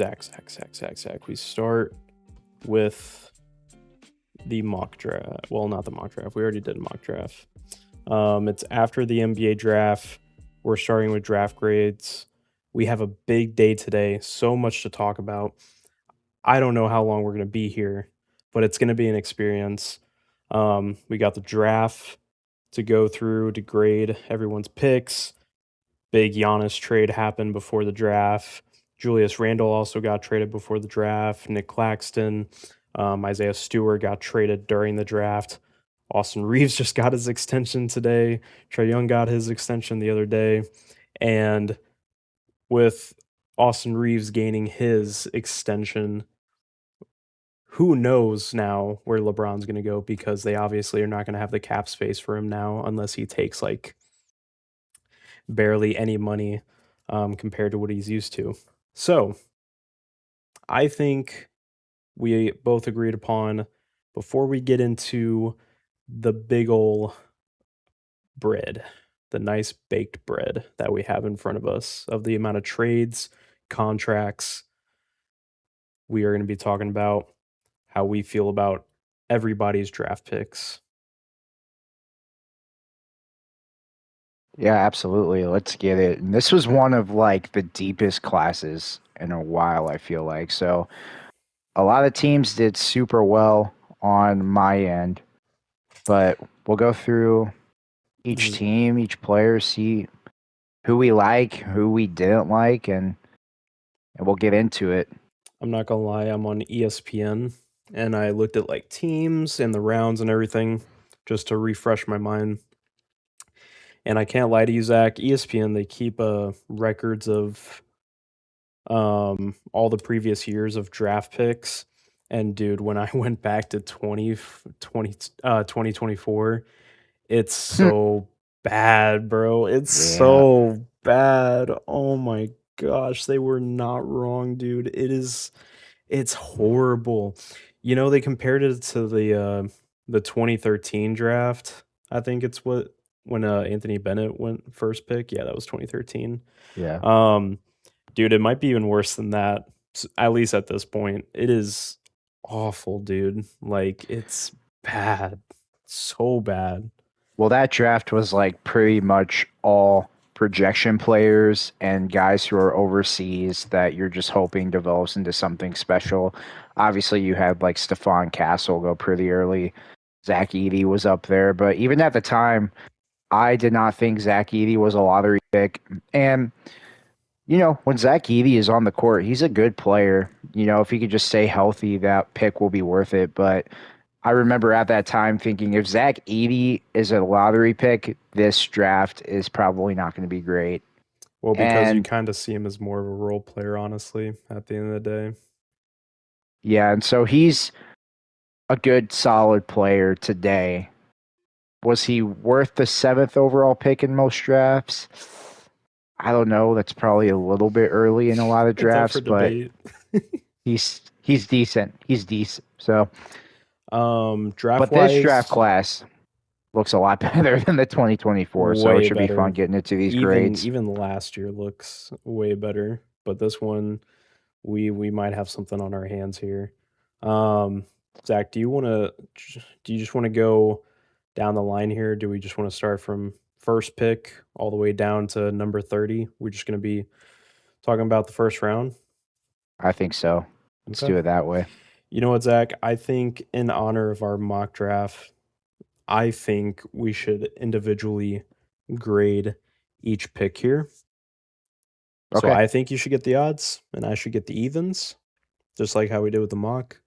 Zach. We start with the mock draft. Well, not the mock draft. We already did a mock draft. It's after the NBA draft. We're starting with draft grades. We have a big day today. So much to talk about. I don't know how long we're going to be here, but it's going to be an experience. We got the draft to go through to grade everyone's picks. Big Giannis trade happened before the draft. Julius Randle also got traded before the draft. Nick Claxton, Isaiah Stewart got traded during the draft. Austin Reeves just got his extension today. Trae Young got his extension the other day. And with Austin Reeves gaining his extension, who knows now where LeBron's going to go, because they obviously are not going to have the cap space for him now unless he takes like barely any money compared to what he's used to. So I think we both agreed upon, before we get into the big ol' bread, the nice baked bread that we have in front of us, of the amount of trades, contracts, we are going to be talking about how we feel about everybody's draft picks. Yeah, absolutely. Let's get it. And this was one of like the deepest classes in a while, I feel like. So a lot of teams did super well on my end, but we'll go through each team, each player, see who we like, who we didn't like, and we'll get into it. I'm not gonna lie, I'm on ESPN and I looked at like teams and the rounds and everything just to refresh my mind. And I can't lie to you, Zach. ESPN, they keep records of all the previous years of draft picks. And dude, when I went back to 2024, it's so bad, bro. It's so bad. Oh my gosh, they were not wrong, dude. It's horrible. You know, they compared it to the 2013 draft. I think it's when Anthony Bennett went first pick. Yeah, that was 2013. Yeah. Dude, it might be even worse than that. At least at this point, it is awful, dude. Like, it's bad, so bad. Well, that draft was like pretty much all projection players and guys who are overseas that you're just hoping develops into something special. Obviously, you had like Stephon Castle go pretty early. Zach Edey was up there, but even at the time, I did not think Zach Edey was a lottery pick. And you know, when Zach Edey is on the court, he's a good player. You know, if he could just stay healthy, that pick will be worth it. But I remember at that time thinking, if Zach Edey is a lottery pick, this draft is probably not going to be great. Well, because you kind of see him as more of a role player, honestly, at the end of the day. Yeah, and so he's a good, solid player today. Was he worth the 7th overall pick in most drafts? I don't know. That's probably a little bit early in a lot of drafts, but he's decent. He's decent. So, draft but this draft class looks a lot better than the 2024. So it should be fun getting into these grades. Even last year looks way better, but this one we might have something on our hands here. Zach, do you just want to go down the line here? Do we just want to start from first pick all the way down to number 30? We're just going to be talking about the first round? I think so. Let's do it that way. You know what, Zach? I think in honor of our mock draft, I think we should individually grade each pick here. Okay. So I think you should get the odds and I should get the evens, just like how we did with the mock.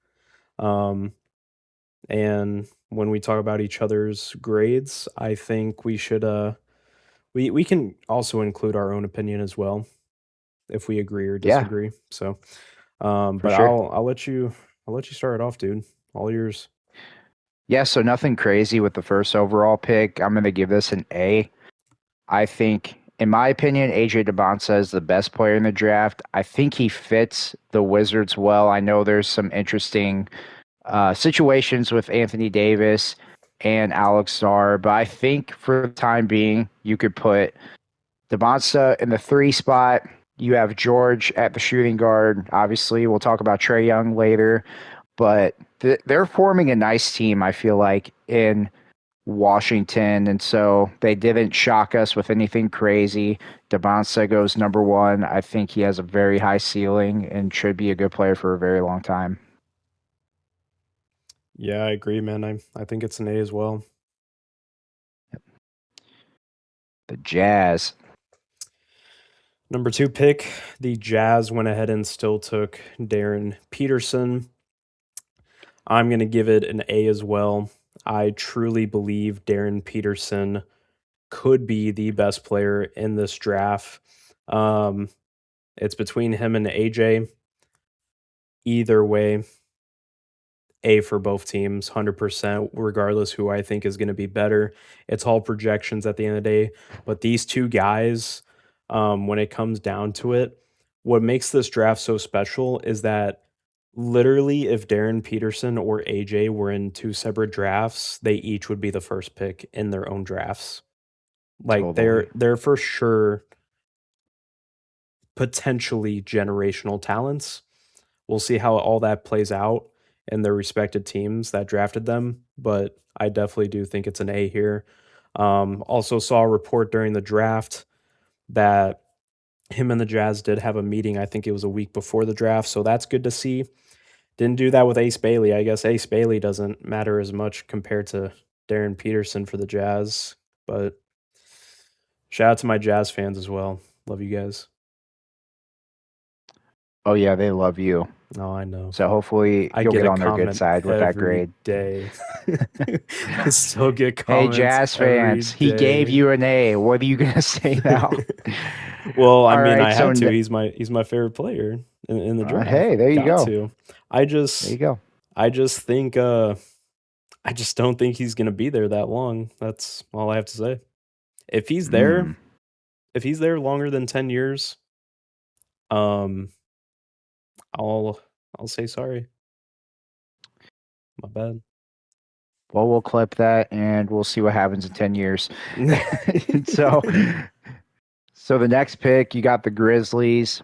And when we talk about each other's grades, I think we should we can also include our own opinion as well if we agree or disagree. Yeah. So but sure. I'll let you start it off, dude. All yours. Yeah, so nothing crazy with the first overall pick. I'm going to give this an A. I think, in my opinion, AJ DeBonsa is the best player in the draft. I think he fits the Wizards well. I know there's some interesting situations with Anthony Davis and Alex Sarr, but I think for the time being, you could put DeBonsa in the 3 spot. You have George at the shooting guard. Obviously, we'll talk about Trae Young later, but they're forming a nice team, I feel like, in Washington, and so they didn't shock us with anything crazy. Devontae goes number one. I think he has a very high ceiling and should be a good player for a very long time. Yeah, I agree, man. I think it's an A as well. The Jazz. Number 2 pick, the Jazz went ahead and still took Darren Peterson. I'm going to give it an A as well. I truly believe Darren Peterson could be the best player in this draft. Um, it's between him and AJ. Either way, A for both teams, 100%, regardless who I think is going to be better. It's all projections at the end of the day. But these two guys, when it comes down to it, what makes this draft so special is that literally if Darren Peterson or AJ were in two separate drafts, they each would be the first pick in their own drafts. Like Totally. they're for sure potentially generational talents. We'll see how all that plays out in their respected teams that drafted them, but I definitely do think it's an A here. Also saw a report during the draft that him and the Jazz did have a meeting. I think it was a week before the draft, so that's good to see. Didn't do that with Ace Bailey. I guess Ace Bailey doesn't matter as much compared to Darren Peterson for the Jazz, but shout out to my Jazz fans as well. Love you guys. Oh yeah, they love you. Oh, I know. So hopefully I you'll get get a on their good comment side with that every grade. day. I still get Hey, comments Jazz every fans, he gave day. you an A. What are you gonna say now? Well, I All mean, right, I so had to. He's my favorite player in the draft. hey, there you Got go. to. I There you just go. I just think I just don't think he's gonna be there that long. That's all I have to say. If he's there, Mm. if he's there longer than 10 years, um, I'll I'll say sorry. My bad. Well, we'll clip that and we'll see what happens in 10 years. so, so the next pick, you got the Grizzlies.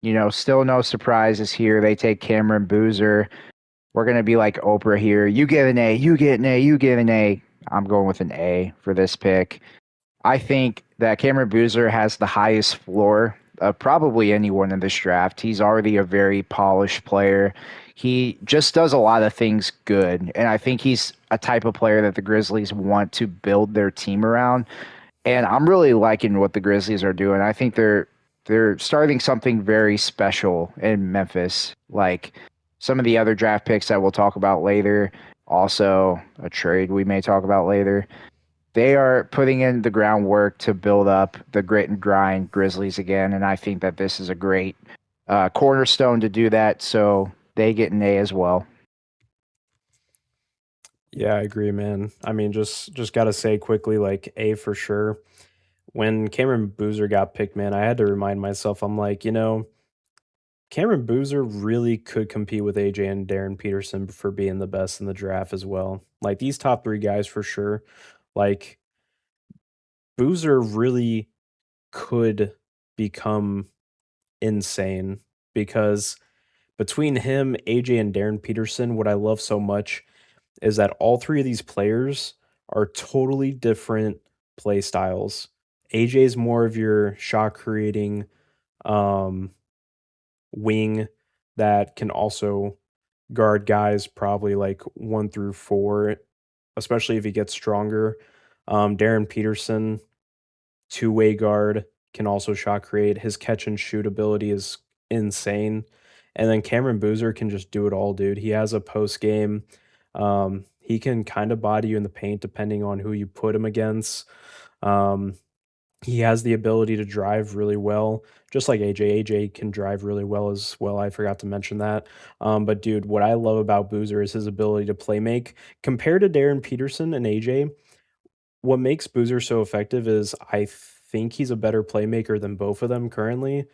You know, still no surprises here. They take Cameron Boozer. We're gonna be like Oprah here. You get an A, you get an A, you get an A. I'm going with an A for this pick. I think that Cameron Boozer has the highest floor of probably anyone in this draft. He's already a very polished player. He just does a lot of things good. And I think he's a type of player that the Grizzlies want to build their team around. And I'm really liking what the Grizzlies are doing. I think they're starting something very special in Memphis. Like some of the other draft picks that we'll talk about later, also a trade we may talk about later. They are putting in the groundwork to build up the grit and grind Grizzlies again, and I think that this is a great cornerstone to do that. So they get an A as well. Yeah, I agree, man. I mean, just gotta say quickly, like A for sure. When Cameron Boozer got picked, man, I had to remind myself, I'm like, Cameron Boozer really could compete with AJ and Darren Peterson for being the best in the draft as well. Like these top three guys for sure. Like Boozer really could become insane because between him, AJ, and Darren Peterson, what I love so much is that all three of these players are totally different play styles. AJ is more of your shot creating um, wing that can also guard guys probably like 1 through 4, especially if he gets stronger. Darren Peterson, two-way guard, can also shot create. His catch and shoot ability is insane. And then Cameron Boozer can just do it all, dude. He has a post game. He can kind of body you in the paint depending on who you put him against. Um, he has the ability to drive really well, just like AJ. AJ can drive really well as well. I forgot to mention that. But dude, what I love about Boozer is his ability to play make. Compared to Darren Peterson and AJ, what makes Boozer so effective is I think he's a better playmaker than both of them currently.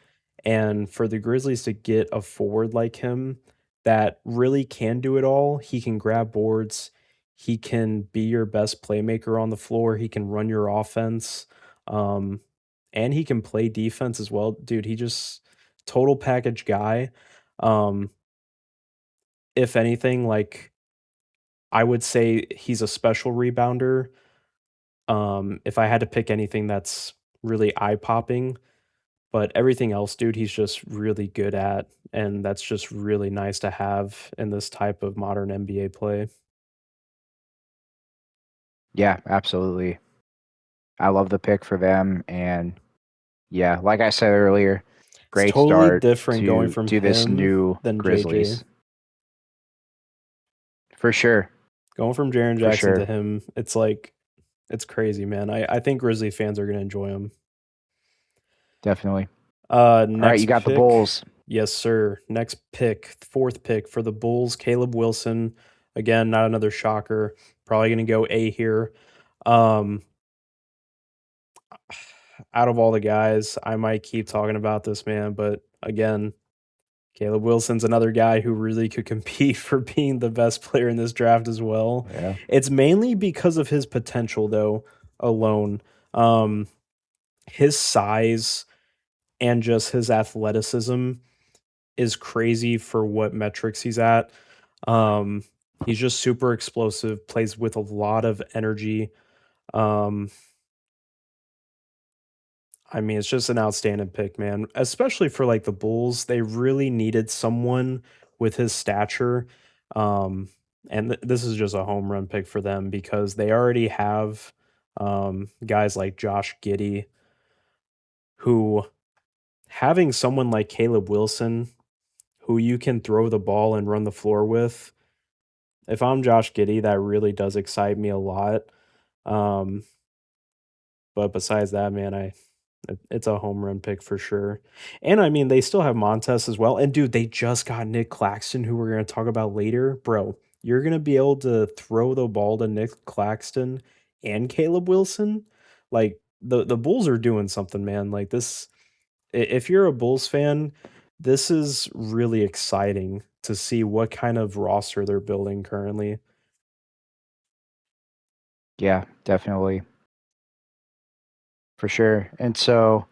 And for the Grizzlies to get a forward like him that really can do it all, he can grab boards, he can be your best playmaker on the floor, he can run your offense, um, and he can play defense as well. Dude, he just total package guy. Um, if anything, like I would say he's a special rebounder. If I had to pick anything that's really eye popping, but everything else, dude, he's just really good at, and that's just really nice to have in this type of modern NBA play. Yeah, absolutely. I love the pick for them. And yeah, like I said earlier, It's great totally start different going from to this him new than JJ. Grizzlies. For sure. Going from Jaren For Jackson to sure. him, it's like it's crazy, man. I think Grizzly fans are gonna enjoy him. Definitely. All right, you Next got the pick, Bulls. yes, sir. Next pick, fourth pick for the Bulls, Caleb Wilson. Again, not another shocker. Probably gonna go A here. Um, out of all the guys, I might keep talking about this man, but again, Caleb Wilson's another guy who really could compete for being the best player in this draft as well. Yeah. It's mainly because of his potential, though, alone. Um, his size and just his athleticism is crazy for what metrics he's at. Um, he's just super explosive, plays with a lot of energy. Um, I mean, it's just an outstanding pick, man. Especially for like the Bulls, they really needed someone with his stature. Um, and this is just a home run pick for them because they already have guys like Josh Giddey, who having someone like Caleb Wilson, who you can throw the ball and run the floor with. If I'm Josh Giddey, that really does excite me a lot. Um, but besides that, man, it's a home run pick for sure. And I mean, they still have Montez as well. And dude, they just got Nick Claxton, who we're gonna talk about later. Bro, you're gonna be able to throw the ball to Nick Claxton and Caleb Wilson. Like the Bulls are doing something, man. Like this, if you're a Bulls fan, this is really exciting to see what kind of roster they're building currently. Yeah, definitely. For sure. And so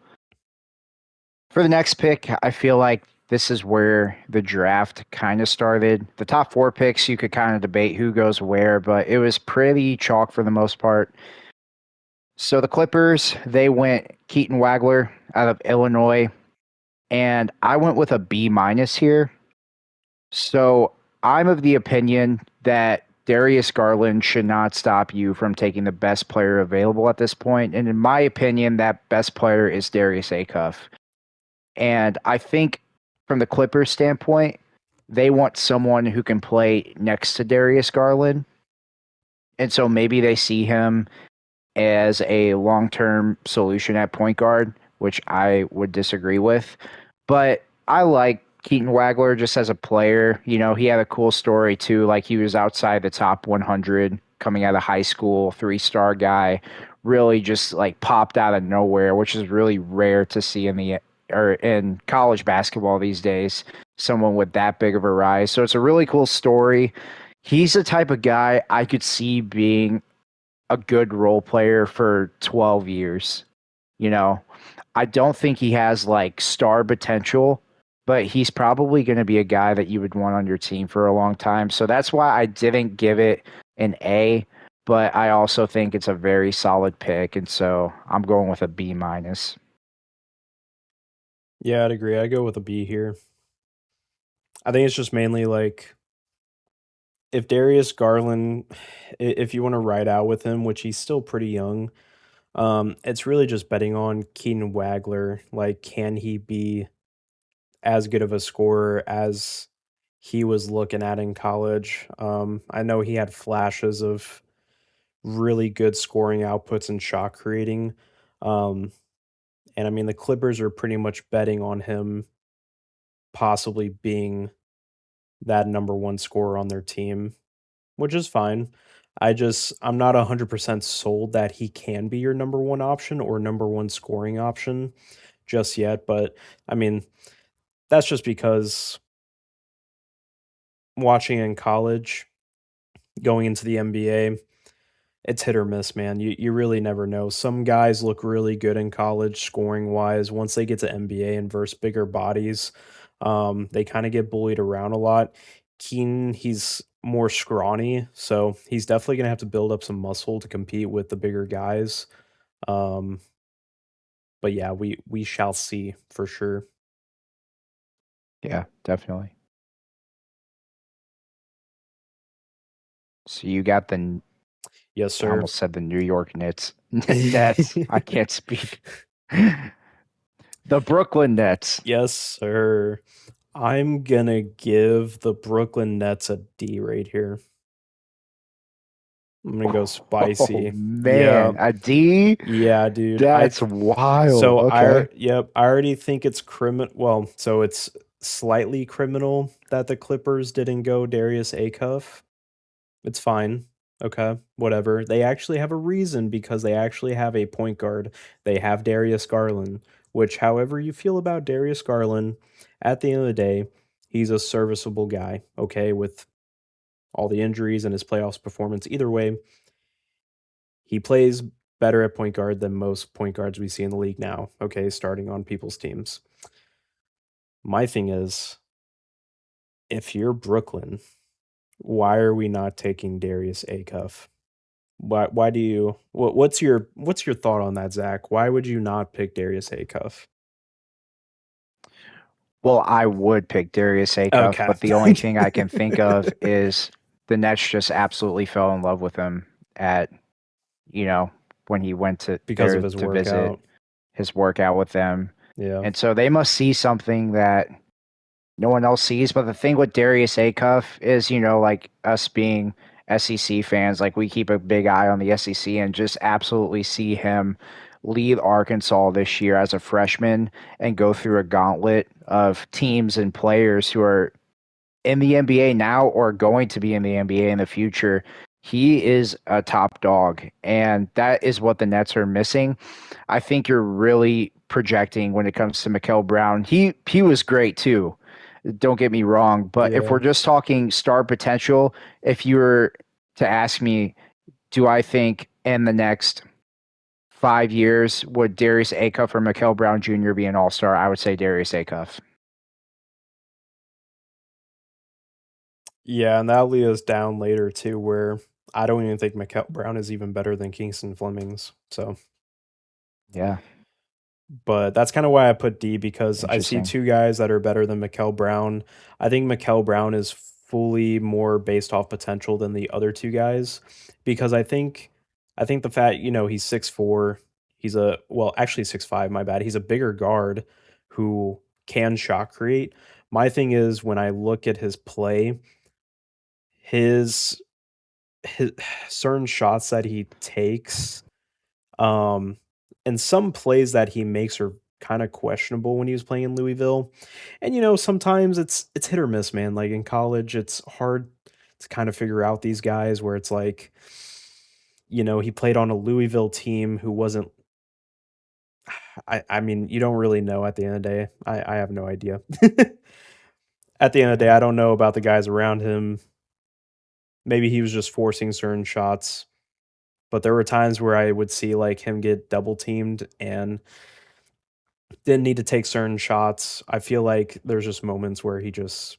for the next pick, I feel like this is where the draft kind of started. The top four picks, you could kind of debate who goes where, but it was pretty chalk for the most part. So the Clippers, they went Keaton Wagler out of Illinois, and I went with a B minus here. So I'm of the opinion that Darius Garland should not stop you from taking the best player available at this point. And in my opinion, that best player is Darius Acuff. And I think from the Clippers standpoint, they want someone who can play next to Darius Garland. And so maybe they see him as a long term solution at point guard, which I would disagree with. But I like Keaton Wagler just as a player. You know, he had a cool story too. Like he was outside the top 100 coming out of high school, 3-star guy, really just like popped out of nowhere, which is really rare to see in the or in college basketball these days. Someone with that big of a rise. So it's a really cool story. He's the type of guy I could see being a good role player for 12 years. You know, I don't think he has like star potential, but he's probably going to be a guy that you would want on your team for a long time. So that's why I didn't give it an A, but I also think it's a very solid pick. And so I'm going with a B minus. Yeah, I'd agree. I go with a B here. I think it's just mainly like if Darius Garland, if you want to ride out with him, which he's still pretty young, it's really just betting on Keenan Wagler. Like, can he be as good of a scorer as he was looking at in college? I know he had flashes of really good scoring outputs and shot creating. Um, and I mean, the Clippers are pretty much betting on him possibly being that number one scorer on their team, which is fine. I'm not 100% sold that he can be your number one option or number one scoring option just yet, but I mean, that's just because watching in college, going into the NBA, It's hit or miss, man. You really never know. Some guys look really good in college scoring wise. Once they get to NBA and verse bigger bodies, they kind of get bullied around a lot. Keen, he's more scrawny, so he's definitely gonna have to build up some muscle to compete with the bigger guys. Um, but yeah, we shall see for sure. Yeah, definitely. So you got the Yes, I sir. almost said the New York Nets. Nets. I can't speak. The Brooklyn Nets. Yes, sir. I'm gonna give the Brooklyn Nets a D right here. I'm gonna go Oh spicy. Yeah, man, a D? yeah, dude. That's wild. Okay. Yep, I already think it's criminal. Well, so it's slightly criminal that the Clippers didn't go Darius Acuff. It's fine. Okay, whatever. They actually have a reason because they actually have a point guard. They have Darius Garland, which, however you feel about Darius Garland, at the end of the day, he's a serviceable guy. Okay, with all the injuries and his playoffs performance. Either way, he plays better at point guard than most point guards we see in the league now, okay, starting on people's teams. My thing is, if you're Brooklyn, why are we not taking Darius Acuff? Why do you what's your thought on that, Zach? Why would you not pick Darius Acuff? Well, I would pick Darius Acuff, Okay. but the only thing I can think of is the Nets just absolutely fell in love with him at, you know, when he went to Because of there his to visit workout. his workout with them. Yeah. And so they must see something that no one else sees. But the thing with Darius Acuff is, like us being SEC fans, like we keep a big eye on the SEC and just absolutely see him lead Arkansas this year as a freshman and go through a gauntlet of teams and players who are in the NBA now or going to be in the NBA in the future. He is a top dog, and that is what the Nets are missing. I think you're really projecting when it comes to Mikal Brown. He was great too. Don't get me wrong, but if Yeah. we're just talking star potential, if you were to ask me, do I think in the next 5 years would Darius Acuff or Mikal Brown Jr. be an All Star? I would say Darius Acuff. Yeah, and that'll lead us down later too, where I don't even think Mikal Brown is even better than Kingston Flemings. So Yeah, but that's kind of why I put D because I see interesting. two guys that are better than Mikal Brown. I think Mikal Brown is fully more based off potential than the other two guys because I think the fact, he's 6'4", he's a well, actually 6'5", my bad. He's a bigger guard who can shot create. My thing is when I look at his play, his his certain shots that he takes um, and some plays that he makes are kind of questionable when he was playing in Louisville. And sometimes it's hit or miss, man. Like in college, it's hard to kind of figure out these guys where it's like, he played on a Louisville team who wasn't I mean, you don't really know at the end of the day. I have no idea. At the end of the day, Yeah. I don't know about the guys around him. Maybe he was just forcing certain shots. But there were times where I would see like him get double teamed and didn't need to take certain shots. I feel like there's just moments where he just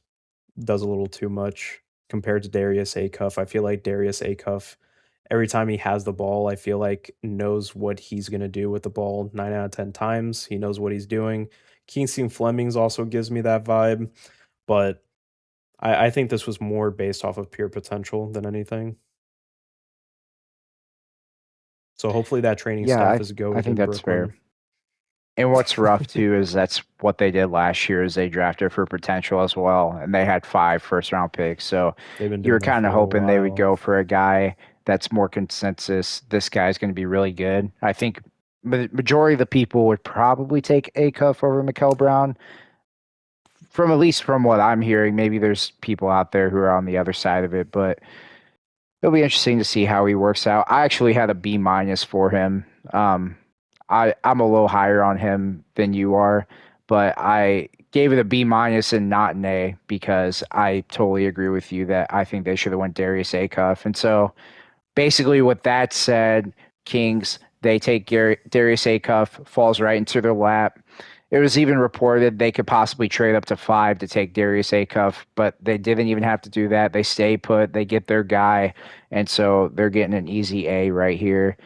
does a little too much compared to Darius Acuff. I feel like Darius Acuff, every time he has the ball, I feel like knows what he's gonna do with the ball 9 out of 10 times. He knows what he's doing. Kingston Flemings also gives me that vibe, but I think this was more based off of pure potential than anything. So hopefully that training Yeah, staff I is I goaded think in that's Brooklyn. fair. And what's rough too is that's what they did last year is they drafted for potential as well, and they had 5 first round picks. So They've been you're doing that kind of for a hoping they would while. go for a guy that's more consensus. This guy's going to be really good. I think majority of the people would probably take Acuff over Mikal Brown. From at least from what I'm hearing, maybe there's people out there who are on the other side of it, but it'll be interesting to see how he works out. I actually had a B minus for him. Um, I'm a little higher on him than you are, but I gave it a B minus and not an A because I totally agree with you that I think they should have went Darius Acuff. And so basically, with that said, Kings, they take Darius Acuff, falls right into their lap. It was even reported they could possibly trade up to 5 to take Darius Acuff, but they didn't even have to do that. They stay put, they get their guy, and so they're getting an easy A right here.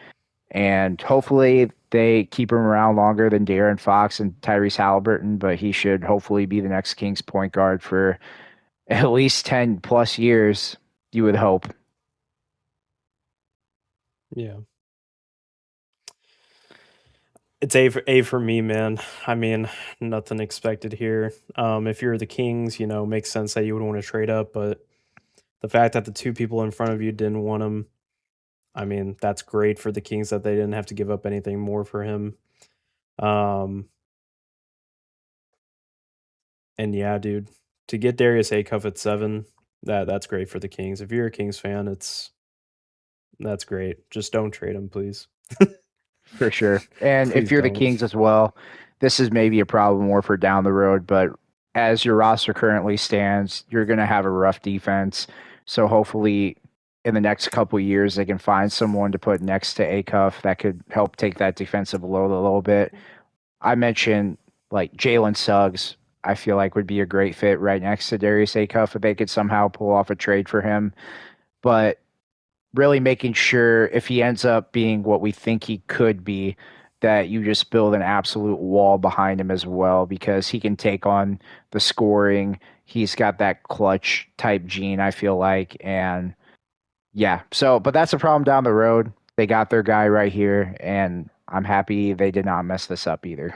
And hopefully they keep him around longer than De'Aaron Fox and Tyrese Halliburton, but he should hopefully be the next Kings point guard for at least 10 plus years, you would hope. Yeah. It's A for me, man. I mean, nothing expected here. If you're the Kings, makes sense that you would want to trade up, but the fact that the two people in front of you didn't want him, I mean, that's great for the Kings that they didn't have to give up anything more for him. Um, and yeah, dude, to get Darius Acuff at 7, that's great for the Kings. If you're a Kings fan, that's great. Just don't trade him, please. For sure. And if Please you're the don't. Kings as well, this is maybe a problem more for down the road, but as your roster currently stands, you're going to have a rough defense. So hopefully in the next couple of years, they can find someone to put next to Acuff that could help take that defensive load a little bit. I mentioned like Jalen Suggs, I feel like would be a great fit right next to Darius Acuff if they could somehow pull off a trade for him. But really making sure if he ends up being what we think he could be, that you just build an absolute wall behind him as well because he can take on the scoring. He's got that clutch type gene, I feel like. And yeah, so, but that's a problem down the road. They got their guy right here, and I'm happy they did not mess this up either.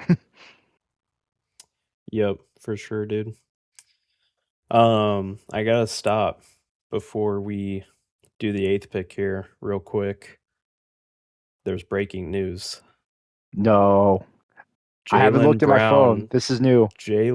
Yep, for sure, dude. I gotta stop before we do the eighth pick here, real quick. There's breaking news. No, I haven't Jaylen looked at my phone. Brown. This is new.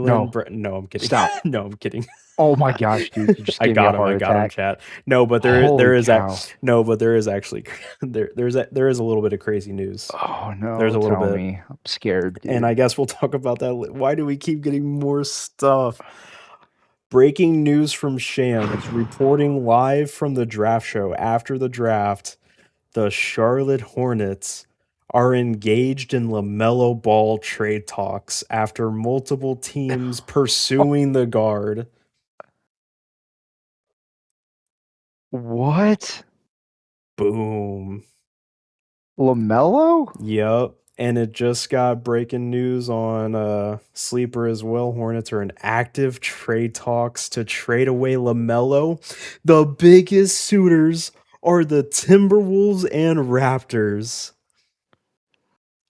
No, No, I'm kidding. stop. No, I'm kidding. Oh my gosh, dude, you just I gave me a got him. I heart got him, attack. chat. No, but Holy cow. there is actually there is a little bit of crazy news. Oh There's no, a little tell bit, me. I'm scared, and dude. I guess we'll talk about that. Why do we keep getting more stuff? Breaking news from Shams, reporting live from the draft show after the draft. The Charlotte Hornets are engaged in Lamelo Ball trade talks after multiple teams pursuing the guard. What? Boom. LaMelo? Yep. And it just got breaking news on Sleeper as well. Hornets are in active trade talks to trade away Lamelo. The biggest suitors are the Timberwolves and Raptors.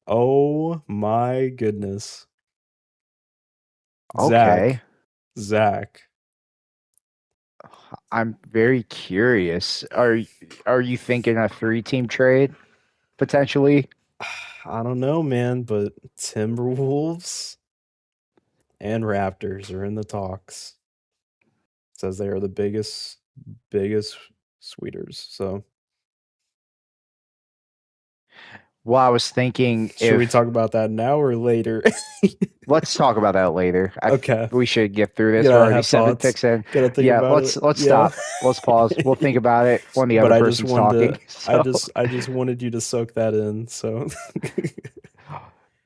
Oh my goodness. Okay. Zach. I'm very curious. Are you thinking a three-team trade potentially? I don't know, man, but Timberwolves and Raptors are in the talks. Says they are the biggest sweeters. So Well, I was thinking should we if talk about that now or later? let's talk about that later. Okay. We should get through You this. We're gotta already have seven thoughts. picks in. Gotta think Yeah, about it. let's Yeah. stop. Let's pause. We'll think about it when the But other I just person's wanted talking. to So, I just wanted you to soak that in. So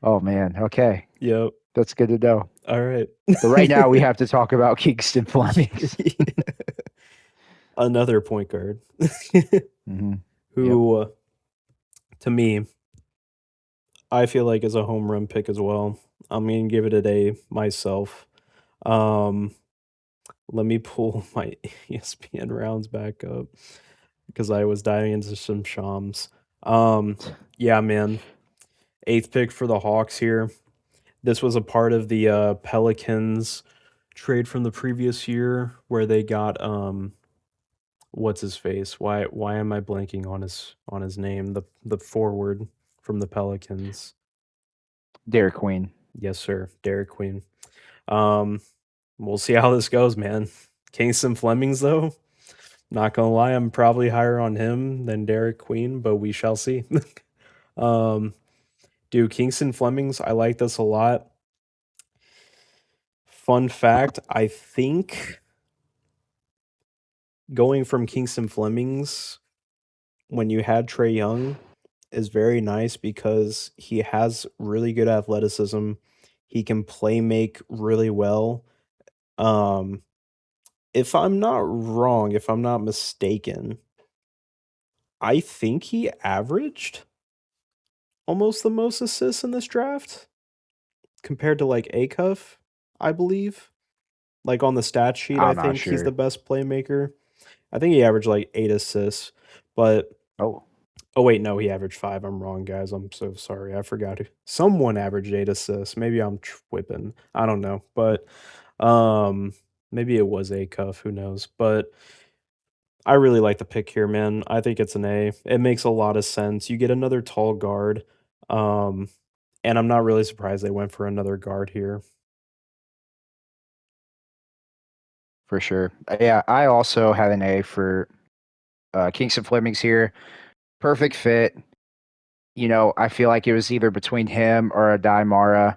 oh man, okay, yep. that's good to know. All right. But right now we have to talk about Kingston Flemings. Another point guard Hmm. Yep. who to me I feel like is a home run pick as well. I'm gonna give it an A myself. Um, let me pull my ESPN rounds back up because I was diving into some Shams. Yeah, man. Eighth pick for the Hawks here. This was a part of the Pelicans trade from the previous year where they got what's his face? Why am I blanking on his name? The forward from the Pelicans. Derek Queen. Yes, sir. Derek Queen. Um, we'll see how this goes, man. Kingston Flemings, though, not gonna lie, I'm probably higher on him than Derek Queen, but we shall see. um, dude, Kingston Flemings, I like this a lot. Fun fact, I think going from Kingston Flemings when you had Trae Young is very nice because he has really good athleticism. He can play make really well. Um, if I'm not wrong, if I'm not mistaken, I think he averaged almost the most assists in this draft compared to like Acuff, I believe. Like on the stat sheet, I I'm not think he's the sure. best playmaker. I think he averaged like 8 assists, but Oh, oh wait, no, he averaged 5. I'm wrong, guys. I'm so sorry. I forgot. Someone averaged 8 assists. Maybe I'm tripping. I don't know, but um, maybe it was a cuff. Who knows? But I really like the pick here, man. I think it's an A. It makes a lot of sense. You get another tall guard, um, and I'm not really surprised they went for another guard here. for sure. Yeah, I also had an A for Kingston Fleming's here. Perfect fit. I feel like it was either between him or a Daimara.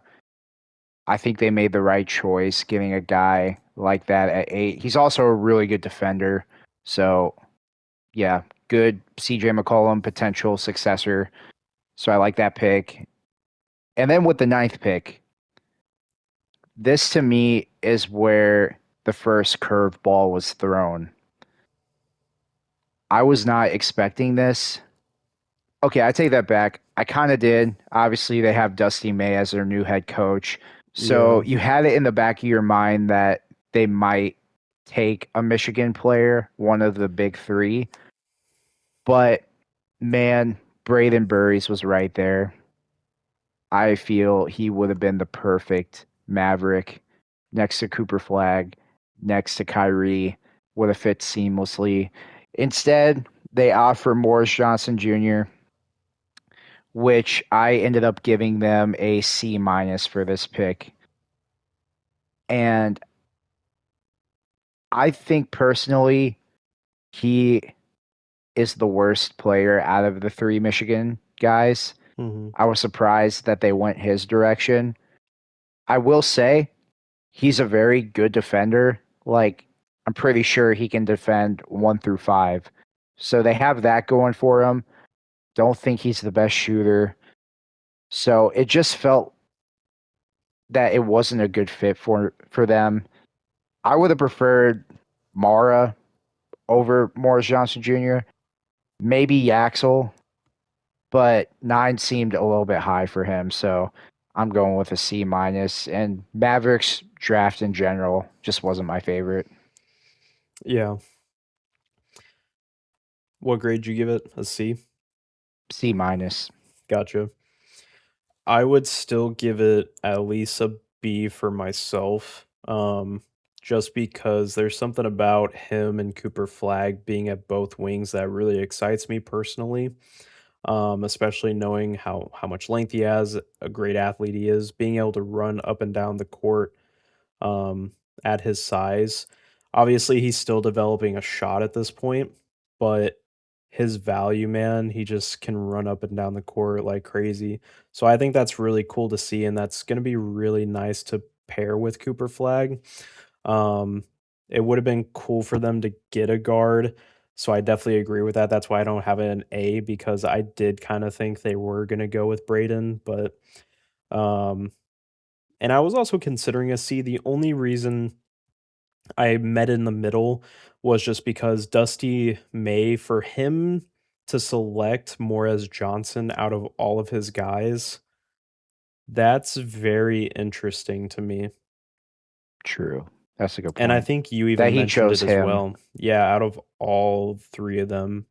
I think they made the right choice giving a guy like that at 8. He's also a really good defender. So, yeah, good CJ McCollum potential successor. So I like that pick. And then with the ninth pick, this to me is where the first curveball was thrown. I was not expecting this. Okay, I take that back. I kind of did. Obviously, they have Dusty May as their new head coach. So Yeah. you had it in the back of your mind that they might take a Michigan player, one of the big three. But man, Braden Burries was right there. I feel he would have been the perfect Maverick next to Cooper Flag, next to Kyrie, would have fit seamlessly. Instead, they offer Morris Johnson Jr., which I ended up giving them a C minus for this pick. And I think personally, he is the worst player out of the three Michigan guys. Hmm. I was surprised that they went his direction. I will say he's a very good defender. Like, I'm pretty sure he can defend 1 through 5. So they have that going for him. Don't think he's the best shooter. So it just felt that it wasn't a good fit for them. I would have preferred Mara over Morris Johnson Jr., maybe Yaxel, but 9 seemed a little bit high for him. So I'm going with a C minus. And Mavericks draft in general just wasn't my favorite. Yeah. What grade did you give it? A C? C minus. Gotcha. I would still give it at least a B for myself. Just because there's something about him and Cooper Flag being at both wings that really excites me personally. Especially knowing how much length he has, a great athlete he is, being able to run up and down the court um, at his size. Obviously, he's still developing a shot at this point, but his value, man, he just can run up and down the court like crazy. So I think that's really cool to see, and that's going to be really nice to pair with Cooper Flag. Um, it would have been cool for them to get a guard. So I definitely agree with that. That's why I don't have an A because I did kind of think they were going to go with Braden, but um, and I was also considering a C. The only reason I met in the middle was just because Dusty May, for him to select Morez Johnson out of all of his guys, that's very interesting to me. True. That's a good And I point. think you That even he mentioned chose it as him. well. Yeah, out of all three of them.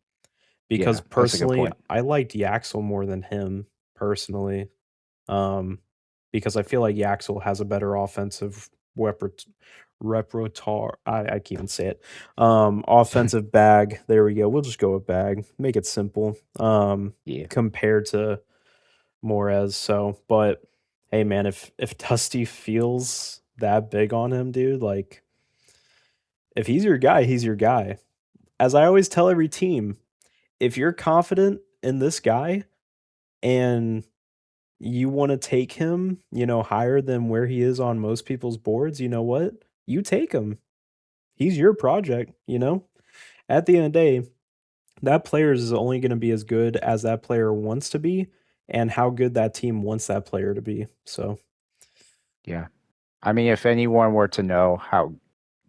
Because Yeah, that's a good personally, point. I liked Yaxel more than him, personally. Um, because I feel like Yaxel has a better offensive repertoire. I can't even say it. Offensive bag. There we go. We'll just go with bag. Make it simple. Yeah. Compared to Morez. So, but hey, man, if Dusty feels that big on him, dude, like if he's your guy, he's your guy. As I always tell every team, if you're confident in this guy and you want to take him, higher than where he is on most people's boards, you know what? You take him. He's your project. At the end of the day, that player is only going to be as good as that player wants to be and how good that team wants that player to be. So, Yeah. I mean, if anyone were to know how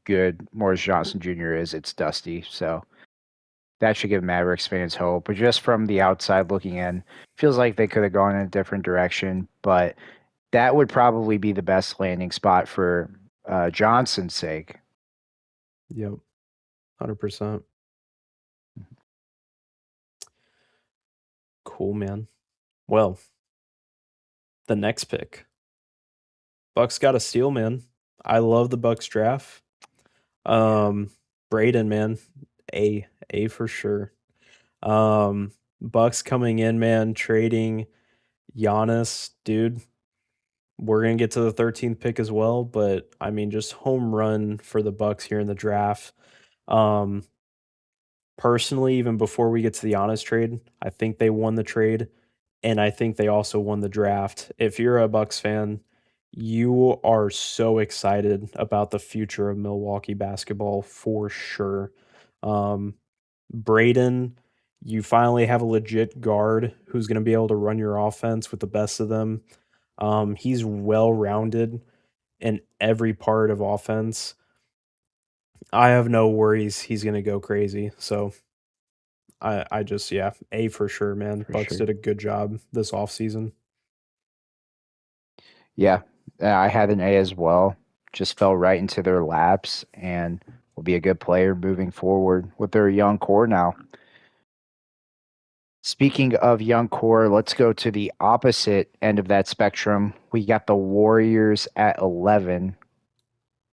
good Morris Johnson Jr. is, it's Dusty. So that should give Mavericks fans hope. But just from the outside looking in, feels like they could have gone in a different direction. But that would probably be the best landing spot for Johnson's sake. yep, 100%. Cool, man. Well, the next pick. Bucks got a steal, man. I love the Bucks draft. Yeah, Braden, man. A for sure. Bucks coming in, man, trading Giannis, dude. We're gonna get to the 13th pick as well, but I mean, just home run for the Bucks here in the draft. Um, Personally, even before we get to the Giannis trade, I think they won the trade, and I think they also won the draft. If you're a Bucks fan, you are so excited about the future of Milwaukee basketball for sure. Um, Braden, you finally have a legit guard who's going to be able to run your offense with the best of them. He's well rounded in every part of offense. I have no worries he's going to go crazy. So I just, yeah, A for sure, man. for Bucks sure. did a good job this offseason. Yeah, I had an A as well. Just fell right into their laps and will be a good player moving forward with their young core now. Speaking of young core, let's go to the opposite end of that spectrum. We got the Warriors at 11,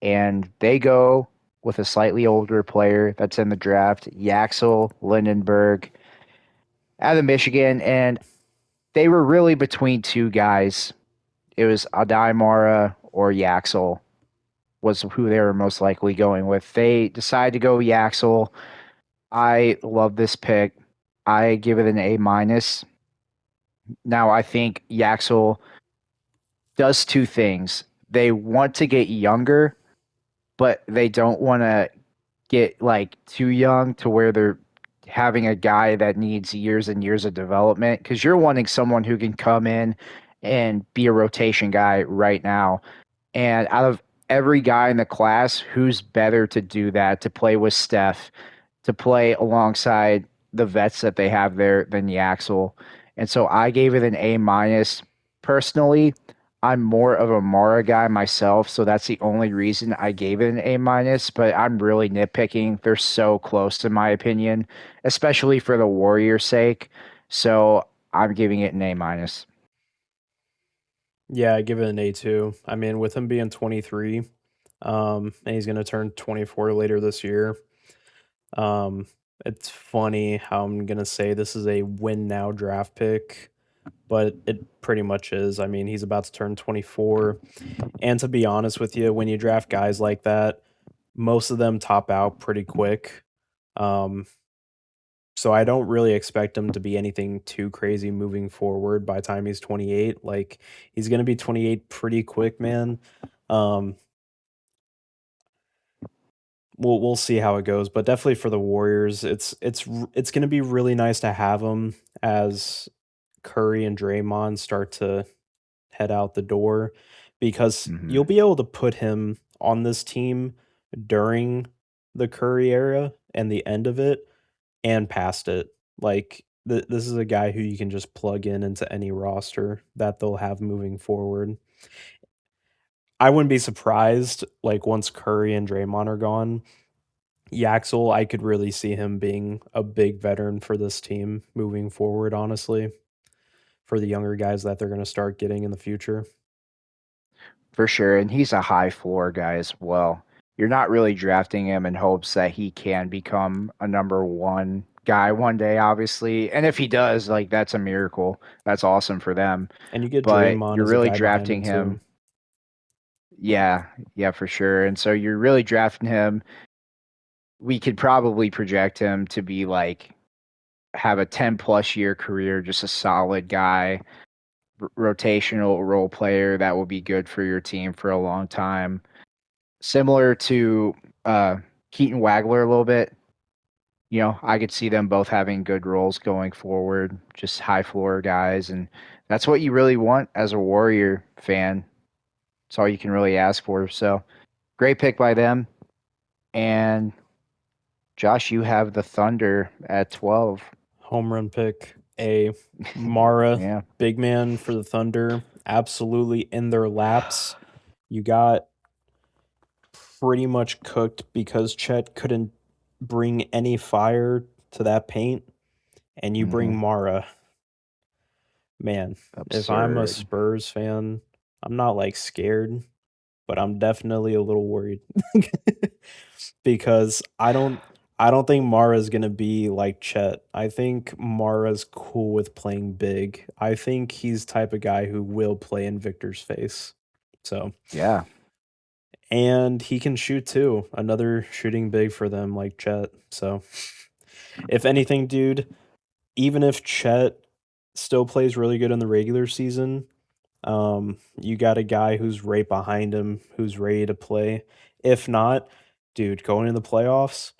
and they go with a slightly older player that's in the draft, Yaxel Lindenberg out of Michigan. And they were really between two guys. It was Adai Mara or Yaxel was who they were most likely going with. They decided to go Yaxel. I love this pick. I give it an A minus. Now I think Yaxel does two things. They want to get younger, but they don't want to get like too young to where they're having a guy that needs years and years of development because you're wanting someone who can come in and be a rotation guy right now. And out of every guy in the class, who's better to do that, to play with Steph, to play alongside the vets that they have there than Yaxel? And so I gave it an A minus. Personally, I'm more of a Mara guy myself, so that's the only reason I gave it an A minus, but I'm really nitpicking. They're so close in my opinion, especially for the Warriors' sake. So I'm giving it an A minus. Yeah, I give it an A too. I mean, with him being 23, and he's going to turn 24 later this year. Um, it's funny how I'm going to say this is a win now draft pick, but it pretty much is. I mean, he's about to turn 24. And to be honest with you, when you draft guys like that, most of them top out pretty quick. Um, so I don't really expect him to be anything too crazy moving forward by the time he's 28. Like he's going to be 28 pretty quick, man. Um, we'll see how it goes, but definitely for the Warriors, it's going to be really nice to have him as Curry and Draymond start to head out the door because Hmm. you'll be able to put him on this team during the Curry era and the end of it and past it. Like this is a guy who you can just plug in into any roster that they'll have moving forward. I wouldn't be surprised like once Curry and Draymond are gone, Yaxel, I could really see him being a big veteran for this team moving forward, honestly, for the younger guys that they're going to start getting in the future. For sure. And he's a high floor guy as well. You're not really drafting him in hopes that he can become a number one guy one day, obviously. And if he does, like that's a miracle. That's awesome for them. And you get But Draymond you're as a really guy behind drafting him too. him. Yeah, yeah, for sure. And so you're really drafting him. We could probably project him to be like have a 10 plus year career, just a solid guy, rotational role player that will be good for your team for a long time. Similar to uh, Keaton Wagler a little bit. I could see them both having good roles going forward, just high floor guys, and that's what you really want as a Warrior fan. It's all you can really ask for. So great pick by them. And Josh, you have the Thunder at 12. Home run pick. A Mara, Yeah. big man for the Thunder, absolutely in their laps. You got pretty much cooked because Chet couldn't bring any fire to that paint, and you bring Hmm. Mara. Man, if I'm a Absurd. Spurs fan, I'm not like scared, but I'm definitely a little worried because I don't think Mara's gonna be like Chet. I think Mara's cool with playing big. I think he's the type of guy who will play in Victor's face. So, Yeah. and he can shoot too. Another shooting big for them like Chet. So, if anything, dude, even if Chet still plays really good in the regular season, you got a guy who's right behind him who's ready to play. If not, dude, going in the playoffs,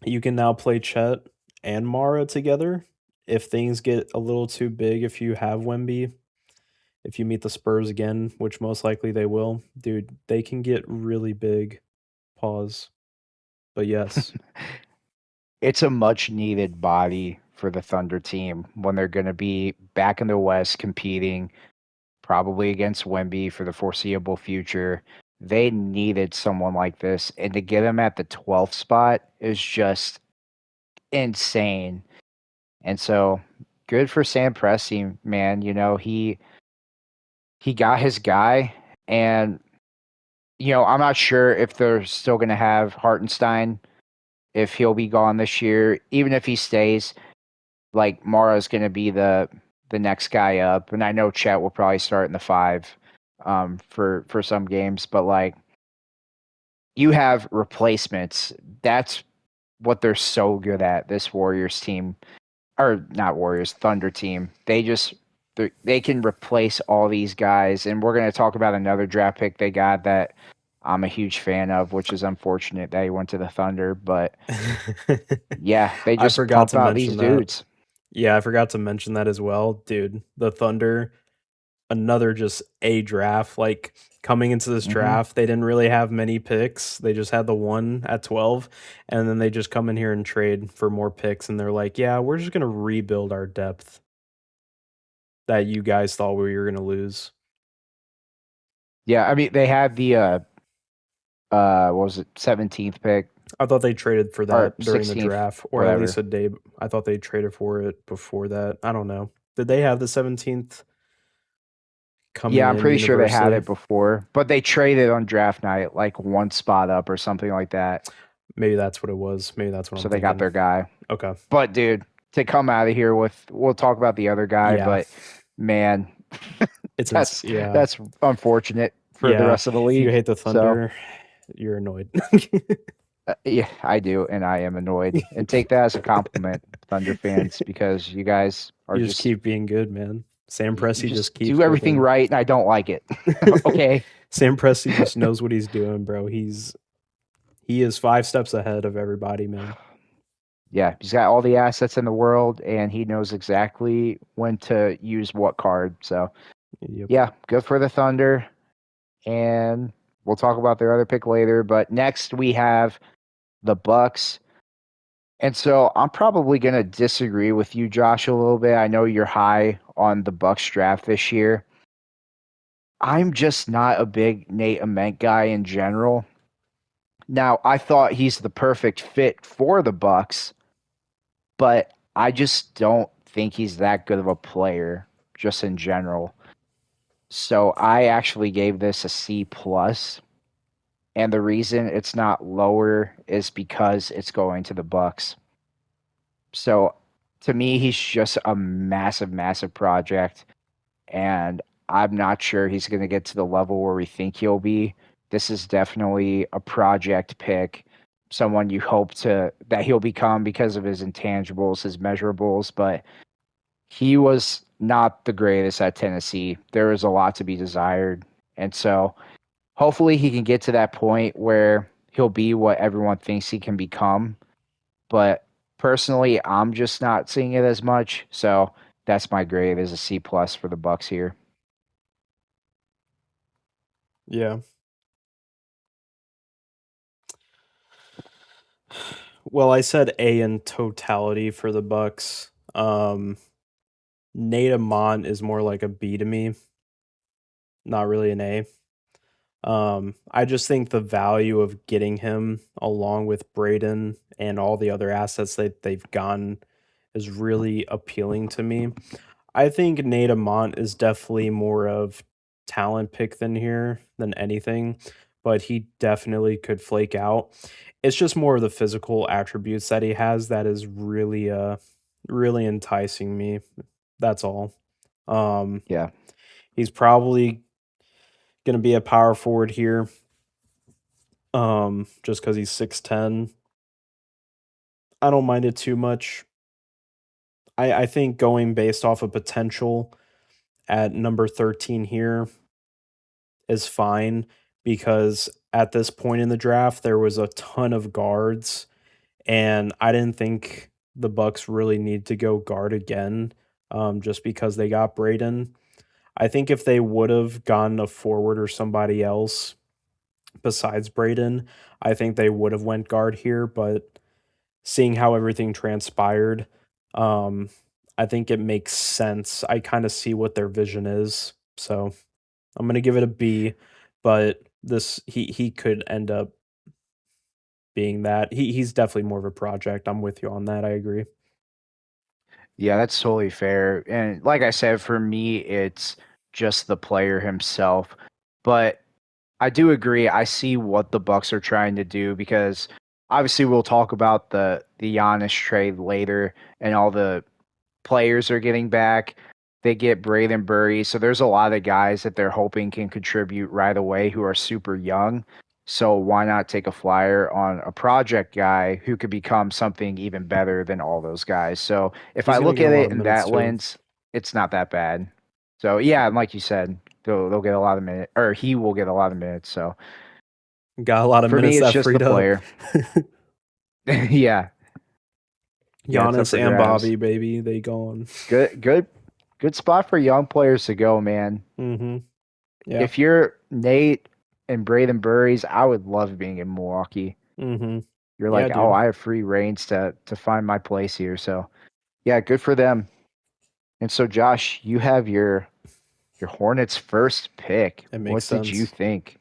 you can now play Chet and Mara together. If things get a little too big, if you have Wemby, if you meet the Spurs again, which most likely they will, dude, they can get really big. Pause. But yes. It's a much needed body for the Thunder team when they're going to be back in the West competing probably against Wemby for the foreseeable future. They needed someone like this, and to get him at the 12th spot is just insane. And so, good for Sam Presti, man. He got his guy, and I'm not sure if they're still going to have Hartenstein if he'll be gone this year. Even if he stays, like Mara's going to be the next guy up, and I know Chet will probably start in the five for some games, but like you have replacements. That's what they're so good at. This Warriors team, or not Warriors, Thunder team. They can replace all these guys, and we're going to talk about another draft pick they got that I'm a huge fan of, which is unfortunate that he went to the Thunder, but yeah, they I just forgot pump to out these mention that. dudes. Yeah, I forgot to mention that as well. Dude, the Thunder, another just a draft. Like coming into this Hmm. draft, they didn't really have many picks. They just had the one at 12. And then they just come in here and trade for more picks. And they're like, yeah, we're just going to rebuild our depth that you guys thought we were going to lose. Yeah, I mean they had the what was it, 17th pick I thought they traded for or that during the 16th, draft, or at least whatever. a day. I thought they traded for it before that. I don't know. Did they have the 17th coming Yeah, I'm in pretty sure they had universally? it before, but they traded on draft night like one spot up or something like that. Maybe that's what it was. Maybe that's what So I'm they got thinking. their guy. Okay. But dude, to come out of here with, we'll talk about the other guy, Yeah. but man, that's Yeah. that's unfortunate for the Yeah. rest of the If you league. hate the So Thunder, you're annoyed. yeah, I do, and I am annoyed. And take that as a compliment, Thunder fans, because you guys are You just just keep being good, man. Sam you Presti just just keeps do everything cooking. right, and I don't like it. Okay. Sam Presti just knows what he's doing, bro. He is 5 steps ahead of everybody, man. Yeah, he's got all the assets in the world, and he knows exactly when to use what card. So, Yep. yeah, good for the Thunder. And we'll talk about their other pick later. But next we have the Bucks. And so I'm probably going to disagree with you, Josh, a little bit. I know you're high on the Bucks draft this year. I'm just not a big Nate Ament guy in general. Now, I thought he's the perfect fit for the Bucks, but I just don't think he's that good of a player just in general. So I actually gave this a C plus, and the reason it's not lower is because it's going to the Bucks. So to me, he's just a massive, massive project, and I'm not sure he's going to get to the level where we think he'll be. This is definitely a project pick, someone you hope to that he'll become because of his intangibles, his measurables, but he was not the greatest at Tennessee. There is a lot to be desired. And so hopefully he can get to that point where he'll be what everyone thinks he can become. But Personally, I'm just not seeing it as much. So that's my grade as a C plus for the Bucks here. Yeah. Well, I said A in totality for the Bucks. Nate Amont is more like a B to me, not really an A. I just think the value of getting him along with Braden and all the other assets that they've gotten is really appealing to me. I think Nate Amont is definitely more of talent pick than here than anything, but he definitely could flake out. It's just more of the physical attributes that he has that is really enticing me. That's all. Um Yeah. he's probably going to be a power forward here just cuz he's 6'10. I don't mind it too much. I think going based off of potential at number 13 here is fine because at this point in the draft there was a ton of guards and I didn't think the Bucks really need to go guard again just because they got Braden. I think if they would have gotten a forward or somebody else besides Braden, I think they would have went guard here, but seeing how everything transpired, um, I think it makes sense. I kind of see what their vision is. So I'm gonna give it a B, but this he could end up being that. He's definitely more of a project. I'm with you on that. I agree. Yeah, that's totally fair. And like I said, for me, it's just the player himself. But I do agree. I see what the Bucks are trying to do because obviously we'll talk about the Giannis trade later and all the players are getting back. They get Braden Burry. So there's a lot of guys that they're hoping can contribute right away who are super young. So why not take a flyer on a project guy who could become something even better than all those guys? So if I He's gonna look get a at lot it of in minutes that too. lens, it's not that bad. So yeah, and like you said, they'll get a lot of minutes, or he will get a lot of minutes. So Got a lot of for me, minutes it's that just the freed up. player. Yeah, yeah, it's up Giannis for and grabs. Bobby, baby, they gone. Good, good, good spot for young players to go, man. Mm-hmm. Yeah. If you're Nate and Braden Burries, I would love being in Milwaukee. Mm-hmm. You're Yeah, like, oh, dude. I have free reigns to find my place here. So yeah, good for them. And so Josh, you have your Hornets first pick. It makes What did you sense. think?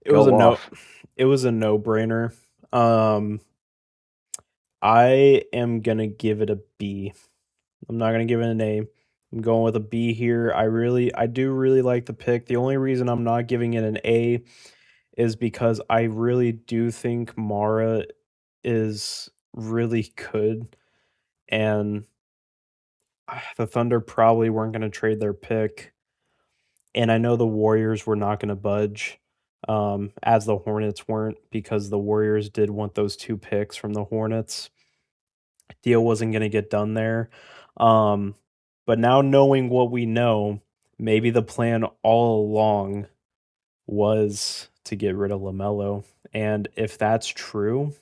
It was Go a no. off. It was a no-brainer. Um, I am gonna give it a B. I'm not gonna give it an A. I'm going with a B here. I do really like the pick. The only reason I'm not giving it an A is because I really do think Mara is really good, and the Thunder probably weren't gonna trade their pick. And I know the Warriors were not gonna budge, as the Hornets weren't because the Warriors did want those 2 picks from the Hornets. Deal wasn't gonna get done there. Um, but now knowing what we know, maybe the plan all along was to get rid of Lamelo. And if that's true,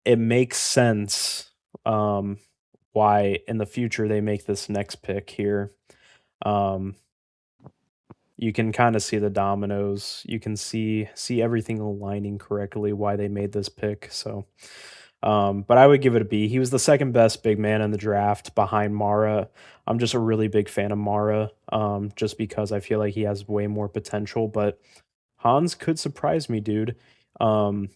it makes sense why in the future they make this next pick here. Um, you can kind of see the dominoes. You can see everything aligning correctly why they made this pick. So but I would give it a B. He was the second best big man in the draft behind Mara. I'm just a really big fan of Mara, just because I feel like he has way more potential. But Hans could surprise me, dude. Um,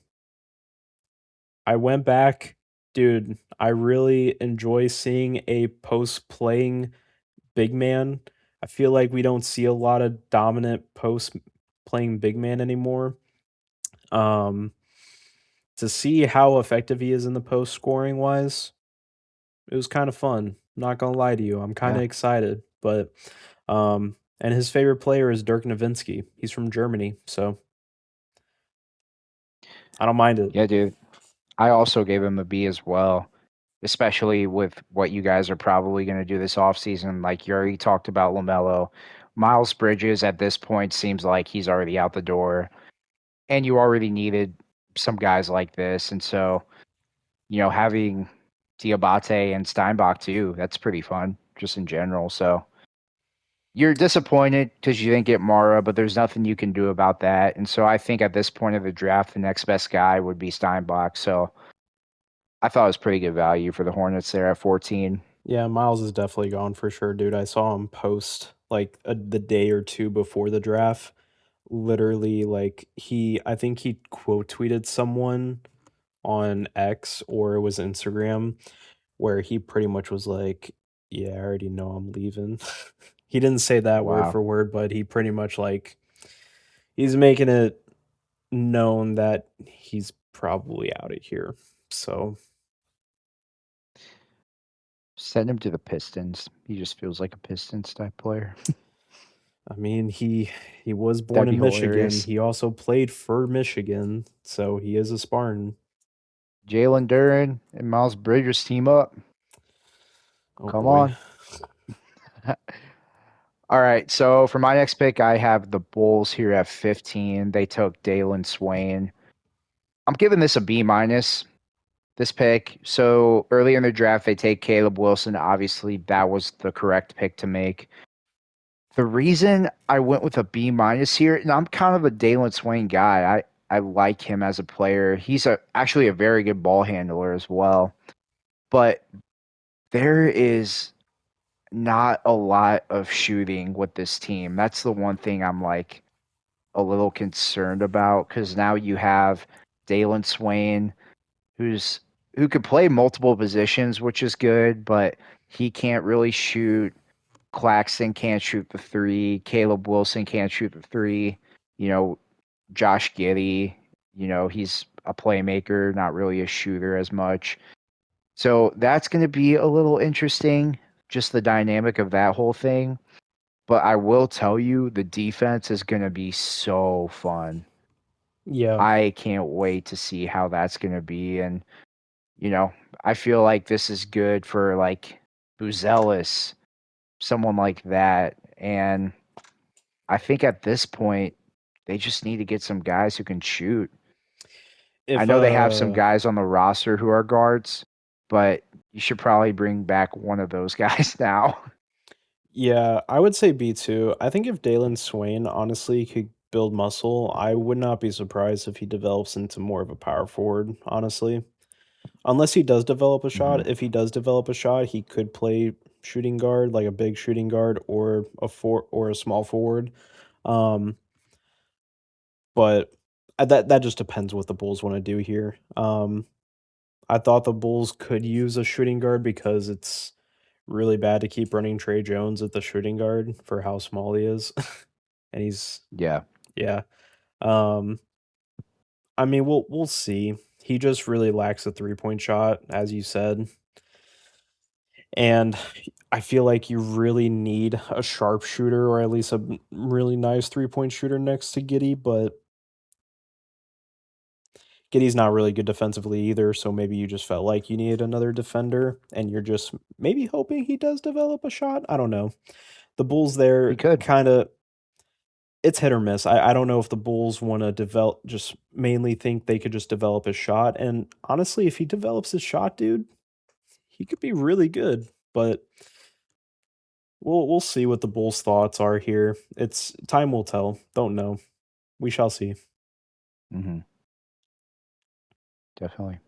I went back, dude. I really enjoy seeing a post playing big man. I feel like we don't see a lot of dominant post playing big man anymore. Um, to see how effective he is in the post scoring wise, it was kind of fun. Not gonna lie to you, I'm kind of Yeah. excited. But and his favorite player is Dirk Nowitzki. He's from Germany, so I don't mind it. Yeah, dude. I also gave him a B as well, especially with what you guys are probably going to do this offseason. Like you already talked about LaMelo. Miles Bridges at this point seems like he's already out the door, and you already needed some guys like this. And so having Diabate and Steinbach too, that's pretty fun just in general. So you're disappointed because you didn't get Mara, but there's nothing you can do about that. And so I think at this point of the draft, the next best guy would be Steinbach. So I thought it was pretty good value for the Hornets there at 14. Yeah, Miles is definitely gone for sure, dude. I saw him post like the day or two before the draft. Literally, like I think he quote tweeted someone on X or it was Instagram where he pretty much was like, "Yeah, I already know I'm leaving." He didn't say that word Wow. for word, but he pretty much like he's making it known that he's probably out of here. So, Send him to the Pistons. He just feels like a Pistons type player. I mean, he was born That'd be in Michigan. hilarious. He also played for Michigan, so he is a Spartan. Jalen Duren and Miles Bridges team up. Oh Come boy. on. All right. So for my next pick, I have the Bulls here at 15. They took Dalen Swain. I'm giving this a B minus. This pick. So early in the draft, they take Caleb Wilson. Obviously, that was the correct pick to make. The reason I went with a B minus here, and I'm kind of a Dalen Swain guy. I like him as a player. He's actually a very good ball handler as well. But there is not a lot of shooting with this team. That's the one thing I'm like a little concerned about because now you have Dalen Swain, who's who could play multiple positions, which is good, but he can't really shoot. Claxton can't shoot the three. Caleb Wilson can't shoot the three. You know, Josh Giddey, he's a playmaker, not really a shooter as much. So that's going to be a little interesting, just the dynamic of that whole thing. But I will tell you, the defense is going to be so fun. Yeah. I can't wait to see how that's going to be. And, you know, I feel like this is good for like Buzelis, someone like that. And I think at this point, they just need to get some guys who can shoot. I If know they have some guys on the roster who are guards, but you should probably bring back one of those guys now. yeah, I would say B2. I think if Dalen Swain honestly could build muscle, I would not be surprised if he develops into more of a power forward, honestly. Unless he does develop a hmm shot. If he does develop a shot, he could play shooting guard, like a big shooting guard or a small forward. Um, but that just depends what the Bulls want to do here. I thought the Bulls could use a shooting guard because it's really bad to keep running Trae Jones at the shooting guard for how small he is. And he's Yeah. yeah. Um I mean we'll see. He just really lacks a three-point shot, as you said. And I feel like you really need a sharpshooter or at least a really nice three-point shooter next to Giddy, but Giddy's not really good defensively either, so maybe you just felt like you needed another defender and you're just maybe hoping he does develop a shot. I don't know. The Bulls He there could. kind of it's hit or miss. I don't know if the Bulls want to develop just mainly think they could just develop his shot. And honestly, if he develops his shot, dude, he could be really good. But we'll see what the Bulls' thoughts are here. It's time will tell. Don't know. We shall see. hmm Definitely.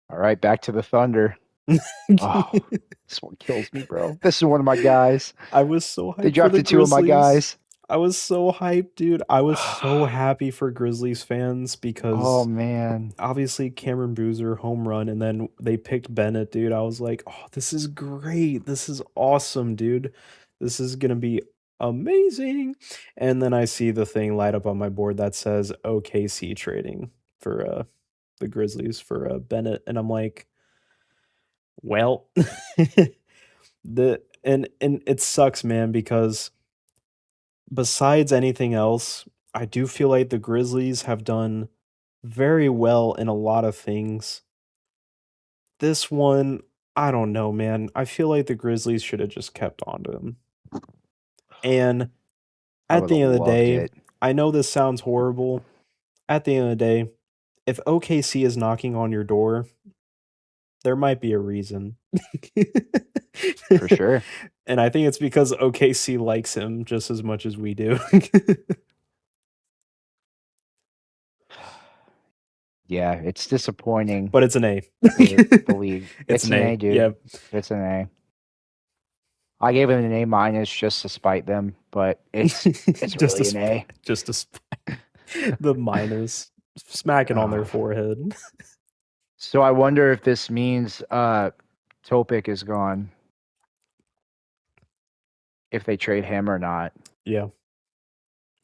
All right, back to the Thunder. Oh, this one kills me, bro. This is one of my guys. I was so They hyped for the drafted two of my Grizzlies. guys. I was so hyped, dude. I was so happy for Grizzlies fans Oh because man. obviously Cameron Boozer home run and then they picked Bennett, dude. I was like, "Oh, this is great. This is awesome, dude. This is going to be amazing." And then I see the thing light up on my board that says OKC trading for the Grizzlies for Bennett and I'm like, "Well, and it sucks, man, because besides anything else, I do feel like the Grizzlies have done very well in a lot of things. This one, I don't know, man. I feel like the Grizzlies should have just kept on to him. And I at would the have end of the loved day, it. I know this sounds horrible. At the end of the day, if OKC is knocking on your door, there might be a reason. For sure. And I think it's because OKC likes him just as much as we do. Yeah, it's disappointing But it's an A. for the league. It's It's an an A, A. dude. Yeah. It's an A. I gave it an A minus just to spite them, but it's just really a an A. just the minus smacking on their Oh. forehead. So I wonder if this means Topic is gone. If they trade him or not. Yeah,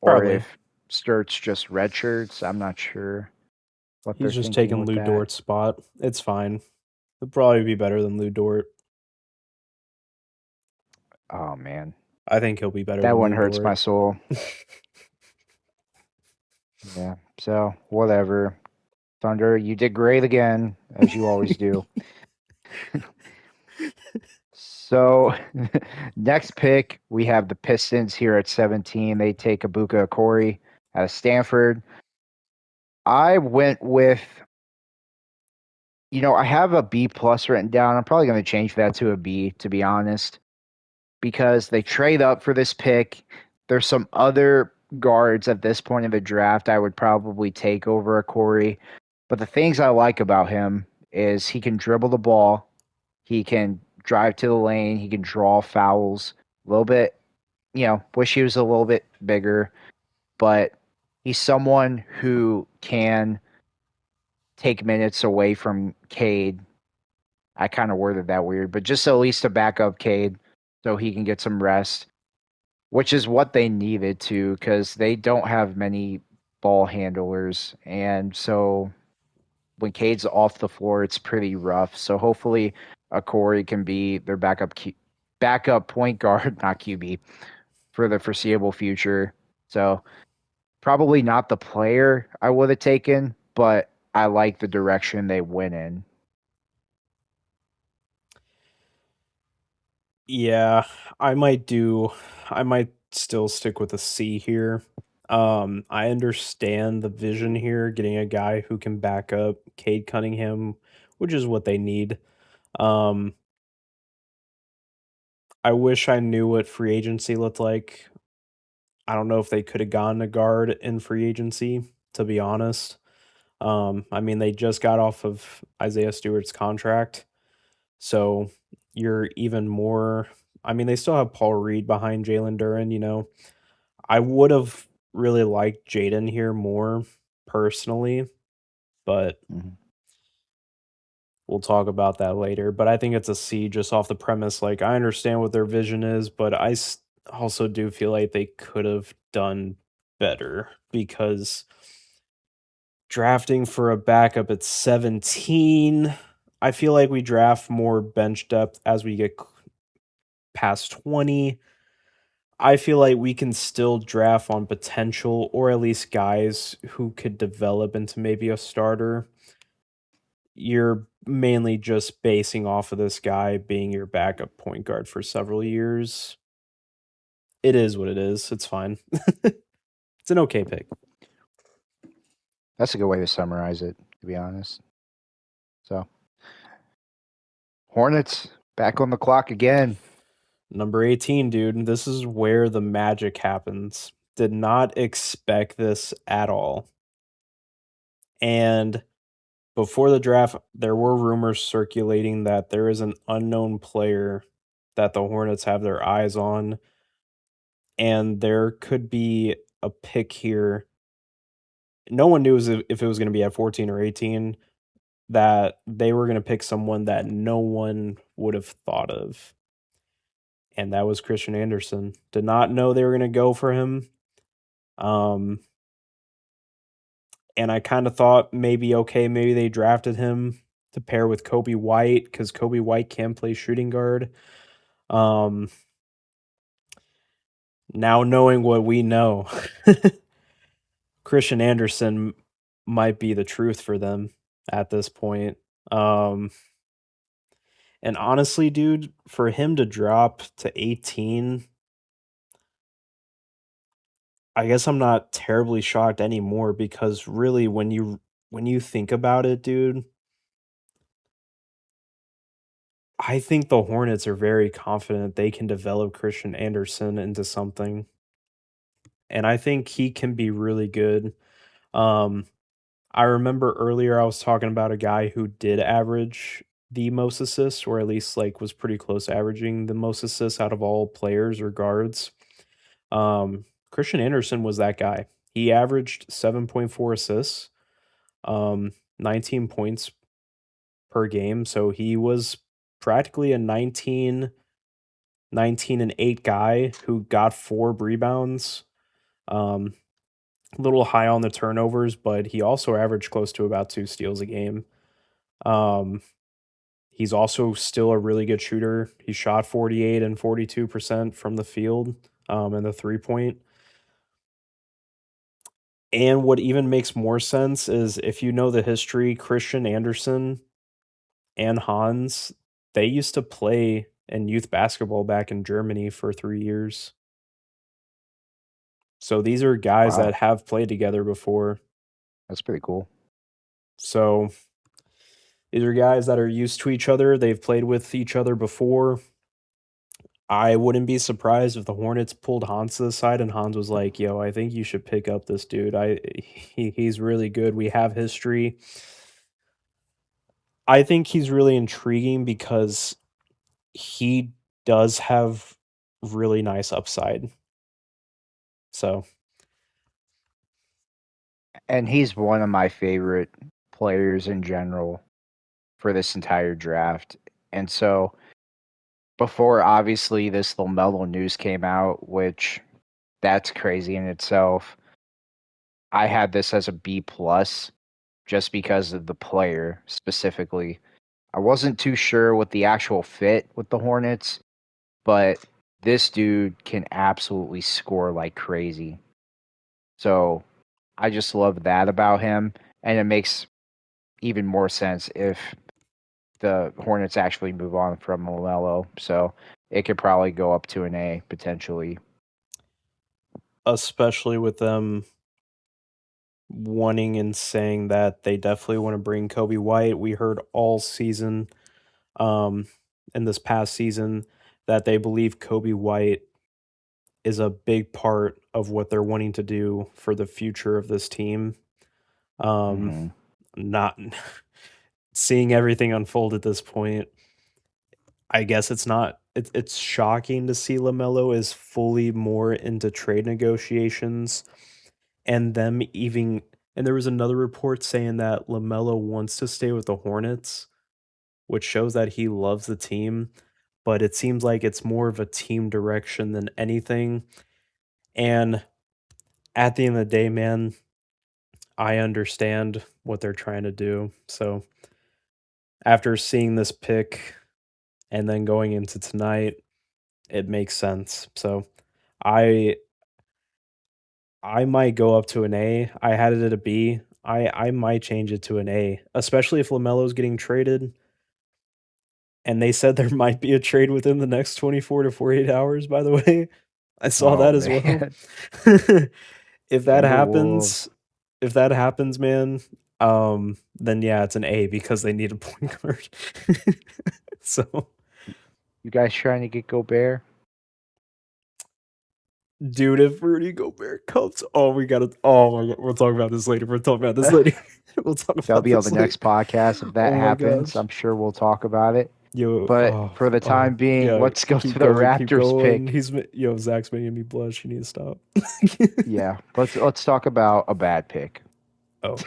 Or probably. if Sturt's just red shirts. I'm not sure what they're He's just thinking taking with Lou that. Dort's spot. It's fine. He'll probably be better than Lou Dort. Oh man. I think he'll be better That than one Lou hurts my Dort. soul. Yeah. So whatever. Thunder, you did great again, as you always do. So next pick, we have the Pistons here at 17. They take Ibuka Okori out of Stanford. I went with, I have a B plus written down. I'm probably going to change that to a B, to be honest, because they trade up for this pick. There's some other guards at this point of the draft I would probably take over Okori. But the things I like about him is he can dribble the ball, he can drive to the lane, he can draw fouls. A little bit, wish he was a little bit bigger, but he's someone who can take minutes away from Cade. I kind of worded that weird, but just at least to back up Cade so he can get some rest, which is what they needed to because they don't have many ball handlers. And so when Cade's off the floor, it's pretty rough. So hopefully, Corey can be their backup point guard, not QB, for the foreseeable future. So probably not the player I would have taken, but I like the direction they went in. Yeah, I might still stick with a C here. I understand the vision here, getting a guy who can back up Cade Cunningham, which is what they need. Um, I wish I knew what free agency looked like. I don't know if they could have gone a guard in free agency, to be honest. I mean, they just got off of Isaiah Stewart's contract, so you're even more. I mean, they still have Paul Reed behind Jalen Duren. I would have really liked Jaden here more personally, but Mhm. we'll talk about that later. But I think it's a C just off the premise. Like, I understand what their vision is, but also do feel like they could have done better because drafting for a backup at 17, I feel like we draft more bench depth as we get past 20. I feel like we can still draft on potential or at least guys who could develop into maybe a starter. You're mainly just basing off of this guy being your backup point guard for several years. It is what it is. It's fine. It's an okay pick. That's a good way to summarize it, to be honest. So, Hornets back on the clock again. Number 18, dude. This is where the magic happens. Did not expect this at all. And before the draft, there were rumors circulating that there is an unknown player that the Hornets have their eyes on, and there could be a pick here. No one knew if it was going to be at 14 or 18, that they were going to pick someone that no one would have thought of. And that was Christian Anderson. Did not know they were going to go for him. Um, and I kind of thought maybe they drafted him to pair with Kobe White because Kobe White can play shooting guard. Um, Now knowing what we know, Christian Anderson might be the truth for them at this point. Um, and honestly, dude, for him to drop to 18, I guess I'm not terribly shocked anymore because really when you think about it, dude, I think the Hornets are very confident they can develop Christian Anderson into something, and I think he can be really good. Um, I remember earlier I was talking about a guy who did average the most assists, or at least like was pretty close to averaging the most assists out of all players or guards. Christian Anderson was that guy. He averaged 7.4 assists, 19 points per game. So he was practically a 19 and 8 guy who got 4 rebounds. Um, a little high on the turnovers, but he also averaged close to about 2 steals a game. Um, he's also still a really good shooter. He shot 48 and 42% from the field, and the 3 point. And what even makes more sense is if you know the history, Christian Anderson and Hans, they used to play in youth basketball back in Germany for 3 years. So these are guys Wow, that have played together before. that's pretty cool. So these are guys that are used to each other. They've played with each other before. I wouldn't be surprised if the Hornets pulled Hans to the side and Hans was like, "Yo, I think you should pick up this dude. He's really good. We have history." I think he's really intriguing because he does have really nice upside. So, And he's one of my favorite players in general for this entire draft. And so before obviously this Lamelo news came out, which that's crazy in itself. I had this as a B plus just because of the player specifically. I wasn't too sure what the actual fit with the Hornets, but this dude can absolutely score like crazy. So I just love that about him. And it makes even more sense if the Hornets actually move on from Lamelo. So it could probably go up to an A potentially. especially with them wanting and saying that they definitely want to bring Kobe White. We heard all season, um, in this past season, that they believe Kobe White is a big part of what they're wanting to do for the future of this team. Um, Hmm. not seeing everything unfold at this point, I guess it's shocking to see LaMelo is fully more into trade negotiations and them even and there was another report saying that LaMelo wants to stay with the Hornets, which shows that he loves the team, but it seems like it's more of a team direction than anything. And at the end of the day, man, I understand what they're trying to do. So after seeing this pick and then going into tonight, it makes sense. So I I might go up to an A. I had it at a B. I might change it to an A, especially if LaMelo's getting traded. And they said there might be a trade within the next 24 to 48 hours, by the way. I saw Oh that as well. man. If that happens, Timberwolves. if that happens, man, then yeah, it's an A because they need a point guard. So, You guys trying to get Gobert? dude, if Rudy Gobert comes, oh, we gotta. Oh my god, we'll talk about this later. We'll talk about this later. We'll talk That'll about be on this the later. next podcast if that Oh my happens. gosh, I'm sure we'll talk about it. yo, But for the time being, yeah, let's go keep to the going, keep Raptors going. pick. Yo, Zach's making me blush. You need to stop. Yeah, let's talk about a bad pick. Oh.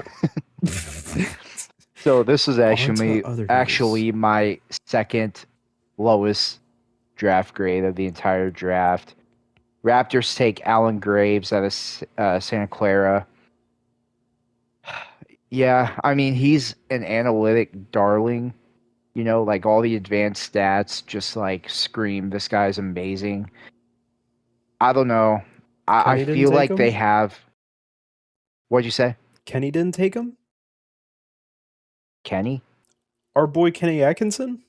So this is On to actually other news. actually my second lowest draft grade of the entire draft. Raptors take Alan Graves out of Santa Clara. Yeah, I mean he's an analytic darling. You know, like all the advanced stats just like scream this guy's amazing. I don't know. I Kenny didn't feel take like they him. have. What'd you say, Kenny didn't take him. Kenny? Our boy Kenny Atkinson.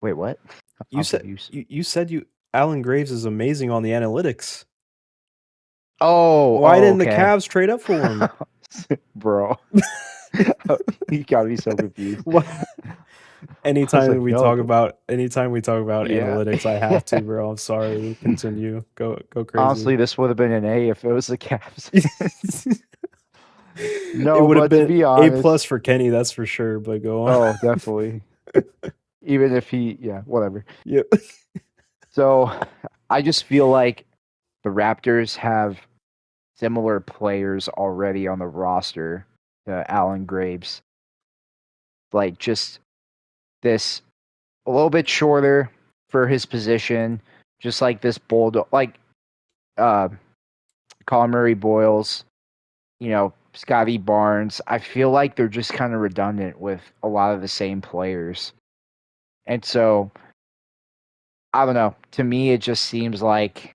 Wait, what? You I'm said confused. you said you Alan Graves is amazing on the analytics. Oh, Why oh, didn't the okay. Cavs trade up for him? Bro, you got me so confused. What? I was like, no, Anytime we talk about yeah. analytics, I have to, bro. I'm sorry. Continue. Go crazy. Honestly, this would have been an A if it was the Cavs. It No, would have but to been be A plus honest, for Kenny, that's for sure. But go on. oh, definitely. Even if yeah, whatever. Yep. So I just feel like the Raptors have similar players already on the roster to Allen Graves. Like just this a little bit shorter for his position, just like this bulldog, like uh, Colin Murray Boyles, Scotty Barnes. I feel like they're just kind of redundant with a lot of the same players. And so, I don't know. To me, it just seems like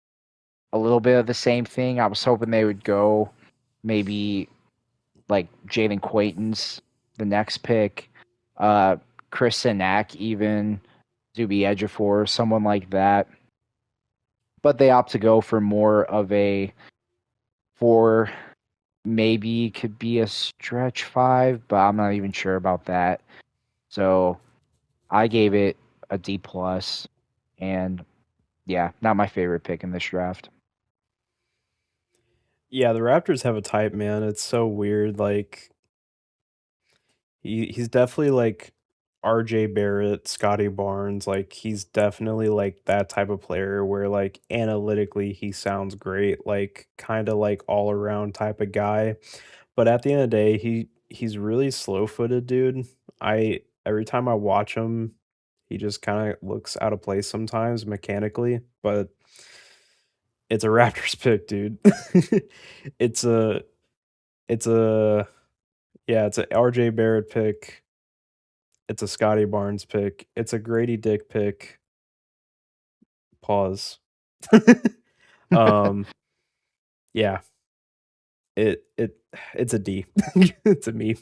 a little bit of the same thing. I was hoping they would go maybe like Jaden Quayton's the next pick, uh, Chris Sinak, even Zuby Ejiofor, someone like that. But they opt to go for more of a four, maybe could be a stretch five, but I'm not even sure about that. So I gave it a D plus, and yeah, not my favorite pick in this draft. Yeah, the Raptors have a type, man. It's so weird. Like he's definitely like RJ Barrett, Scotty Barnes. Like he's definitely like that type of player where like analytically he sounds great, like kind of like all around type of guy. But at the end of the day, he's really slow footed, dude. I every time I watch him, he just kind of looks out of place sometimes mechanically, but it's a Raptors pick, dude. it's a it's a yeah, it's a RJ Barrett pick. It's a Scotty Barnes pick. It's a Grady Dick pick. Pause. um, yeah, it's a D. It's a me.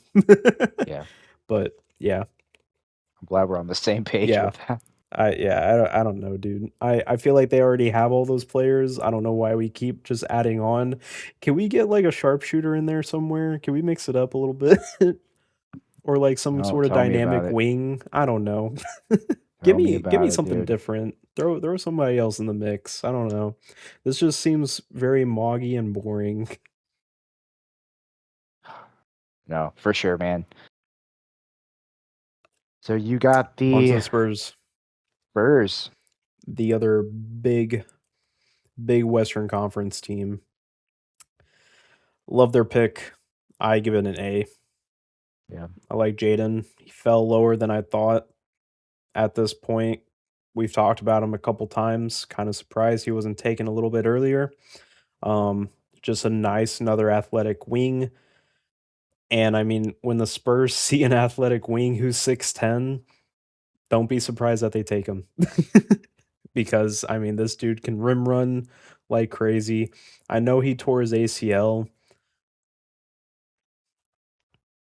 Yeah, But yeah, I'm glad we're on the same page yeah. with that. I don't know, dude. I feel like they already have all those players. I don't know why we keep just adding on. Can we get like a sharpshooter in there somewhere? Can we mix it up a little bit? Or like some No, sort of tell me about dynamic it. wing? I don't know. Tell me Give me about it, something dude. different. Throw somebody else in the mix. I don't know. This just seems very moggy and boring. No, for sure, man. So you got On to the the Spurs, Spurs. the other big Western Conference team. Love their pick. I give it an A. Yeah. I like Jaden. He fell lower than I thought at this point. We've talked about him a couple times. Kind of surprised he wasn't taken a little bit earlier. Um, just a nice another athletic wing. And I mean, when the Spurs see an athletic wing who's 6'10", don't be surprised that they take him. Because I mean, this dude can rim run like crazy. I know he tore his ACL.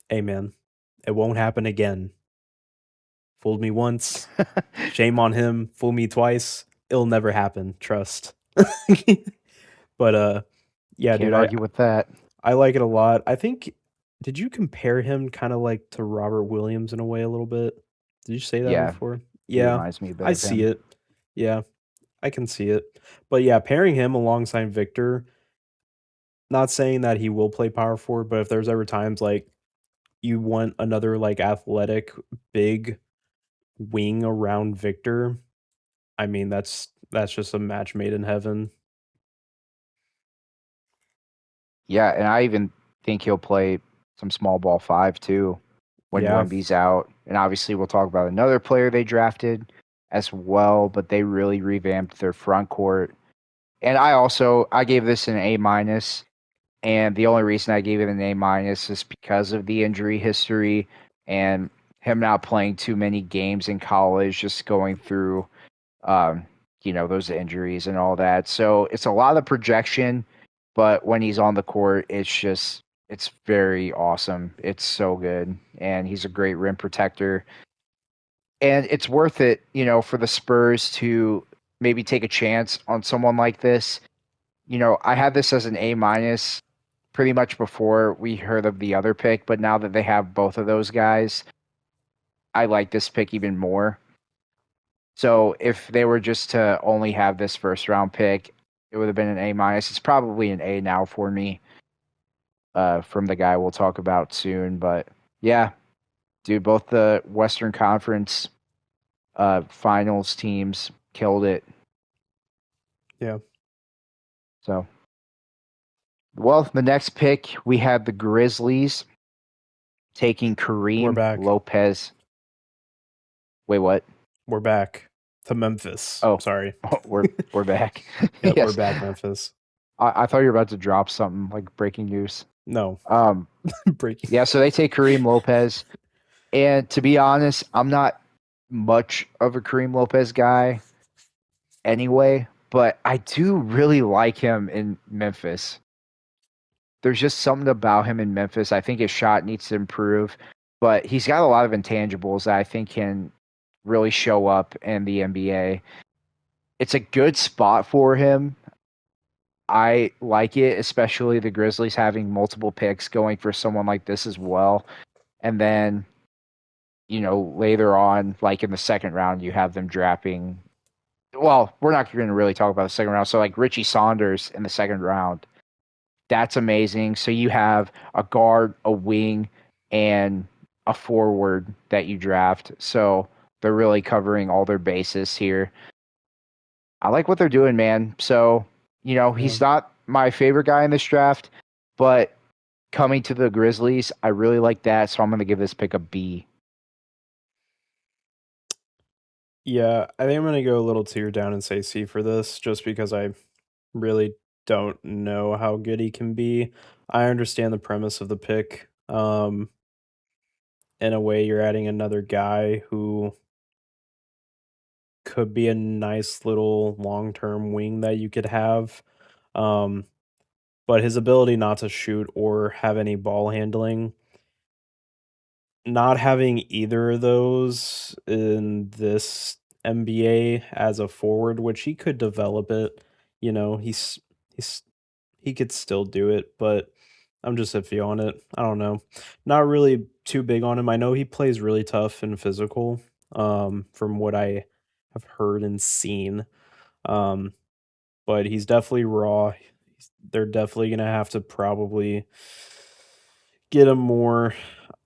Hey man, it won't happen again. Fooled me once, shame on him. Fool me twice, it'll never happen. Trust. But yeah, dude, Can't argue with that. I like it a lot. I think did you compare him kind of like to Robert Williams in a way a little bit? Did you say that Yeah, before? he Yeah, reminds me a bit I of see him. it. Yeah, I can see it. But yeah, pairing him alongside Victor, not saying that he will play power forward, but if there's ever times like you want another like athletic big wing around Victor, I mean that's just a match made in heaven. Yeah, and I even think he'll play some small ball five too when Yeah. Wemby's out. And obviously, we'll talk about another player they drafted as well, but they really revamped their front court. And I gave this an A minus, and the only reason I gave it an A minus is because of the injury history and him not playing too many games in college, just going through um, those injuries and all that. So it's a lot of projection, but when he's on the court, it's very awesome. It's so good, and he's a great rim protector. And it's worth it, for the Spurs to maybe take a chance on someone like this. I had this as an A minus pretty much before we heard of the other pick, but now that they have both of those guys, I like this pick even more. So if they were just to only have this first round pick, it would have been an A minus. It's probably an A now for me, from the guy we'll talk about soon. But yeah, dude, both the Western Conference finals teams killed it. Yeah. So, well, the next pick we had the Grizzlies taking We're Kareem back. Lopez. Wait, what? We're back to Memphis. Oh, Sorry. we're back. Yep, we're Yes, back, Memphis. I thought you were about to drop something like breaking news. No. Um, Breaking. yeah, so they take Kareem Lopez, and to be honest, I'm not much of a Kareem Lopez guy anyway, but I do really like him in Memphis. There's just something about him in Memphis. I think his shot needs to improve, but he's got a lot of intangibles that I think can really show up in the NBA. It's a good spot for him. I like it, especially the Grizzlies having multiple picks going for someone like this as well. And then, later on, like in the second round, you have them drafting. Well, we're not going to really talk about the second round. So, like Richie Saunders in the second round, that's amazing. So, you have a guard, a wing, and a forward that you draft. So, they're really covering all their bases here. I like what they're doing, man. So, Yeah. he's not my favorite guy in this draft, but coming to the Grizzlies, I really like that. So, I'm going to give this pick a B. Yeah, I think I'm gonna go a little tier down and say C for this, just because I really don't know how good he can be. I understand the premise of the pick. In a way, you're adding another guy who could be a nice little long-term wing that you could have. Um, but his ability not to shoot or have any ball handling, not having either of those in this NBA as a forward, which he could develop it, he's he could still do it, but I'm just iffy on it. I don't know. Not really too big on him. I know he plays really tough and physical, from what I have heard and seen. Um, but he's definitely raw. They're definitely gonna have to probably get him more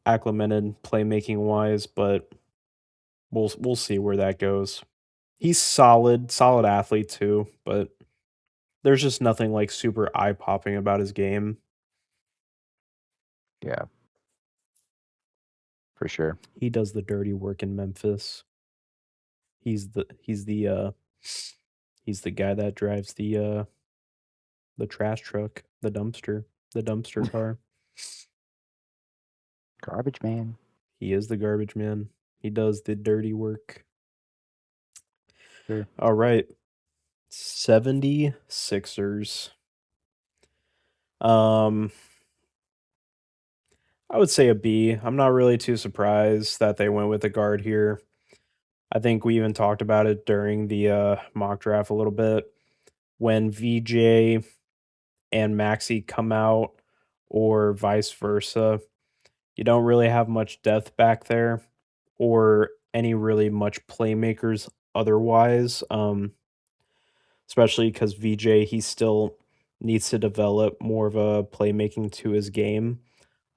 acclimated playmaking wise, but we'll see where that goes. He's solid athlete too, but there's just nothing like super eye popping about his game. Yeah, for sure. He does the dirty work in Memphis. He's the he's the guy that drives the trash truck, the dumpster car. Garbage man. He is the garbage man. He does the dirty work. Sure. All right. 76ers. Um I would say a B. I'm not really too surprised that they went with a guard here. I think we even talked about it during the mock draft a little bit. When VJ and Maxi come out, or vice versa, you don't really have much depth back there, or any really much playmakers otherwise. Especially because VJ, he still needs to develop more of a playmaking to his game.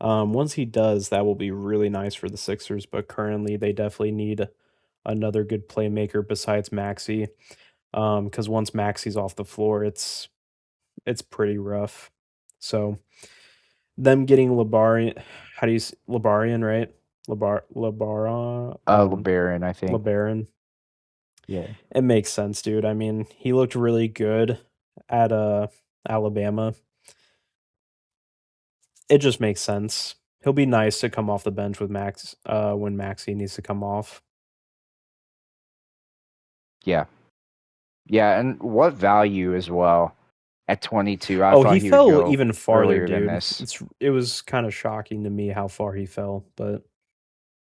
Once he does, that will be really nice for the Sixers, but currently they definitely need another good playmaker besides Maxi. Because once Maxi's off the floor, it's pretty rough. So them getting Labarian, how do you Labarian, right? LeBaron, I think. LeBaron. Yeah. It makes sense, dude. I mean, he looked really good at Alabama. It just makes sense. He'll be nice to come off the bench with Max when Maxi needs to come off. Yeah. Yeah, and what value as well at 22. I Oh, thought he he would fell go even farther, earlier than dude. this. It was kind of shocking to me how far he fell, but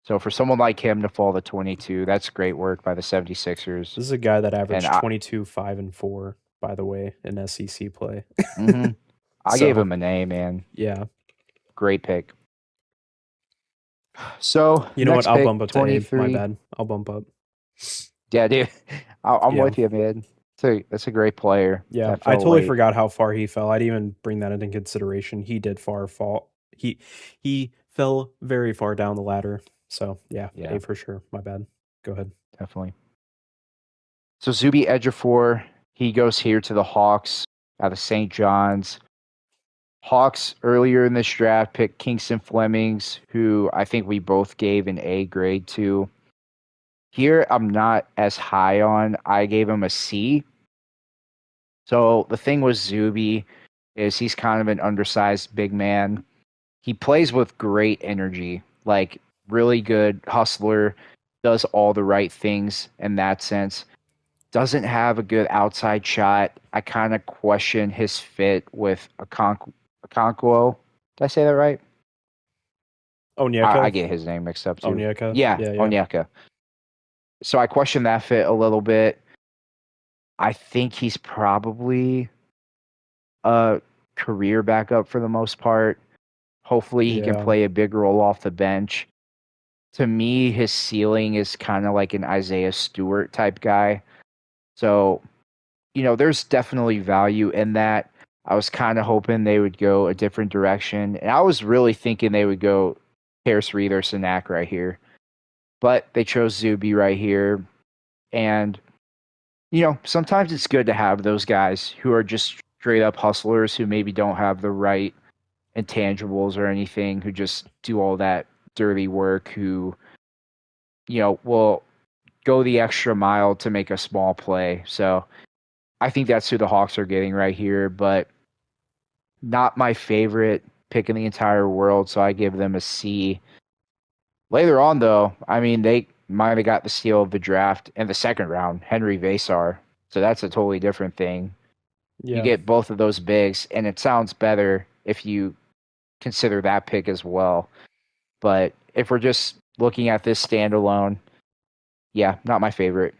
So for someone like him to fall to 22, that's great work by the 76ers. this is a guy that And averaged 22, 5, and 4, by the way, in SEC play. Hmm. I gave So him an A, man. yeah, Great pick. So you know what? next I'll bump pick, up to A. My 23. bad. I'll bump up. Yeah, dude. I'm Yeah. with you, man. That's a great player. Yeah, That I fell totally late. forgot how far he fell. I didn't even bring that into consideration. He did far fall. He fell very far down the ladder. So yeah, Yeah, A for sure. My bad. Go ahead. definitely. So Zuby Ejiofor, he goes here to the Hawks out of St. John's. Hawks earlier in this draft picked Kingston Flemings, who I think we both gave an A grade to. Here, I'm not as high on. I gave him a C. So the thing with Zuby is he's kind of an undersized big man. He plays with great energy, like really good hustler, does all the right things in that sense. Doesn't have a good outside shot. I kind of question his fit with Okonkwo. Did I say that right? I Onyeka. get his name mixed up too. Onyeka. Yeah, Yeah, yeah. Onyeka. So I question that fit a little bit. I think he's probably a career backup for the most part. Hopefully, he can Yeah. play a big role off the bench. To me, his ceiling is kind of like an Isaiah Stewart type guy. So, there's definitely value in that. I was kind of hoping they would go a different direction. And I was really thinking they would go Harris Reed or Sanak right here. But they chose Zuby right here. And, sometimes it's good to have those guys who are just straight up hustlers who maybe don't have the right intangibles or anything, who just do all that dirty work, who, will go the extra mile to make a small play. So I think that's who the Hawks are getting right here, but not my favorite pick in the entire world. So I give them a C. Later on, though, I mean, they might have got the steal of the draft in the second round, Henry Vasar. So that's a totally different thing. You Yeah. get both of those bigs, and it sounds better if you consider that pick as well. But if we're just looking at this standalone, yeah, not my favorite.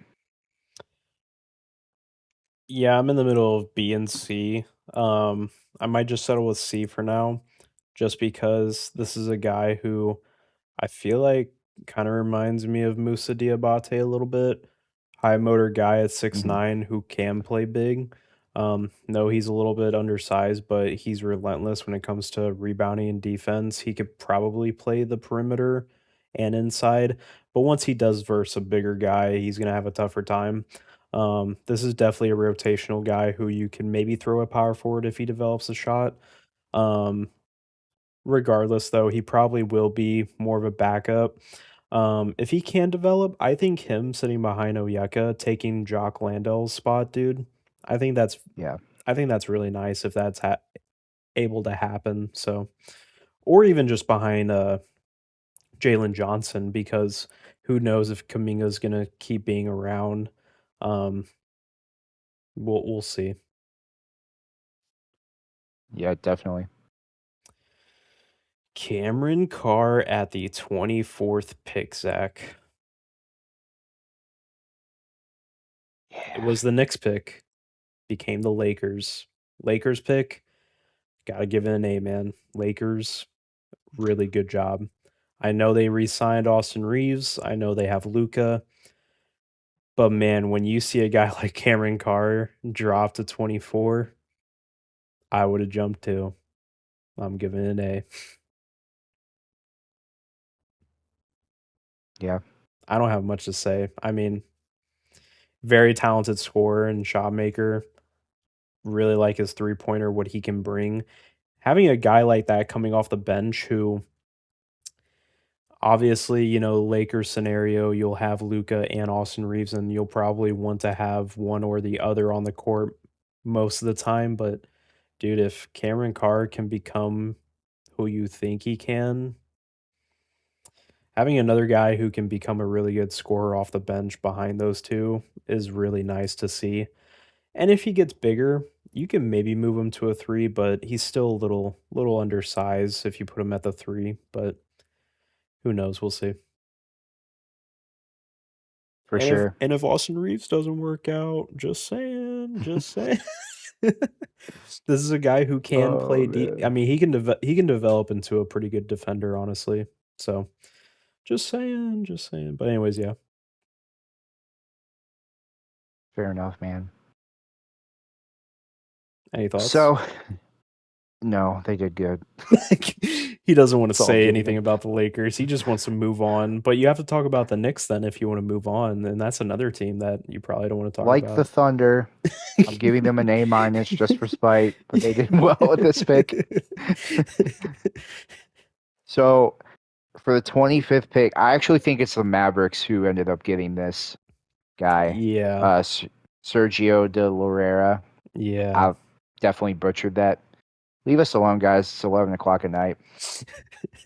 Yeah, I'm in the middle of B and C. I might just settle with C for now, just because this is a guy who I feel like kind of reminds me of Musa Diabate a little bit. High motor guy at six Hmm. nine who can play big. No, he's a little bit undersized, but he's relentless when it comes to rebounding and defense. He could probably play the perimeter and inside, but once he does verse a bigger guy, he's gonna have a tougher time. This is definitely a rotational guy who you can maybe throw a power forward if he develops a shot. Um, Regardless, though, he probably will be more of a backup. If he can develop, I think him sitting behind Oyeka, taking Jock Landale's spot, dude. I think that's Yeah. I think that's really nice if that's able to happen. So, or even just behind Jalen Johnson, because who knows if Kaminga's gonna keep being around. Um, we'll see. Yeah, definitely. Cameron Carr at the 24th pick, Zach. It Yeah. was the Knicks pick. Became the Lakers. Lakers pick, gotta give it an A, man. Lakers, really good job. I know they re-signed Austin Reeves. I know they have Luca, but man, when you see a guy like Cameron Carr drop to 24, I would have jumped too. I'm giving it an A. Yeah. I don't have much to say. I mean, very talented scorer and shot maker. Really like his three-pointer, what he can bring. Having a guy like that coming off the bench who obviously, Lakers scenario, you'll have Luca and Austin Reeves, and you'll probably want to have one or the other on the court most of the time. But dude, if Cameron Carr can become who you think he can, having another guy who can become a really good scorer off the bench behind those two is really nice to see. And if he gets bigger, you can maybe move him to a three, but he's still a little undersized if you put him at the three. But who knows? We'll see. for sure. And if Austin Reeves doesn't work out, just saying, just saying. This is a guy who can Oh play I man. mean, he can develop into a pretty good defender, honestly. So, just saying, just saying. But anyways, yeah. Fair enough, man. Any thoughts? So no, they did good. He doesn't want to That's all I'm say getting anything at. about the Lakers. He just wants to move on. But you have to talk about the Knicks then if you want to move on. And that's another team that you probably don't want to talk Like the about. Thunder, I'm giving them an A minus just for spite, but they did well with this pick. So for the 25th pick, I actually think it's the Mavericks who ended up getting this guy, Yeah. Sergio de Lorera. Yeah. I definitely butchered that. Leave us alone, guys. It's 11 o'clock at night.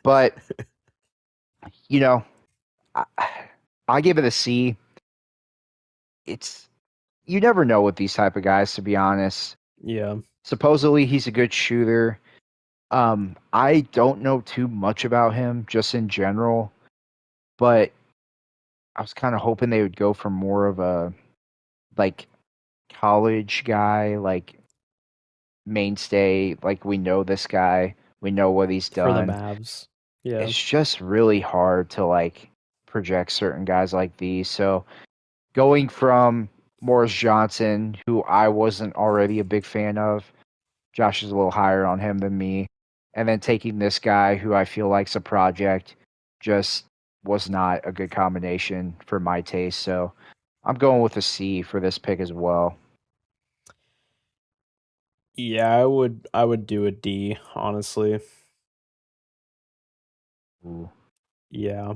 But, you know, I, I give it a C. It's you never know with these type of guys, to be honest. Yeah. Supposedly he's a good shooter. I don't know too much about him just in general, but I was kind of hoping they would go for more of a like college guy, like mainstay, like we know this guy, we know what he's For the done. Mavs. Yeah. It's just really hard to like project certain guys like these. So going from Morris Johnson, who I wasn't already a big fan of, Josh is a little higher on him than me, and then taking this guy who I feel like's a project just was not a good combination for my taste. So I'm going with a C for this pick as well. Yeah, I would do a D, honestly. Ooh. Yeah.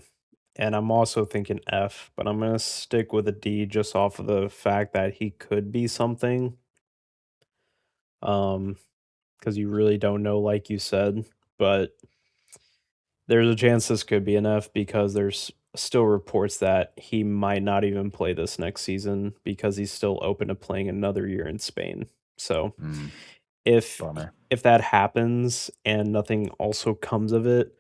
And I'm also thinking F, but I'm gonna stick with a D just off of the fact that he could be something. Um, because you really don't know, like you said, but there's a chance this could be an F because there's still reports that he might not even play this next season because he's still open to playing another year in Spain. So Mm, if bummer. if that happens and nothing also comes of it,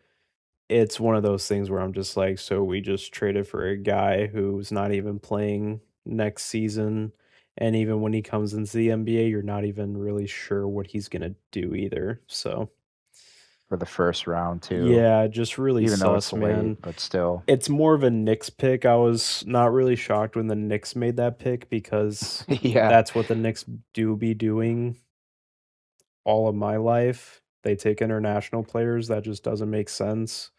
it's one of those things where I'm just like, so we just traded for a guy who's not even playing next season. And even when he comes into the NBA, you're not even really sure what he's going to do either. So, For the first round too, yeah, just really even though it's sus, late, man. but still. It's more of a Knicks pick. I was not really shocked when the Knicks made that pick because Yeah. that's what the Knicks do be doing all of my life. They take international players. That just doesn't make sense.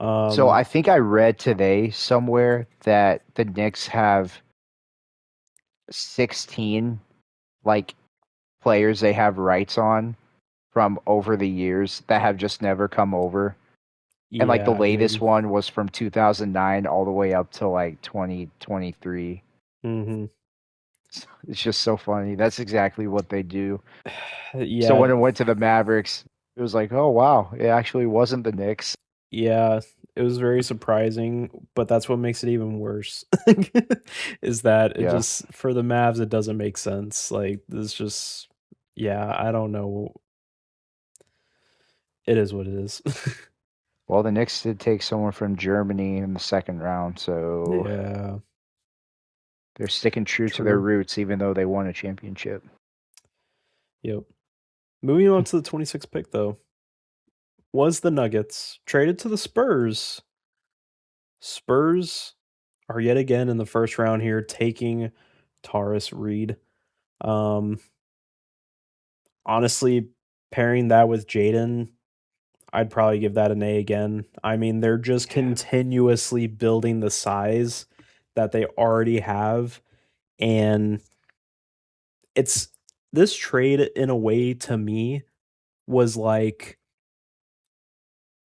So Um, I think I read today somewhere that the Knicks have 16 like players they have rights on from over the years that have just never come over. And like the yeah, latest dude. one was from 2009 all the way up to like 2023. Mhm. It's just so funny. That's exactly what they do. So Yeah, when it went to the Mavericks, it was like, oh wow, it actually wasn't the Knicks. yeah, it was very surprising, but that's what makes it even worse. Is that it Yeah. just for the Mavs, it doesn't make sense. Like, this just yeah, I don't know. It is what it is. Well, the Knicks did take someone from Germany in the second round, so Yeah, they're sticking true to their true. roots, even though they won a championship. Yep. Moving on to the 26th pick, though, was the Nuggets traded to the Spurs. Spurs are yet again in the first round here taking Taurus Reed. Um, Honestly, pairing that with Jaden, I'd probably give that an A again. I mean, they're just Yeah. continuously building the size that they already have. And it's this trade, in a way, to me, was like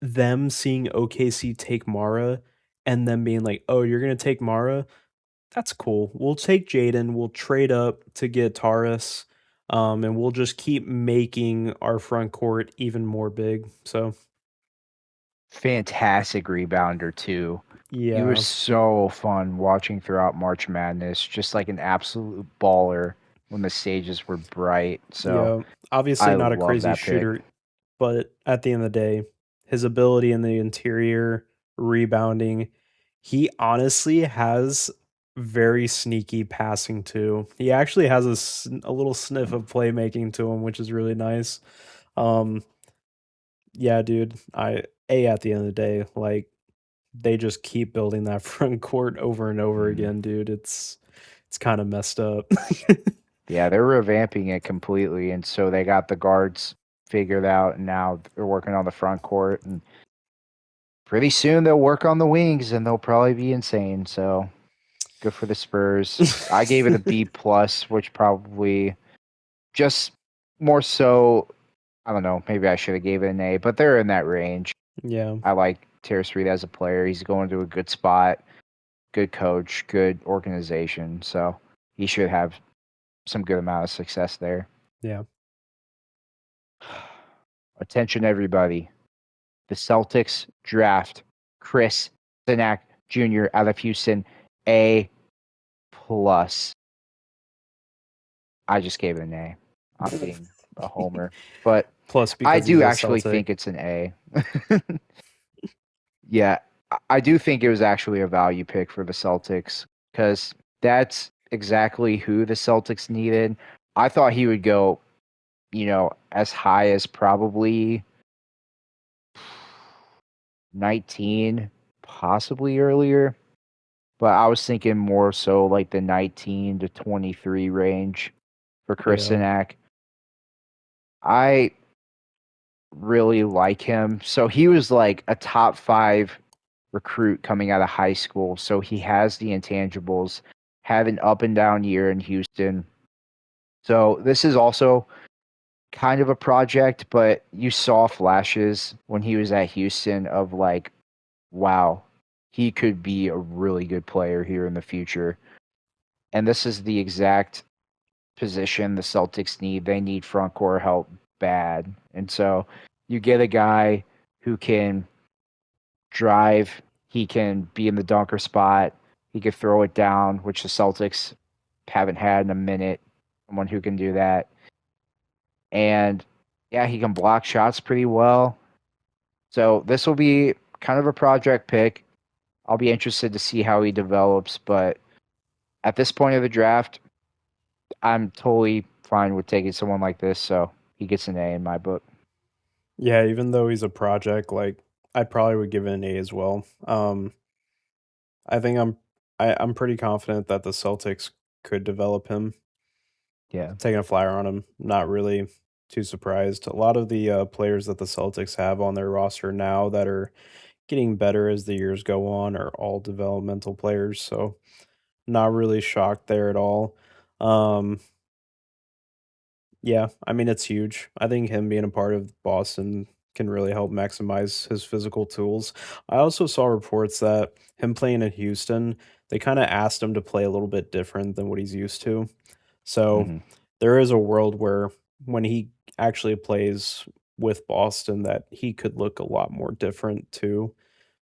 them seeing OKC take Mara and them being like, oh, you're going to take Mara? That's cool. We'll take Jaden. We'll trade up to get Taurus. And we'll just keep making our front court even more big. So, Fantastic rebounder too. He was yeah. so fun watching throughout March Madness, just like an absolute baller when the stages were bright. So Yeah, obviously I not a love crazy that pick. shooter, but at the end of the day, his ability in the interior, rebounding, he honestly has very sneaky passing too. He actually has a little sniff of playmaking to him, which is really nice. Um, yeah, dude. At the end of the day, like they just keep building that front court over and over Mhm. again, dude. It's kind of messed up. Yeah, they're revamping it completely, and so they got the guards figured out, and now they're working on the front court, and pretty soon they'll work on the wings, and they'll probably be insane. So good for the Spurs. I gave it a B plus, which probably just more so. I don't know. Maybe I should have gave it an A, but they're in that range. Yeah, I like Terrence Reed as a player. He's going to a good spot, good coach, good organization. So he should have some good amount of success there. yeah. Attention, everybody. The Celtics draft Chris Sinak Jr. out of Houston, A plus. I just gave it an A. I'm being a homer, but Plus, I because he's do a actually Celtic. think it's an A. Yeah, I do think it was actually a value pick for the Celtics because that's exactly who the Celtics needed. I thought he would go, as high as probably 19, possibly earlier. But I was thinking more so like the 19 to 23 range for Chris Yeah, Sinak. I really like him. So he was like a top 5 recruit coming out of high school. So he has the intangibles, had an up and down year in Houston. So this is also kind of a project, but you saw flashes when he was at Houston of like, wow, he could be a really good player here in the future. And this is the exact position the Celtics need. They need front court help bad. And so you get a guy who can drive, he can be in the dunker spot, he could throw it down, which the Celtics haven't had in a minute. Someone who can do that. And yeah, he can block shots pretty well. So this will be kind of a project pick. I'll be interested to see how he develops, but at this point of the draft, I'm totally fine with taking someone like this, so he gets an A in my book. yeah. Even though he's a project, like I probably would give it an A as well. I think I'm pretty confident that the Celtics could develop him. Yeah. Taking a flyer on him, not really too surprised. A lot of the players that the Celtics have on their roster now that are getting better as the years go on are all developmental players, so not really shocked there at all. Um, yeah, I mean it's huge. I think him being a part of Boston can really help maximize his physical tools. I also saw reports that him playing in Houston, they kind of asked him to play a little bit different than what he's used to. So Hmm. there is a world where when he actually plays with Boston that he could look a lot more different too,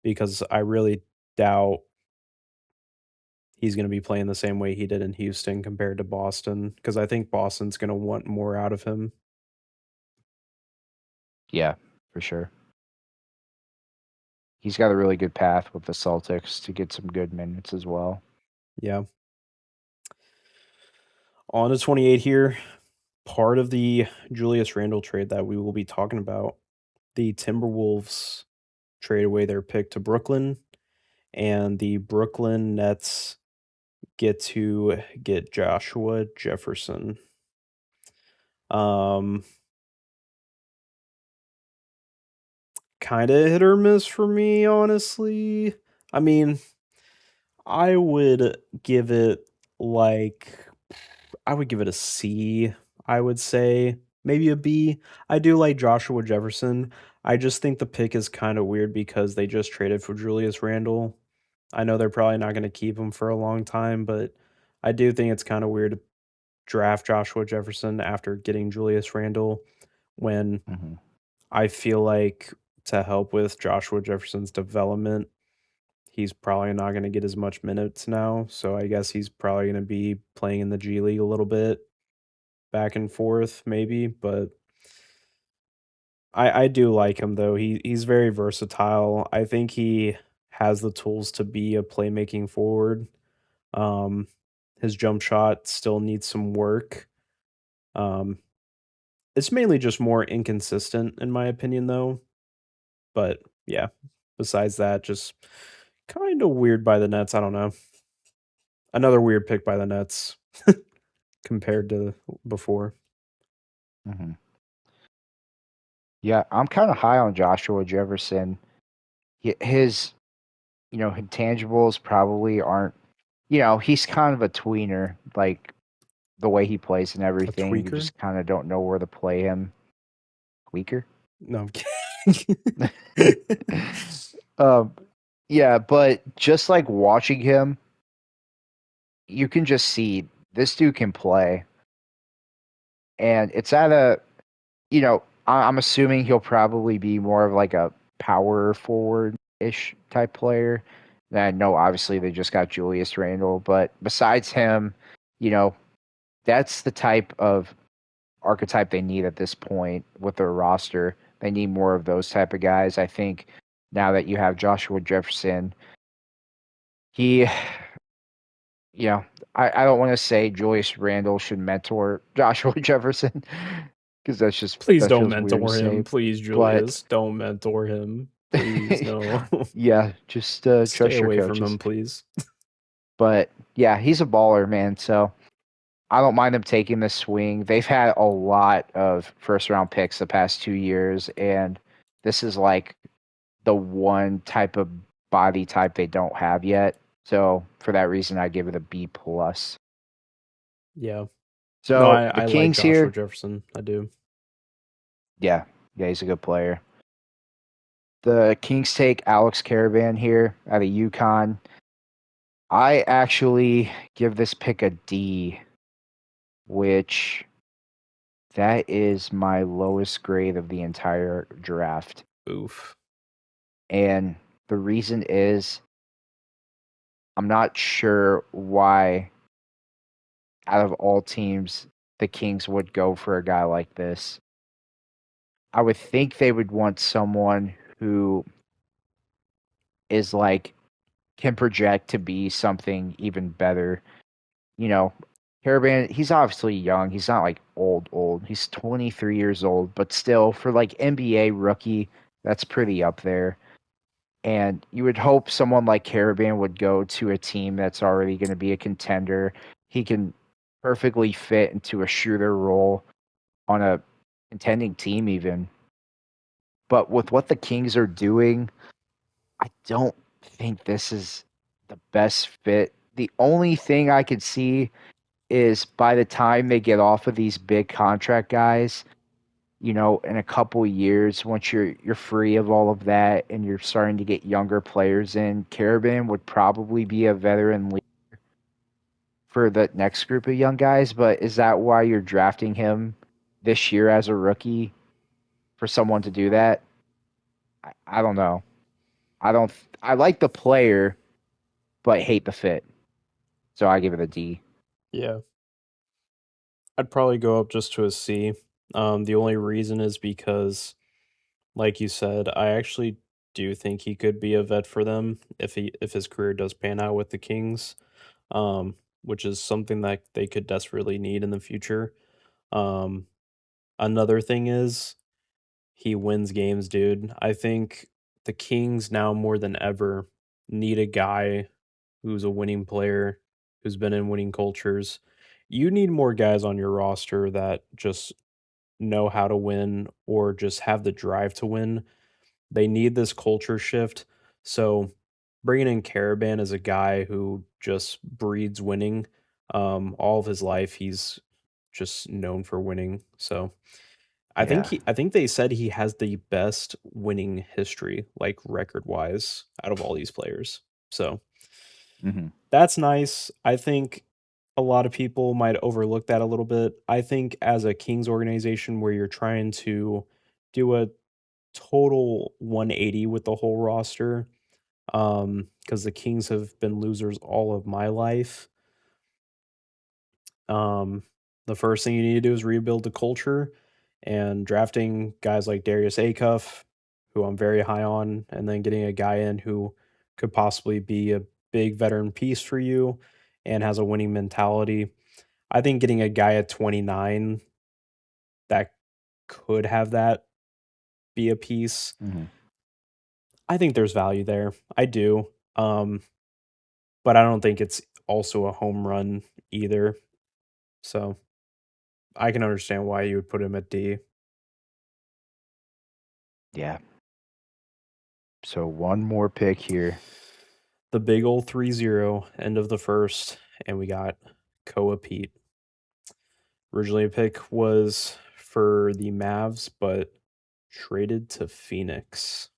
because I really doubt he's going to be playing the same way he did in Houston compared to Boston, because I think Boston's going to want more out of him. Yeah, for sure. He's got a really good path with the Celtics to get some good minutes as well. Yeah. On to 28 here. Part of the Julius Randle trade that we will be talking about, the Timberwolves trade away their pick to Brooklyn, and the Brooklyn Nets get Joshua Jefferson. Um, kind of hit or miss for me, honestly. I mean, I would give it like I would give it a C, I would say. Maybe a B. I do like Joshua Jefferson. I just think the pick is kind of weird because they just traded for Julius Randle. I know they're probably not going to keep him for a long time, but I do think it's kind of weird to draft Joshua Jefferson after getting Julius Randle when Hmm. I feel like to help with Joshua Jefferson's development, he's probably not going to get as much minutes now. So I guess he's probably going to be playing in the G League a little bit back and forth, maybe. But I do like him though. He's very versatile. I think he has the tools to be a playmaking forward. Um, his jump shot still needs some work. Um, it's mainly just more inconsistent, in my opinion, though. But yeah, besides that, just kind of weird by the Nets. I don't know. Another weird pick by the Nets compared to before. Hmm. Yeah, I'm kind of high on Joshua Jefferson. His, intangibles probably aren't, he's kind of a tweener, like the way he plays and A everything. You tweaker? just kind of don't know where to play him. Tweaker? No, I'm kidding. um, yeah, but just like watching him, you can just see this dude can play. And it's at a, I'm assuming he'll probably be more of like a power forward ish type player. And I know obviously they just got Julius Randle, but besides him, you know, that's the type of archetype they need at this point with their roster. They need more of those type of guys. I think now that you have Joshua Jefferson, he, you know, I don't want to say Julius Randle should mentor Joshua Jefferson because Please that don't feels weird to mentor him. say. Please, But Julius. Don't mentor him. Please, no. yeah, just Stay trust your away from him, coaches. please. But yeah, he's a baller, man. So I don't mind them taking the swing. They've had a lot of first round picks the past 2 years, and this is like the one type of body type they don't have yet. So for that reason, I give it a B plus. Yeah. No, So the I like Kings Joshua here, Jefferson. I do. yeah, yeah, he's a good player. The Kings take Alex Caravan here out of UConn. I actually give this pick a D, which that is my lowest grade of the entire draft. Oof. And the reason is I'm not sure why, out of all teams, the Kings would go for a guy like this. I would think they would want someone who is like can project to be something even better. You know, Caravan, he's obviously young. He's not like old. He's 23 years old, but still for like NBA rookie, that's pretty up there. And you would hope someone like Caravan would go to a team that's already going to be a contender. He can perfectly fit into a shooter role on a contending team, even. But with what the Kings are doing, I don't think this is the best fit. The only thing I could see is by the time they get off of these big contract guys, in a couple years, once you're free of all of that and you're starting to get younger players in, Caravan would probably be a veteran leader for the next group of young guys. But is that why you're drafting him this year as a rookie for someone to do that? I don't know. I don't. I like the player, but hate the fit. So I give it a D. Yeah. I'd probably go up just to a C. The only reason is because, like you said, I actually do think he could be a vet for them if his career does pan out with the Kings, which is something that they could desperately need in the future. Um, Another thing is he wins games, dude. I think the Kings now more than ever need a guy who's a winning player, who's been in winning cultures. You need more guys on your roster that just know how to win or just have the drive to win. They need this culture shift. So bringing in Caravan as a guy who just breeds winning. All of his life, he's just known for winning. So Yeah. I think they said he has the best winning history, like record wise, out of all these players. So Hmm. that's nice. I think a lot of people might overlook that a little bit. I think as a Kings organization where you're trying to do a total 180 with the whole roster, because the Kings have been losers all of my life. Um, the first thing you need to do is rebuild the culture, and drafting guys like Darius Acuff, who I'm very high on, and then getting a guy in who could possibly be a big veteran piece for you, and has a winning mentality. I think getting a guy at 29 that could have that be a piece. Mm-hmm. I think there's value there. I do. Um, but I don't think it's also a home run either. So I can understand why you would put him at D. Yeah. So one more pick here. The big old 3-0, end of the first, and we got Koa Pete. Originally, a pick was for the Mavs, but traded to Phoenix.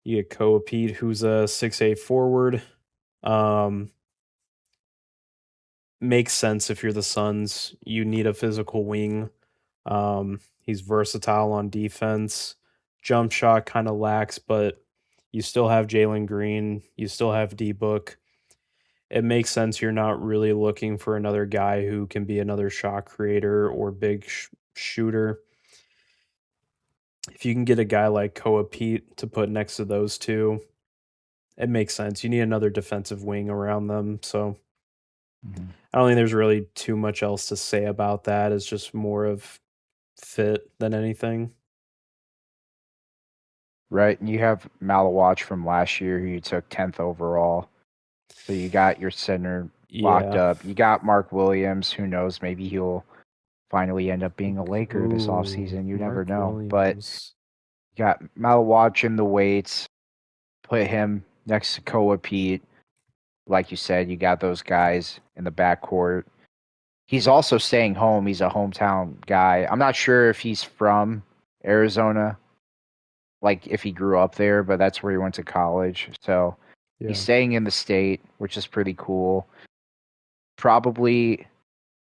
You get Koa Pete, who's a 6'8 forward. Um, Makes sense if you're the Suns. You need a physical wing. He's versatile on defense. Jump shot kind of lacks, but you still have Jaylen Green. You still have D Book. It makes sense you're not really looking for another guy who can be another shot creator or big shooter. If you can get a guy like Koa Pete to put next to those two, it makes sense. You need another defensive wing around them. So Mm-hmm. I don't think there's really too much else to say about that. It's just more of fit than anything. Right. And you have Malawatch from last year who you took 10th overall. So you got your center locked Yeah. up. You got Mark Williams. Who knows? Maybe he'll finally end up being a Laker this Ooh, offseason. You never Mark know. But Williams. you got Malawatch in the weights. Put him next to Koa Pete. Like you said, you got those guys in the backcourt. He's also staying home. He's a hometown guy. I'm not sure if he's from Arizona, like if he grew up there, but that's where he went to college. So he's Yeah. staying in the state, which is pretty cool. Probably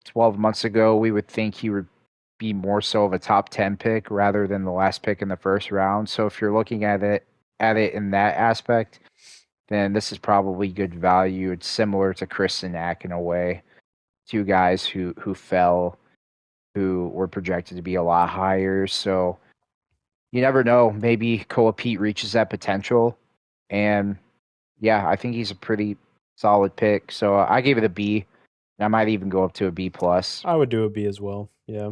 12 months ago, we would think he would be more so of a top 10 pick rather than the last pick in the first round. So if you're looking at it in that aspect, then this is probably good value. It's similar to Chris and Ack in a way. Two guys who fell, who were projected to be a lot higher. So you never know. Maybe Koa Pete reaches that potential. And yeah, I think he's a pretty solid pick. So I gave it a B. And I might even go up to a B plus. I would do a B as well. Yeah.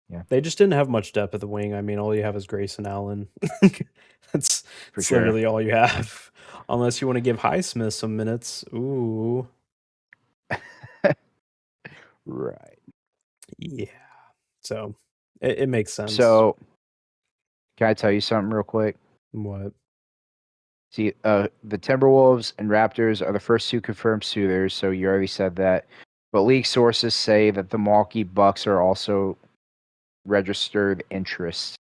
Yeah, They just didn't have much depth at the wing. I mean, all you have is Grayson Allen. that's for that's sure. literally all you have. Unless you want to give Highsmith some minutes. Ooh. Right. Yeah. So it makes sense. So can I tell you something real quick? What? See, the Timberwolves and Raptors are the first two confirmed suitors, so you already said that. But league sources say that the Milwaukee Bucks are also registered interest.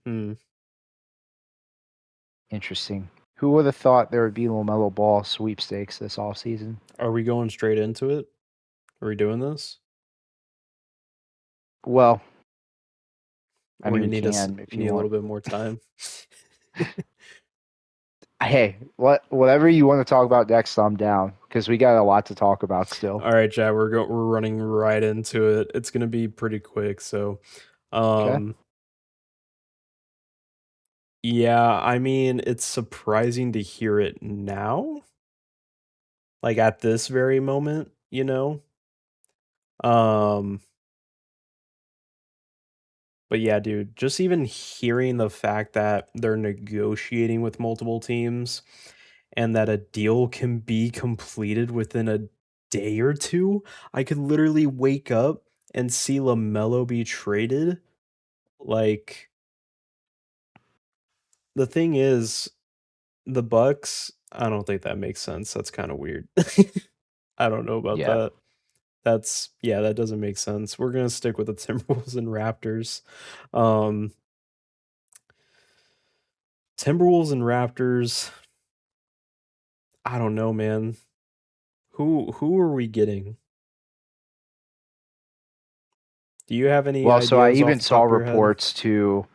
Hmm. Interesting. Who would have thought there would be Lamelo Ball sweepstakes this offseason? Are we going straight into it? Are we doing this? Well, I Or mean, you we need us can if you need a want. little bit more time? Hey, whatever you want to talk about next, I'm down because we got a lot to talk about still. All right, Chad, we're running right into it. It's gonna be pretty quick. So, Okay. um, yeah, I mean, it's surprising to hear it now, like at this very moment, you know. Um, but yeah, dude, just even hearing the fact that they're negotiating with multiple teams and that a deal can be completed within a day or two, I could literally wake up and see LaMelo be traded. Like, the thing is, the Bucks, I don't think that makes sense. That's kind of weird. I don't know about Yeah. that. That's yeah, that doesn't make sense. We're gonna stick with the Timberwolves and Raptors. Um, Timberwolves and Raptors. I don't know, man. Who are we getting? Do you have any Well, so I ideas off even the saw top of your head? reports too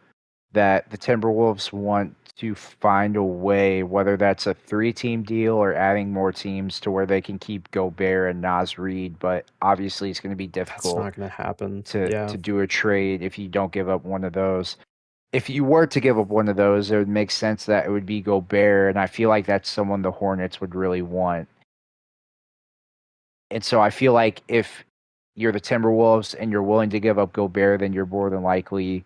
that the Timberwolves want to find a way, whether that's a 3-team deal or adding more teams to where they can keep Gobert and Nas Reed. But obviously, it's going to be That's difficult not gonna happen. to Yeah. do a trade if you don't give up one of those. if you were to give up one of those, it would make sense that it would be Gobert, and I feel like that's someone the Hornets would really want. And so I feel like if you're the Timberwolves and you're willing to give up Gobert, then you're more than likely to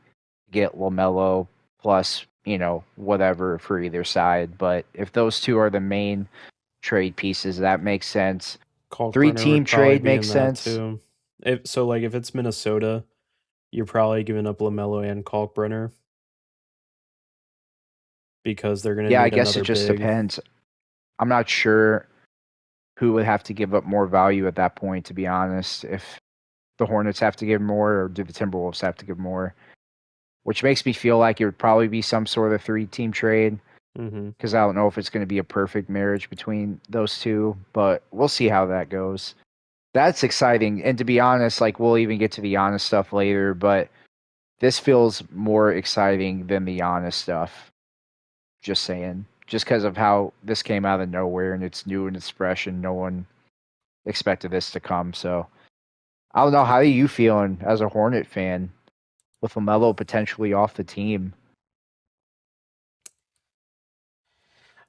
get Lamelo plus, whatever for either side. But if those two are the main trade pieces, that makes sense. Three Kalkbrenner team would probably trade be makes in that sense. too. If it's Minnesota, you're probably giving up Lamelo and Kalkbrenner because they're gonna Yeah, I need guess it another just big. depends. I'm not sure who would have to give up more value at that point, to be honest. If the Hornets have to give more, or do the Timberwolves have to give more? Which makes me feel like it would probably be some sort of three-team trade Mm-hmm. because I don't know if it's going to be a perfect marriage between those two, but we'll see how that goes. That's exciting. And to be honest, like we'll even get to the Giannis stuff later, but this feels more exciting than the Giannis stuff. Just saying. Just because of how this came out of nowhere and it's new and it's fresh and no one expected this to come. So I don't know. How are you feeling as a Hornet fan with Lamelo potentially off the team?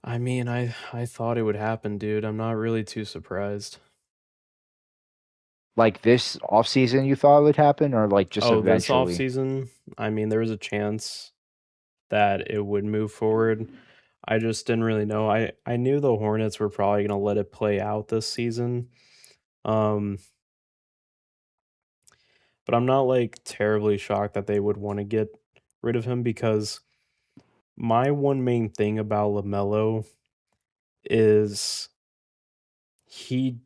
I mean, I thought it would happen, dude. I'm not really too surprised. Like this offseason you thought would happen or like just Oh, this eventually? offseason, I mean, there was a chance that it would move forward. I just didn't really know. I knew the Hornets were probably going to let it play out this season. Um, but I'm not like terribly shocked that they would want to get rid of him because my one main thing about LaMelo is he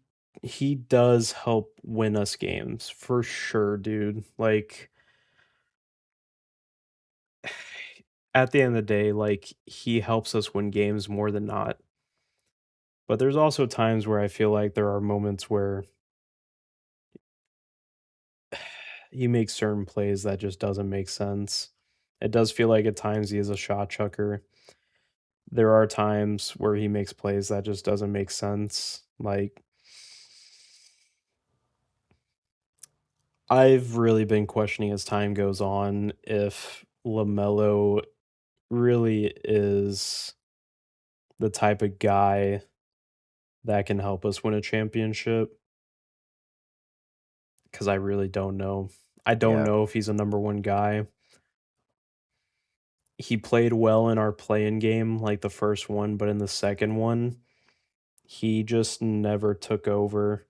he does help win us games for sure, dude. Like at the end of the day, like he helps us win games more than not. But there's also times where I feel like there are moments where he makes certain plays that just doesn't make sense. It does feel like at times he is a shot chucker. There are times where he makes plays that just doesn't make sense. Like I've really been questioning as time goes on if LaMelo really is the type of guy that can help us win a championship because I really don't know. I don't Yeah. know if he's a number one guy. He played well in our play-in game, like the first one, but in the second one, he just never took over.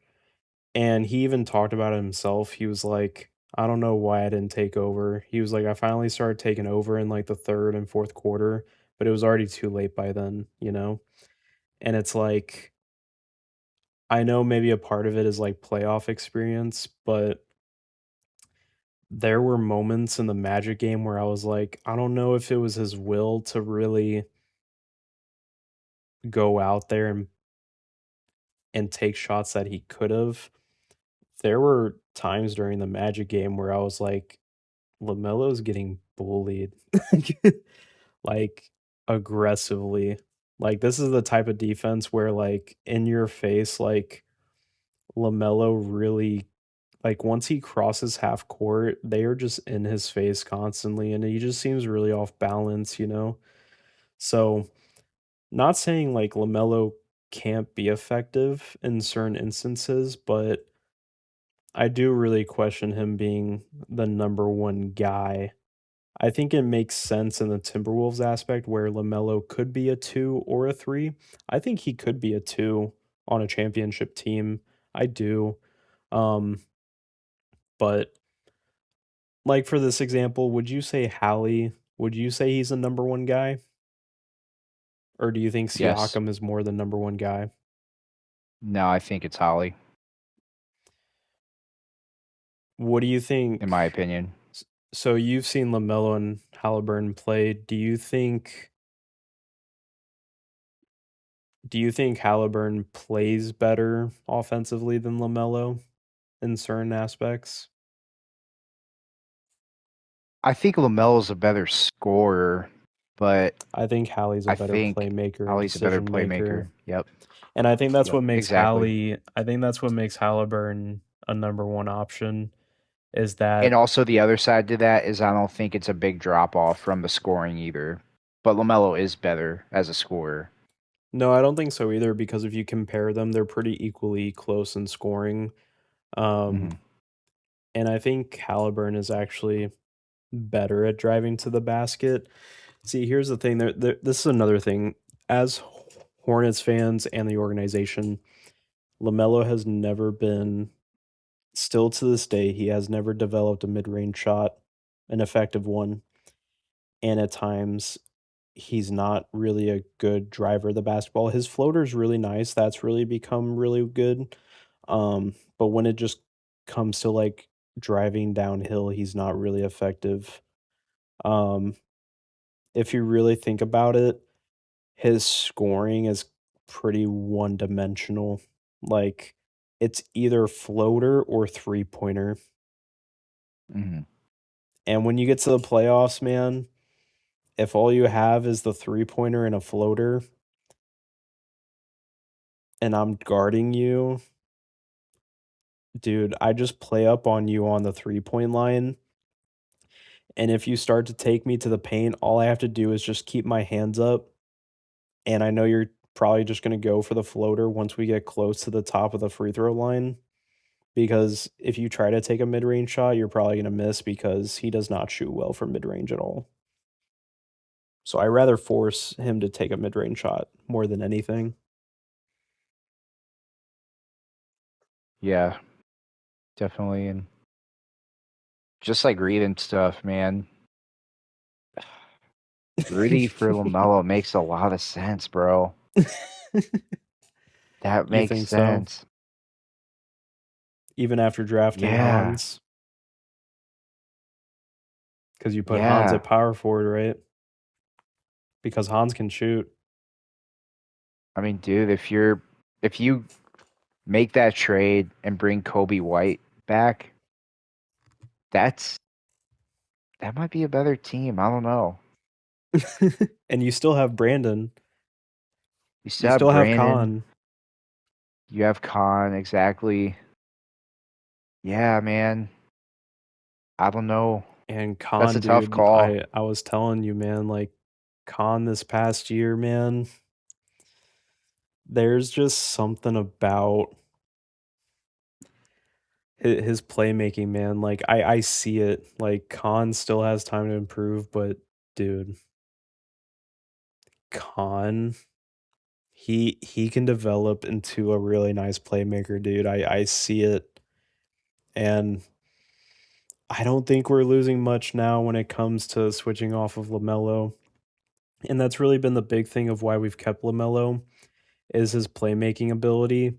And he even talked about it himself. He was like, I don't know why I didn't take over. He was like, I finally started taking over in like the third and fourth quarter, but it was already too late by then, you know? And it's like, I know maybe a part of it is like playoff experience, but there were moments in the Magic game where I was like, I don't know if it was his will to really go out there and take shots that he could have. There were times during the Magic game where I was like, LaMelo's getting bullied, like, aggressively. Like, this is the type of defense where, like, in your face, like, LaMelo really like, once he crosses half court, they are just in his face constantly, and he just seems really off balance, you know? So, not saying, like, LaMelo can't be effective in certain instances, but I do really question him being the number one guy. I think it makes sense in the Timberwolves aspect where LaMelo could be a 2 or a 3. I think he could be a 2 on a championship team. I do. Um, but like for this example, would you say would you say he's a number 1 guy? Or do you think Yes. Siakam is more the number 1 guy? No, I think it's Holly, What do you in think? my opinion. So you've seen LaMelo and Halliburton play. Do you think Halliburton plays better offensively than LaMelo in certain aspects? I think Lamelo's a better scorer, but I think Hallie's a I better think playmaker and Holly's a better decision maker. playmaker. Yep. And Yep. Exactly. I think that's what makes Halliburton a number 1 option is And that also the other side to that is I don't think it's a big drop off from the scoring either. But Lamelo is better as a scorer. no, I don't think so either because if you compare them, they're pretty equally close in scoring. Um, Hmm. and I think Halliburton is actually better at driving to the basket. See, here's the thing. This is another thing. As Hornets fans and the organization, LaMelo has never been, still to this day, he has never developed a mid range shot, an effective one. And at times, he's not really a good driver of the basketball. His floater's really nice. That's really become really good. But when it just comes to like driving downhill, he's not really effective. Um, if you really think about it, his scoring is pretty one dimensional. Like it's either floater or three pointer. Hmm. And when you get to the playoffs, man, if all you have is the three pointer and a floater, and I'm guarding you, dude, I just play up on you on the 3-point line. And if you start to take me to the paint, all I have to do is just keep my hands up. And I know you're probably just going to go for the floater once we get close to the top of the free throw line. Because if you try to take a mid range shot, you're probably going to miss because he does not shoot well from mid range at all. So I rather force him to take a mid range shot more than anything. Yeah, definitely. And just like reading stuff, man. Rudy for Lamelo makes a lot of sense, bro. That You makes think so? sense. Even after drafting Yeah. Hans, because you put Hans Yeah. at power forward, right? Because Hans can shoot. I mean, dude, if you make that trade and bring Kobe White back, that's that might be a better team. I don't know. And you still have Brandon. You You still have still have Brandon. Khan. You have Khan, exactly. Yeah, man. I don't know. And That's Khan, a tough dude, call. I was telling you, man, like Khan this past year, man, there's just something about his playmaking, man. Like I see it. Like Khan still has time to improve, but dude, Khan, he can develop into a really nice playmaker, dude. I see it, and I don't think we're losing much now when it comes to switching off of Lamelo. And that's really been the big thing of why we've kept Lamelo is his playmaking ability.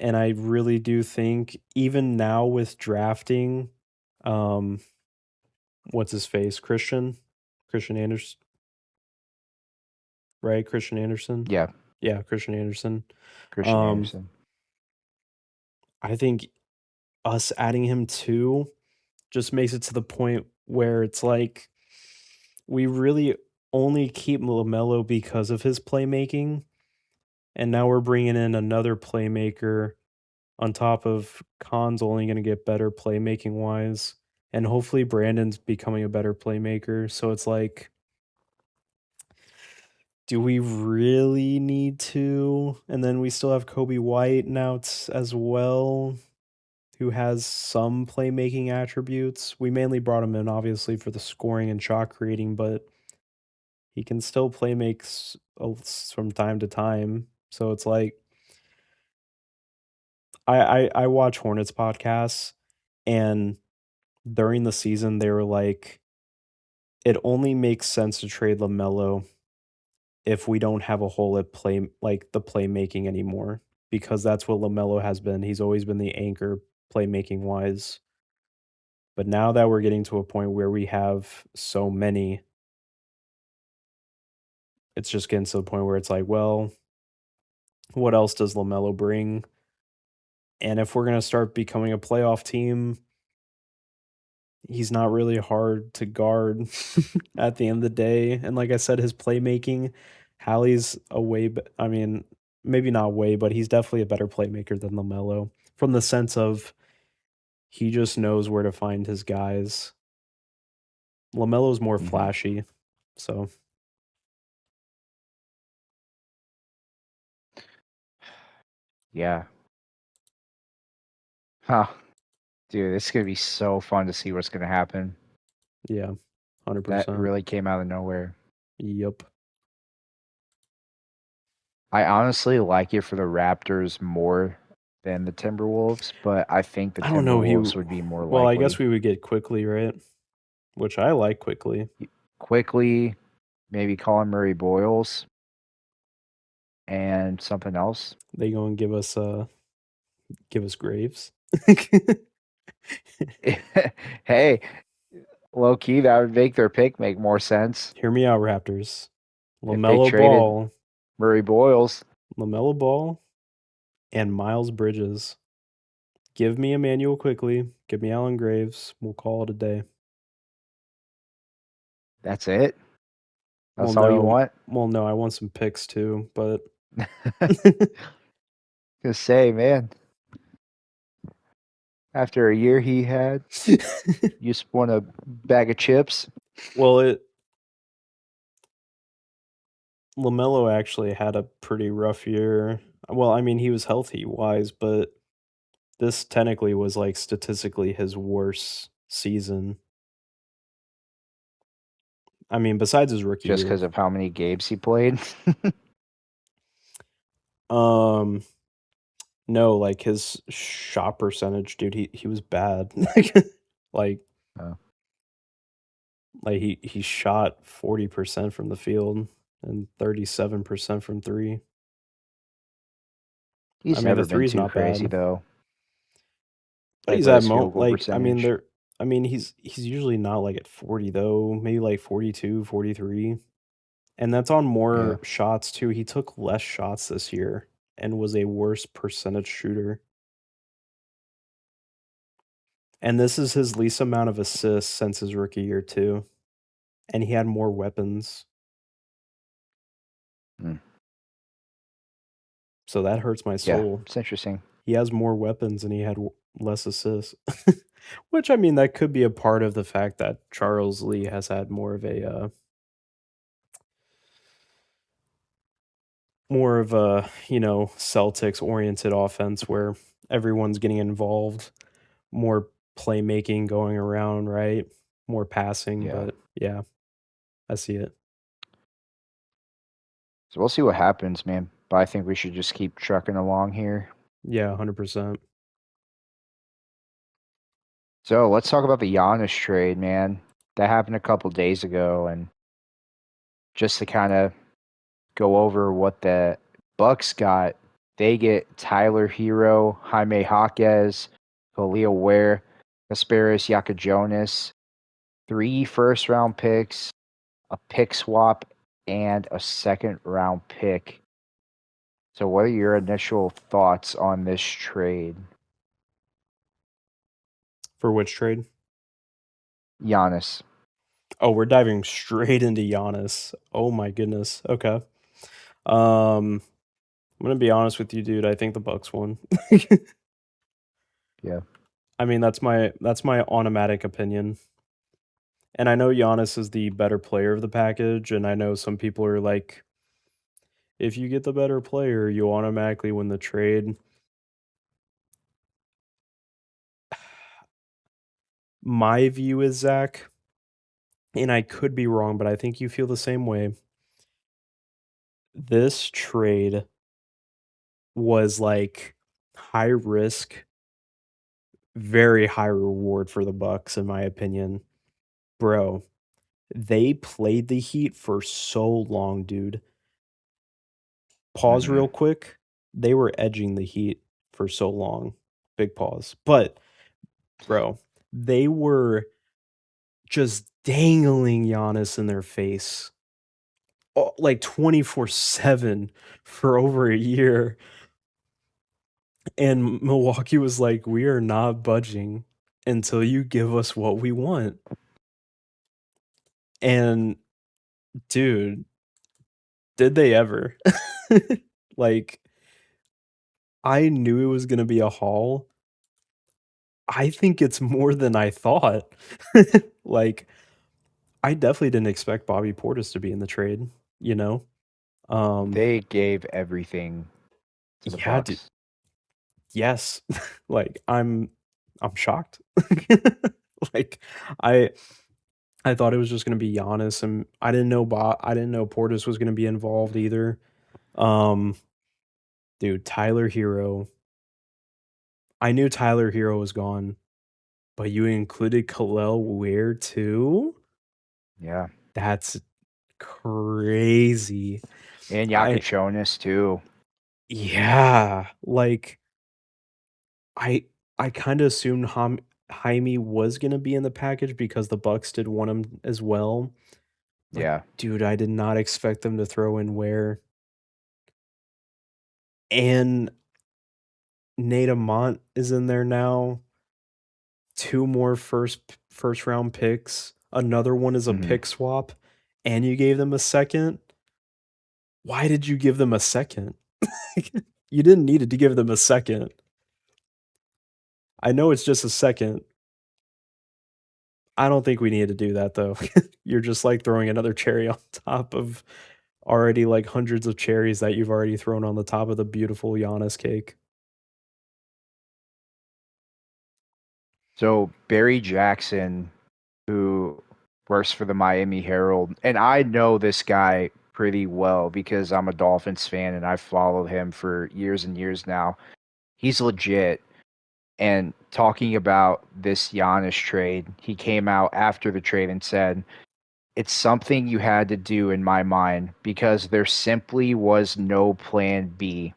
And I really do think even now with drafting, um, what's his face? Christian Anderson, right? Christian Anderson. Yeah, Yeah, Christian Anderson. Christian Um, Anderson. I think us adding him too just makes it to the point where it's like we really only keep Lamelo because of his playmaking, and now we're bringing in another playmaker on top of Khan's only going to get better playmaking wise, and hopefully Brandon's becoming a better playmaker. So it's like, do we really need to? And then we still have Kobe White now as well, who has some playmaking attributes. We mainly brought him in obviously for the scoring and shot creating, but he can still play makes from time to time. So it's like I watch Hornets podcasts, and during the season they were like, it only makes sense to trade Lamelo if we don't have a hole at play like the playmaking anymore, because that's what Lamelo has been. He's always been the anchor playmaking wise. But now that we're getting to a point where we have so many, it's just getting to the point where it's like, well, what else does Lamelo bring? And if we're going to start becoming a playoff team, he's not really hard to guard at the end of the day. And like I said, his playmaking, Hallie's a way, I mean, maybe not way, but he's definitely a better playmaker than Lamelo from the sense of He just knows where to find his guys. Lamelo's more Mm-hmm. flashy, so Yeah. Huh. Dude, it's gonna be so fun to see what's gonna happen. yeah, That 100%. really came out of nowhere. Yep. I honestly like it for the Raptors more than the Timberwolves, but I think the I don't know. Timberwolves would be more Well, I guess likely. we would get quickly, right? Which I like quickly. Quickly, maybe Colin Murray Boyles and something else. They go and give us Graves. Hey, low key, that would make their pick make more sense Hear me out, Raptors. if they LaMelo traded Ball, Murray Boyles. LaMelo Ball, and Miles Bridges. Give me Emmanuel quickly. Give me Allen Graves. We'll call it a day. That's it. Well, That's all you no, want. no. I want some picks too, but Gonna say, man, after a year he had, you just want a bag of chips. well, LaMelo actually had a pretty rough year. Well, I mean, he was healthy wise, but this technically was like statistically his worst season. I mean, besides his rookie Just year. because of how many games he played. Um, no, like his shot percentage, dude, he was bad. Like Oh, like he shot 40% from the field and 37% from 3. I he's mean, the never been three's too not crazy bad. though. But Like he's with at his field goal like percentage. I mean he's usually not like at 40 though, maybe like 42, 43. And that's on Yeah. more shots too. He took less shots this year and was a worse percentage shooter. And this is his least amount of assists since his rookie year too. And he had more weapons. Mm. So that hurts my Yeah, soul. it's interesting. He has more weapons and he had less assists. Which I mean that could be a part of the fact that Charles Lee has had more of a, Celtics oriented offense where everyone's getting involved, more playmaking going around, right? More passing, Yeah. but yeah, I see it. So we'll see what happens, man. But I think we should just keep trucking along here. Yeah, 100%. So let's talk about the Giannis trade, man. That happened a couple days ago, and just to kind of go over what the Bucks got, they get Tyler Hero, Jaime Jaquez, Khalil Ware, Kasparis Yakajonas, 3 first-round picks, a pick swap, and a second-round pick. So, what are your initial thoughts on this trade, For which trade? Giannis? Oh, we're diving straight into Giannis. Oh my goodness. Okay. I'm gonna be honest with you, dude. I think the Bucks won. Yeah, I mean, that's my automatic opinion. And I know Giannis is the better player of the package, and I know some people are like, if you get the better player, you automatically win the trade. My view is, Zach, and I could be wrong, but I think you feel the same way. This trade was like high risk, very high reward for the Bucks, in my opinion. Bro, they played the Heat for so long, dude. Pause hmm real quick. They were edging the Heat for so long. Big pause. But, bro, they were just dangling Giannis in their face like 24/7 for over a year. And Milwaukee was like, we are not budging until you give us what we want. And dude, did they ever? Like, I knew it was going to be a haul. I think it's more than I thought. Like, I definitely didn't expect Bobby Portis to be in the trade, you know? Um, They gave everything to the yeah, Bucks. yes. Like, I'm shocked. Like, I I thought it was just gonna be Giannis, and I didn't know Portis was gonna be involved either. Um, dude, Tyler Hero. I knew Tyler Hero was gone, but you included Khalil Ware too? Yeah. That's crazy. And I Jonas too. Yeah, like I I kind of assumed Jaime was gonna be in the package because the Bucks did want him as well. But Yeah. dude, I did not expect them to throw in Ware and Nate Amont is in there now. Two more first round picks. Another one is a Hmm. pick swap, and you gave them a second. Why did you give them a second? You didn't need it to give them a second. I know it's just a second. I don't think we needed to do that though. You're just like throwing another cherry on top of already like hundreds of cherries that you've already thrown on the top of the beautiful Giannis cake. So Barry Jackson, who works for the Miami Herald, and I know this guy pretty well because I'm a Dolphins fan and I've followed him for years and years now. He's legit. And talking about this Giannis trade, he came out after the trade and said, "It's something you had to do in my mind because there simply was no plan B.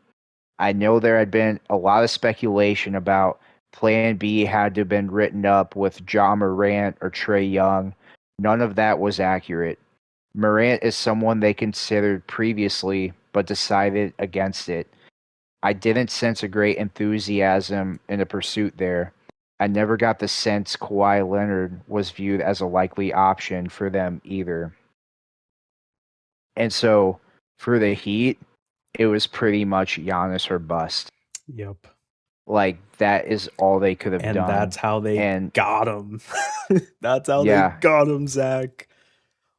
I know there had been a lot of speculation about Plan B had to have been written up with John Morant or Trae Young. None of that was accurate. Morant is someone they considered previously, but decided against it. I didn't sense a great enthusiasm in the pursuit there. I never got the sense Kawhi Leonard was viewed as a likely option for them either. And so for the Heat, it was pretty much Giannis or bust. Yep. Like that is all they could have And done. that's how they And got him. That's how they yeah, got him, Zach.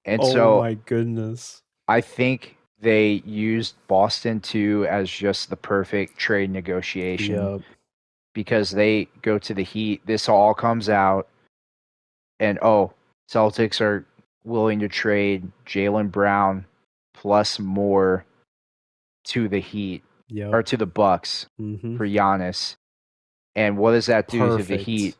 and Oh so my goodness. I think they used Boston too as just the perfect trade negotiation Yep. because they go to the Heat. This all comes out, and oh, Celtics are willing to trade Jaylen Brown plus more to the Heat Yep. or to the Bucks Mm-hmm. for Giannis. And what does that do to the Heat? Perfect.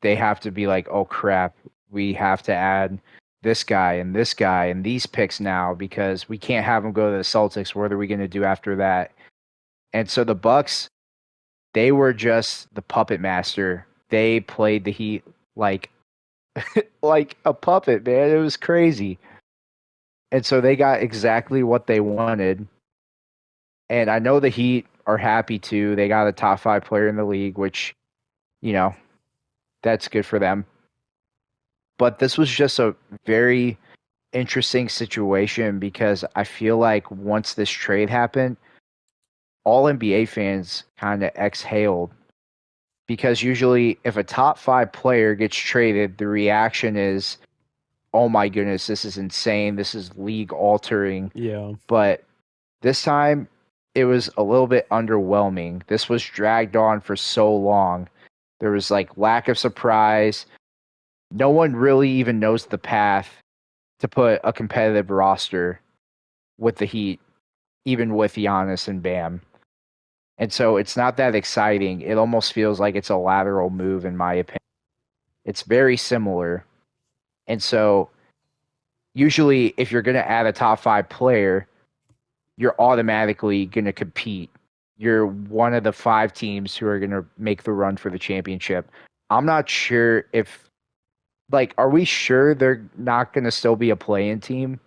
They have to be like, oh crap, we have to add this guy and these picks now because we can't have them go to the Celtics. What are we going to do after that? And so the Bucks, they were just the puppet master. They played the Heat like like a puppet, man. It was crazy. And so they got exactly what they wanted. And I know the Heat are happy too. They got a top 5 player in the league, which, you know, that's good for them. But this was just a very interesting situation because I feel like once this trade happened, all NBA fans kind of exhaled because usually if a top 5 player gets traded, the reaction is, "Oh my goodness, this is insane. This is league altering." Yeah. But this time it was a little bit underwhelming. This was dragged on for so long. There was like lack of surprise. No one really even knows the path to put a competitive roster with the Heat, even with Giannis and Bam. And so it's not that exciting. It almost feels like it's a lateral move, in my opinion. It's very similar. And so usually, if you're going to add a top 5 player, you're automatically going to compete. You're one of the 5 teams who are going to make the run for the championship. I'm not sure if, like, are we sure they're not going to still be a play-in team?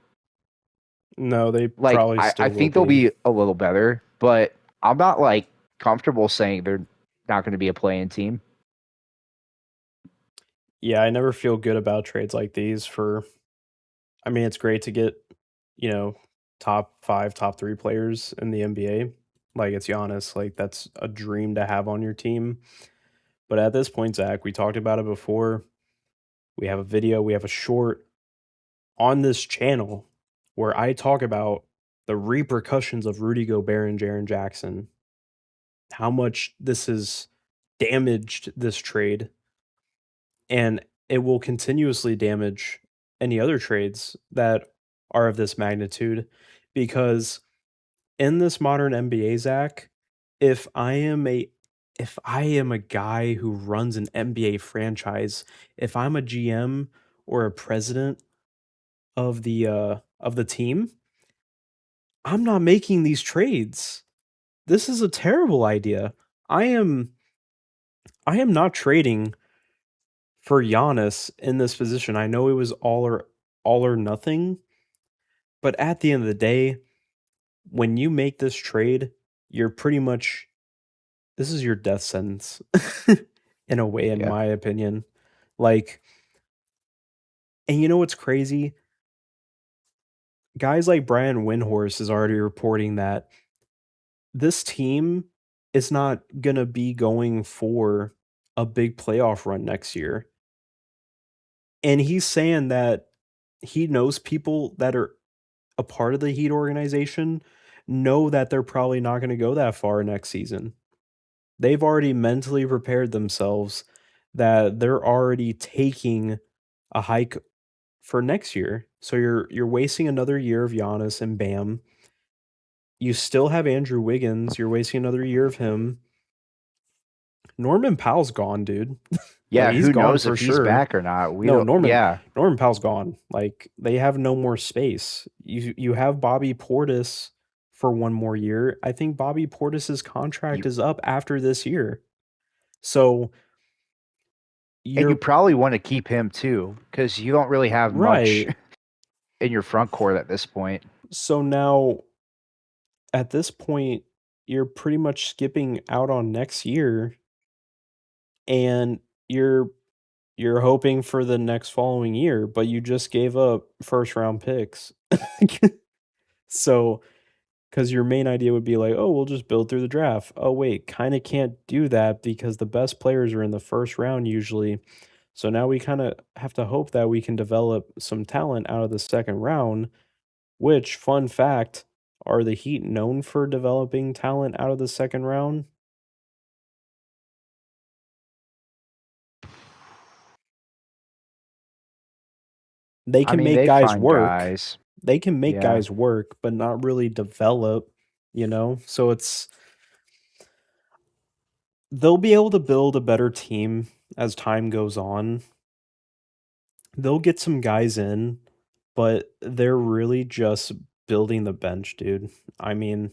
No, they Like, probably I still will think they'll be. be a little better, but I'm not, like, comfortable saying they're not going to be a play-in team. Yeah, I never feel good about trades like these for I mean, it's great to get, you know, top 5, top 3 players in the NBA. Like it's Giannis, like that's a dream to have on your team. But at this point, Zach, we talked about it before. We have a video, we have a short on this channel where I talk about the repercussions of Rudy Gobert and Jaren Jackson, how much this has damaged this trade, and it will continuously damage any other trades that are of this magnitude because in this modern NBA, Zach, if I am a if I am a guy who runs an NBA franchise, if I'm a GM or a president of the team, I'm not making these trades. This is a terrible idea. I am I am not trading for Giannis in this position. I know it was all or nothing, but at the end of the day, when you make this trade, you're pretty much this is your death sentence in a way, in Yeah. my opinion. Like, and you know what's crazy? Guys like Brian Windhorst is already reporting that this team is not gonna be going for a big playoff run next year. And he's saying that he knows people that are a part of the Heat organization know that they're probably not gonna go that far next season. They've already mentally prepared themselves that they're already taking a hike for next year. So you're wasting another year of Giannis and Bam. You still have Andrew Wiggins. You're wasting another year of him. Norman Powell's gone, dude. Like Yeah, he's who gone knows for if he's sure. back or not? We No, don't. Yeah, Norman Powell's gone. Like they have no more space. You have Bobby Portis for one more year. I think Bobby Portis's contract you is up after this year. So and you you're probably want to keep him too because you don't really have much right. in your front court at this point. So now at this point, you're pretty much skipping out on next year and you're hoping for the next following year, but you just gave up first round picks. So, because your main idea would be like, oh, we'll just build through the draft. Oh, wait, kind of can't do that because the best players are in the first round usually. So now we kind of have to hope that we can develop some talent out of the second round, which, fun fact, are the Heat known for developing talent out of the second round? They I can mean, make they guys find work. guys. They can make Yeah, guys work, but not really develop, you know? So it's they'll be able to build a better team as time goes on. They'll get some guys in, but they're really just building the bench, dude. I mean,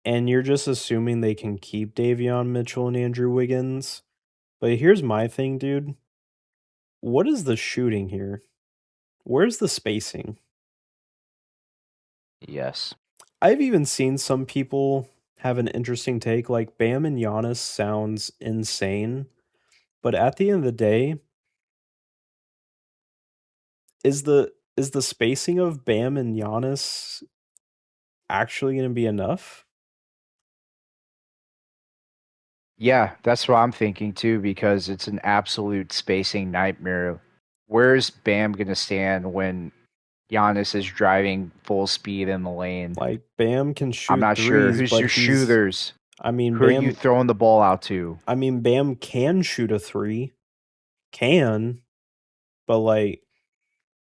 and you're just assuming they can keep Davion Mitchell and Andrew Wiggins. But here's my thing, dude. What is the shooting here? Where's the spacing? yes. I've even seen some people have an interesting take like Bam and Giannis sounds insane, but at the end of the day, is the spacing of Bam and Giannis actually going to be enough? Yeah, that's what I'm thinking too, because it's an absolute spacing nightmare. Where's Bam gonna stand when Giannis is driving full speed in the lane? Like Bam can I'm shoot not sure. threes, Who's but your he's shooters? Who are you throwing the ball out to? Bam can shoot a three, can, but like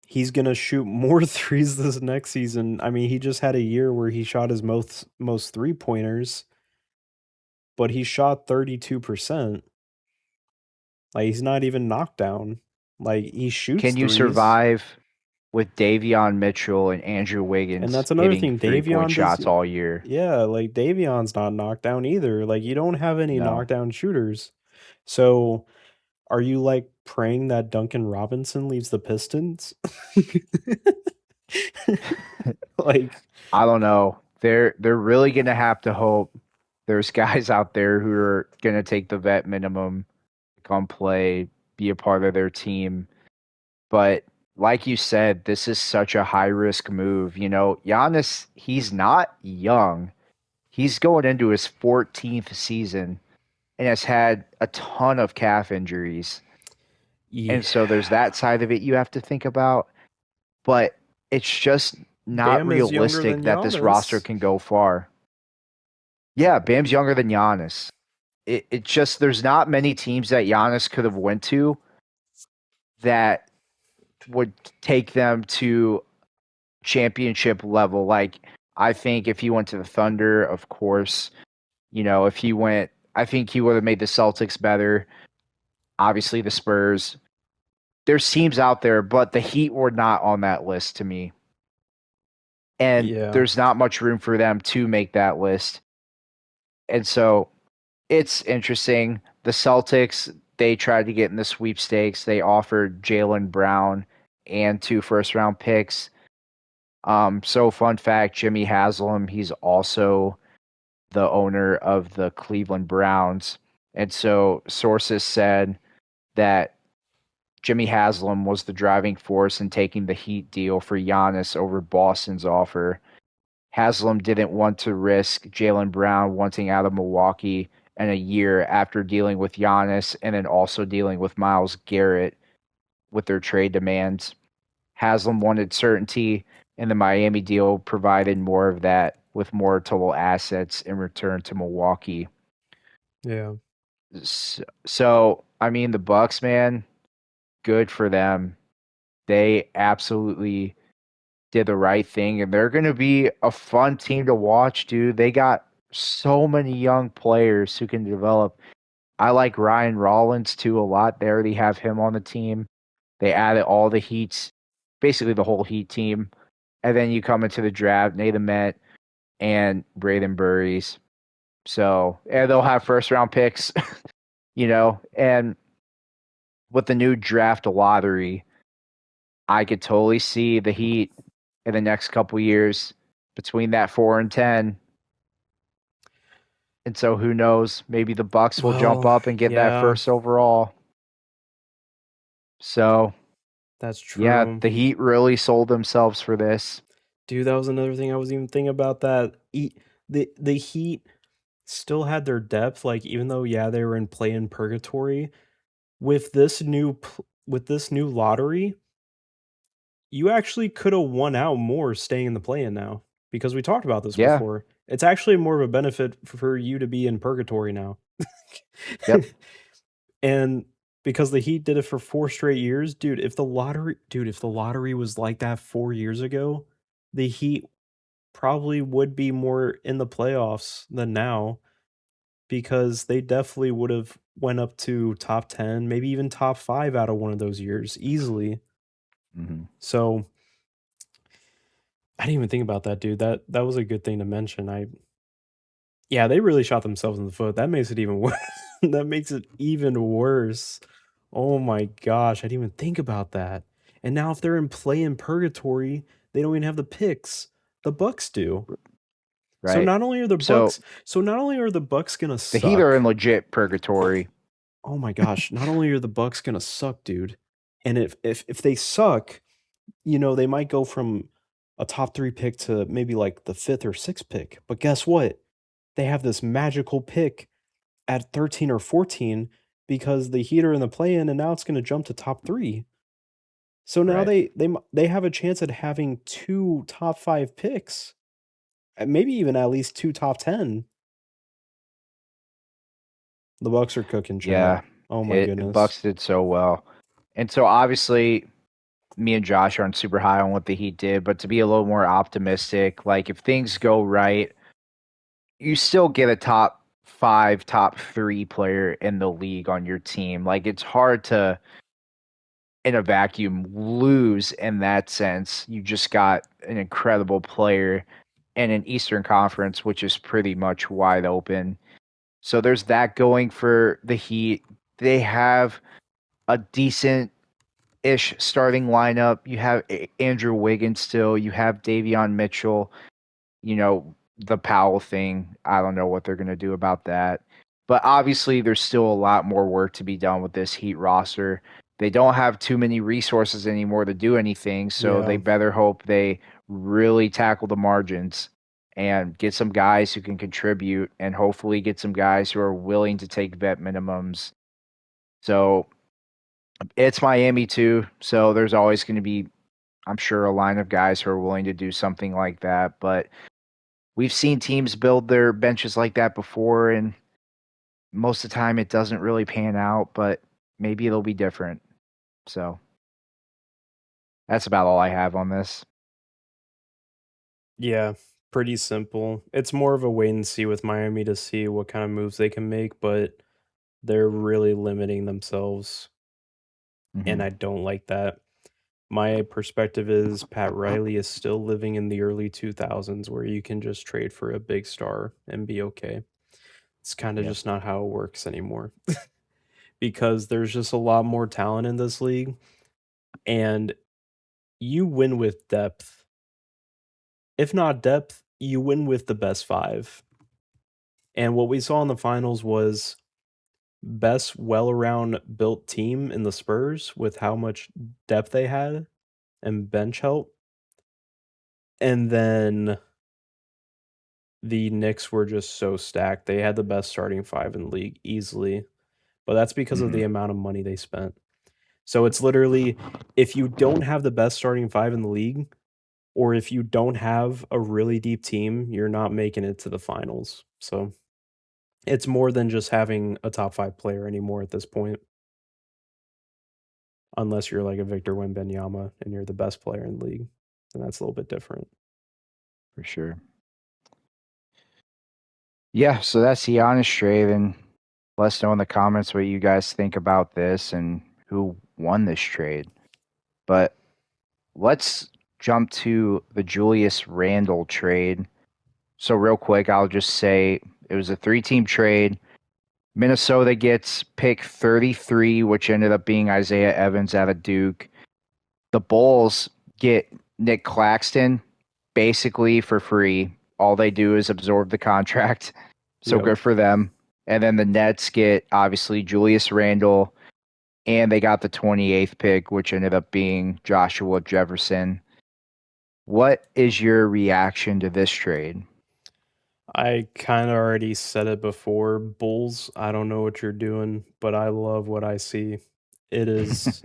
he's gonna shoot more threes this next season. I mean, he just had a year where he shot his most three pointers, but he shot 32%. Like he's not even knocked down. Like he shoots Can you threes. survive with Davion Mitchell and Andrew And Wiggins that's another hitting thing. 3-point Davion does shots all year? yeah, like Davion's not knocked down either. Like you don't have any No. knockdown shooters. So are you like praying that Duncan Robinson leaves the Pistons? Like I don't know. They're really gonna have to hope there's guys out there who are gonna take the vet minimum, come play, be a part of their team. But like you said, this is such a high risk move. You know, Giannis, he's not young. He's going into his 14th season. and has had a ton of calf injuries. Yeah. And so there's that side of it you have to think about. But it's just not Bam is younger realistic than that this roster Giannis. can go far. Yeah, Bam's younger than Giannis. It just there's not many teams that Giannis could have went to that would take them to championship level. Like I think if he went to the Thunder, of course, if he went, I think he would have made the Celtics better. Obviously, the Spurs. There's teams out there, but the Heat were not on that list to me. And Yeah. there's not much room for them to make that list. And so it's interesting. The Celtics, they tried to get in the sweepstakes. They offered Jaylen Brown and 2 first-round picks. So fun fact, Jimmy Haslam, he's also the owner of the Cleveland Browns. And so sources said that Jimmy Haslam was the driving force in taking the Heat deal for Giannis over Boston's offer. Haslam didn't want to risk Jaylen Brown wanting out of Milwaukee in a year after dealing with Giannis and then also dealing with Myles Garrett with their trade demands. Haslam wanted certainty, and the Miami deal provided more of that with more total assets in return to Milwaukee. Yeah. So I mean, the Bucks, man, good for them. They absolutely did the right thing, and they're going to be a fun team to watch, dude. They got so many young players who can develop. I like Ryan Rollins too a lot. They already have him on the team. They added all the Heats, basically the whole Heat team. And then you come into the draft, Nathan Met and Braden Burries. So, and they'll have first round picks, and with the new draft lottery, I could totally see the Heat in the next couple years between that 4 and 10. And so who knows? Maybe the Bucks will jump Well, up and get that yeah, first overall. So that's yeah, true. the Heat really sold themselves for this. Dude, that was another thing I was even thinking about that. The Heat still had their depth, like even though yeah, they were in play-in purgatory, with this new lottery, you actually could have won out more staying in the play-in now because we talked about this Yeah. before. It's actually more of a benefit for you to be in purgatory now. Yep. And because the Heat did it for 4 straight years, if the lottery was like that 4 years ago, the Heat probably would be more in the playoffs than now because they definitely would have went up to top 10, maybe even top 5 out of one of those years easily. Mm-hmm. So, I didn't even think about that, dude. That was a good thing to mention. Yeah, they really shot themselves in the foot. That makes it even worse. That makes it even worse. Oh my gosh, I didn't even think about that. And now if they're in play in purgatory, they don't even have the picks. The Bucks do. So Right. not only are the So Bucks so not only are the Bucks gonna the Heat are in suck. legit purgatory. Oh my gosh, not only are the Bucks gonna suck, dude. And if they suck, they might go from a top 3 pick to maybe like the 5th or 6th pick. But guess what? They have this magical pick at 13 or 14 because the Heat are in the play-in, and now it's gonna jump to top 3. So now Right. they have a chance at having 2 top 5 picks, and maybe even at least 2 top 10. The Bucks are cooking, chat. Yeah. Oh my It goodness. Bucks did so well. And so obviously me and Josh aren't super high on what the Heat did, but to be a little more optimistic, like if things go right, you still get a top 5, top 3 player in the league on your team. Like it's hard to in a vacuum lose in that sense. You just got an incredible player in an Eastern Conference, which is pretty much wide open. So there's that going for the Heat. They have a decent ish starting lineup. You have Andrew Wiggins still. You have Davion Mitchell. The Powell thing. I don't know what they're going to do about that. But obviously, there's still a lot more work to be done with this Heat roster. They don't have too many resources anymore to do anything, so they Yeah. better hope they really tackle the margins and get some guys who can contribute and hopefully get some guys who are willing to take vet minimums. So it's Miami too. So there's always going to be, I'm sure, a line of guys who are willing to do something like that. But we've seen teams build their benches like that before, and most of the time it doesn't really pan out, but maybe it'll be different. So that's about all I have on this. Yeah, pretty simple. It's more of a wait and see with Miami to see what kind of moves they can make, but they're really limiting themselves, and Hmm. I don't like that. My perspective is Pat Riley is still living in the early 2000s where you can just trade for a big star and be okay. It's kind of Yep. just not how it works anymore because there's just a lot more talent in this league, and you win with depth. If not depth, you win with the best five. And what we saw in the finals was best well around built team in the Spurs with how much depth they had and bench help. And then the Knicks were just so stacked. They had the best starting five in the league easily, but that's because of the Hmm. amount of money they spent. So it's literally if you don't have the best starting five in the league, or if you don't have a really deep team, you're not making it to the finals. So it's more than just having a top five player anymore at this point, unless you're like a Victor Wembanyama and you're the best player in the league. And that's a little bit different. For sure. Yeah, so that's the honest trade. And let us know in the comments what you guys think about this and who won this trade. But let's jump to the Julius Randle trade. So, real quick, I'll just say it was a 3-team trade. Minnesota gets pick 33, which ended up being Isaiah Evans out of Duke. The Bulls get Nick Claxton basically for free. All they do is absorb the contract. So Yep. good for them. And then the Nets get obviously Julius Randle, and they got the 28th pick, which ended up being Joshua Jefferson. What is your reaction to this trade? I kind of already said it before. Bulls, I don't know what you're doing, but I love what I see. It is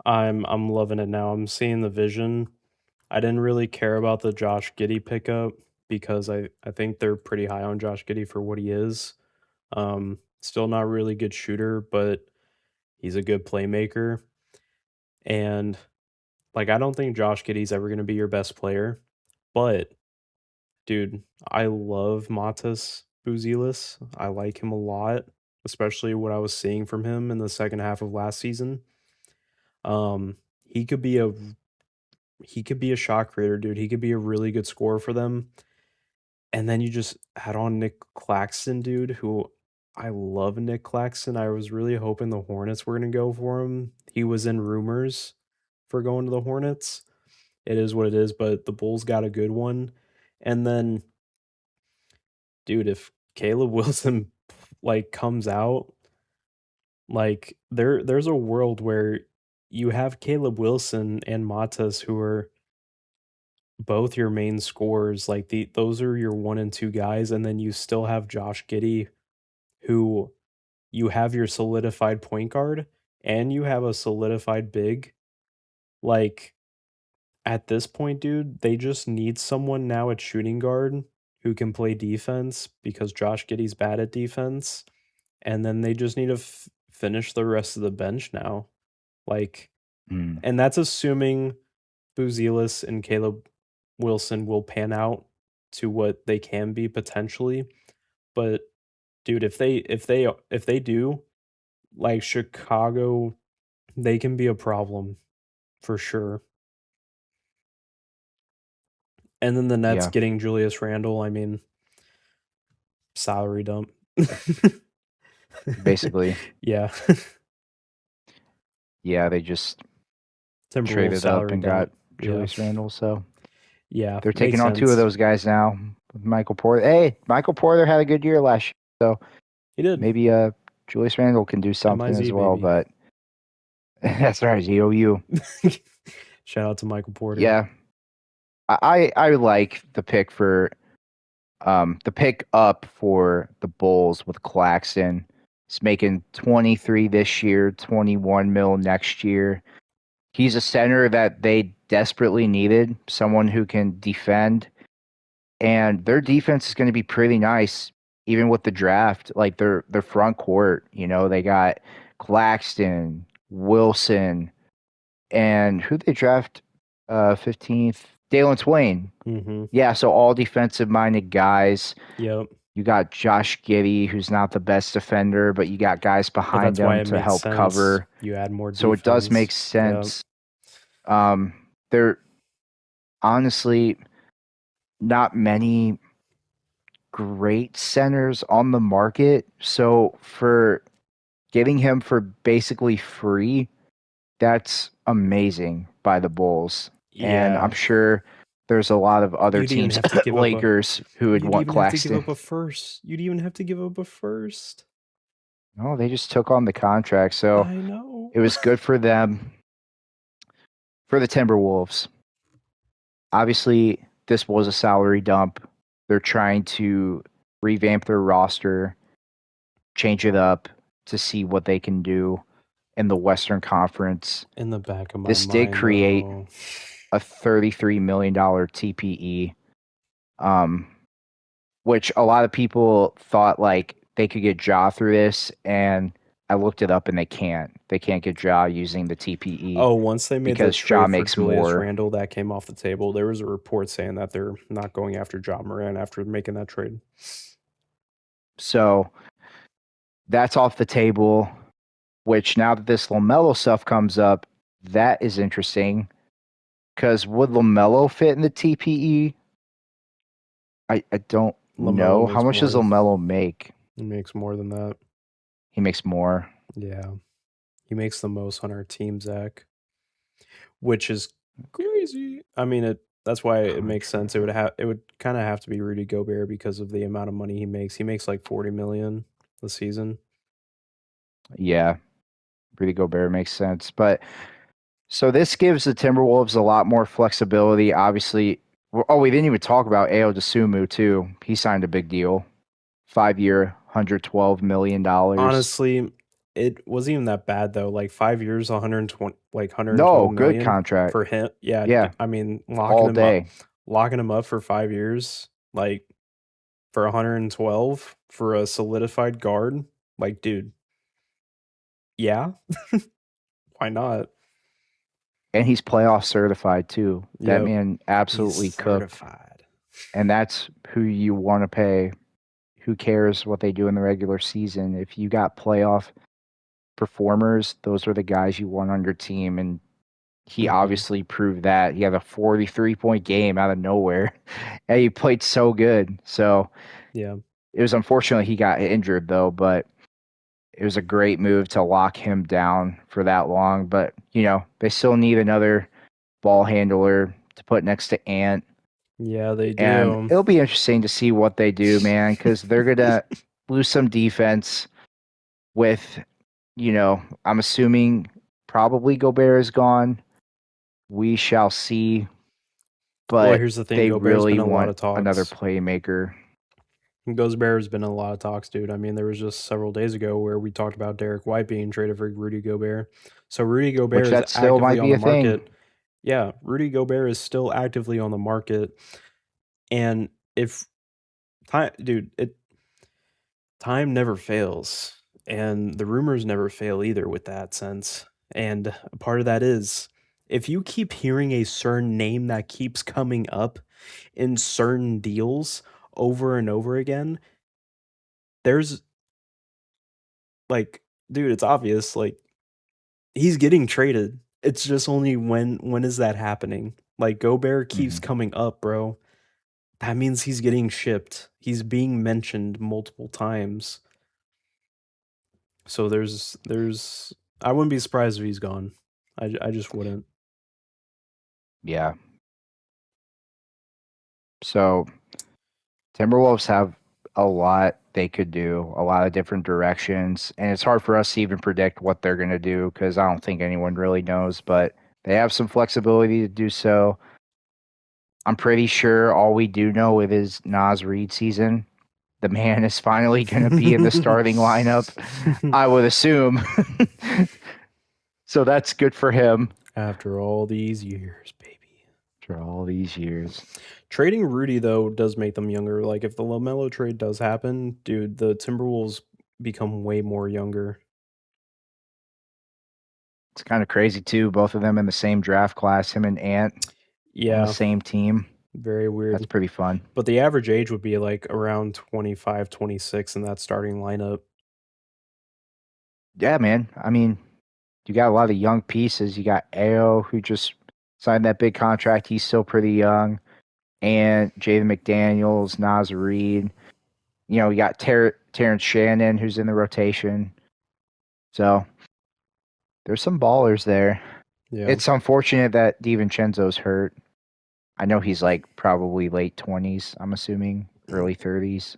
I'm loving it now. I'm seeing the vision. I didn't really care about the Josh Giddey pickup because I think they're pretty high on Josh Giddey for what he is. Still not really good shooter, but he's a good playmaker. And like I don't think Josh Giddey's ever going to be your best player, but dude, I love Matas Buzelis. I like him a lot, especially what I was seeing from him in the second half of last season. He could be a shot creator, dude. He could be a really good scorer for them. And then you just add on Nick Claxton, dude, who I love Nick Claxton. I was really hoping the Hornets were going to go for him. He was in rumors for going to the Hornets. It is what it is, but the Bulls got a good one. And then, dude, if Caleb Wilson like comes out, like there's a world where you have Caleb Wilson and Matas who are both your main scorers, like those are your one and two guys, and then you still have Josh Giddey, who you have your solidified point guard and you have a solidified big. Like at this point, dude, they just need someone now at shooting guard who can play defense because Josh Giddey's bad at defense, and then they just need to finish the rest of the bench now. Like, Hmm. and that's assuming Buzelis and Caleb Wilson will pan out to what they can be potentially. But dude, if they do, like Chicago, they can be a problem for sure. And then the Nets Yeah, getting Julius Randle, I mean, salary dump. basically. Yeah. Yeah, they just Timberwolves traded up salary and got dump. Yeah. Julius Randle. So Yeah, they're taking makes on two of sense. those guys now. Michael Porter. Hey, Michael Porter had a good year last year. So He did. maybe Julius Randle can do something MIZ, as well. baby. But that's right, ZOU. Shout out to Michael Porter. Yeah, I like the pick for The pick up for the Bulls with Claxton is making 23 this year, 21 mil next year. He's a center that they desperately needed, someone who can defend, and their defense is going to be pretty nice, even with the draft. Like their front court, they got Claxton, Wilson, and who they draft 15th? Dalen Twain. Mm-hmm. Yeah, so all defensive minded guys. Yep. You got Josh Giddey, who's not the best defender, but you got guys But behind that's why him it to makes help sense. cover. You add more So it does make defense. Yep. sense. There honestly not many great centers on the market. So for getting him for basically free, that's amazing by the Bulls. And I'm Yeah. sure there's a lot of other You'd even teams, have to give up a Lakers, who would you'd want even have to give Claxton. up a first. You'd even have to give up a first. No, they just took on the contract. So I know. it was good for them. For the Timberwolves, obviously, this was a salary dump. They're trying to revamp their roster, change it up to see what they can do in the Western Conference. In the back of my This did mind, create though. a $33 million TPE, um, which a lot of people thought like they could get Ja through this, and I looked it up and they can't. They can't get Ja using the TPE Oh, once they made the because Ja trade for makes Julius more. Randle, that came off the table. There was a report saying that they're not going after Ja Moran after making that trade. So that's off the table, which now that this Lamelo stuff comes up, that is interesting. Because would Lamelo fit in the TPE? I don't Lamelo know. How makes much does more. Lamelo make? He makes more than that. He makes more. Yeah. He makes the most on our team, Zach, which is crazy. I mean, that's why it makes sense. It would kind of have to be Rudy Gobert because of the amount of money he makes. He makes like 40 million a season. Yeah, Rudy Gobert makes sense. But so this gives the Timberwolves a lot more flexibility. Obviously, we didn't even talk about Ayo Dosunmu too. He signed a big deal, 5 year, $112 million. Honestly, it wasn't even that bad though. Like 5 years, 120, like 112 No, good million contract. for him. Yeah, Yeah, I mean, all day. locking him up for 5 years, like for 112 for a solidified guard. Like, dude, yeah, why not? And he's playoff certified too. That Yep, man he's absolutely cooked. certified. And that's who you want to pay. Who cares what they do in the regular season? If you got playoff performers, those are the guys you want on your team. And he Hmm. obviously proved that. He had a 43-point game out of nowhere. And he played so good. So Yeah, it was unfortunate he got injured though, but it was a great move to lock him down for that long. But, they still need another ball handler to put next to Ant. yeah, they And do. it'll be interesting to see what they do, man, because they're going to lose some defense with, I'm assuming probably Gobert is gone. We shall see. Well, But here's the thing: they Gobert's been really in a lot want of another talks. playmaker, Gobert's been in a lot of talks, dude. I mean, there was just several days ago where we talked about Derek White being traded for Rudy Gobert. So Rudy which Gobert is that still actively might on be the a thing. market. Yeah, Rudy Gobert is still actively on the market. And if time, dude, time never fails. And the rumors never fail either with that sense. And a part of that is if you keep hearing a certain name that keeps coming up in certain deals over and over again, there's like, dude, it's obvious. Like, he's getting traded. It's just only when is that happening? Like Gobert keeps Hmm. coming up, bro. That means he's getting shipped. He's being mentioned multiple times. So there's I wouldn't be surprised if he's gone. I just wouldn't. Yeah. So Timberwolves have a lot they could do, a lot of different directions, and it's hard for us to even predict what they're going to do because I don't think anyone really knows. But they have some flexibility to do so. I'm pretty sure all we do know with his Nas Reed season, the man is finally going to be in the starting lineup, I would assume. So that's good for him. After all these years, baby. After all these years. Trading Rudy though does make them younger. Like if the Lamelo trade does happen, dude, the Timberwolves become way more younger. It's kind of crazy too. Both of them in the same draft class, him and Ant on the Yeah, same team. very That's weird. pretty fun. But the average age would be like around 25, 26 in that starting lineup. Yeah, man. I mean, you got a lot of young pieces. You got Ao, who just signed that big contract. He's still pretty young. And Jaden McDaniels, Nas Reed. You know, you got Terrence Shannon, who's in the rotation. So there's some ballers there. Yeah. It's unfortunate that DiVincenzo's hurt. I know he's like probably late 20s, I'm assuming, early 30s.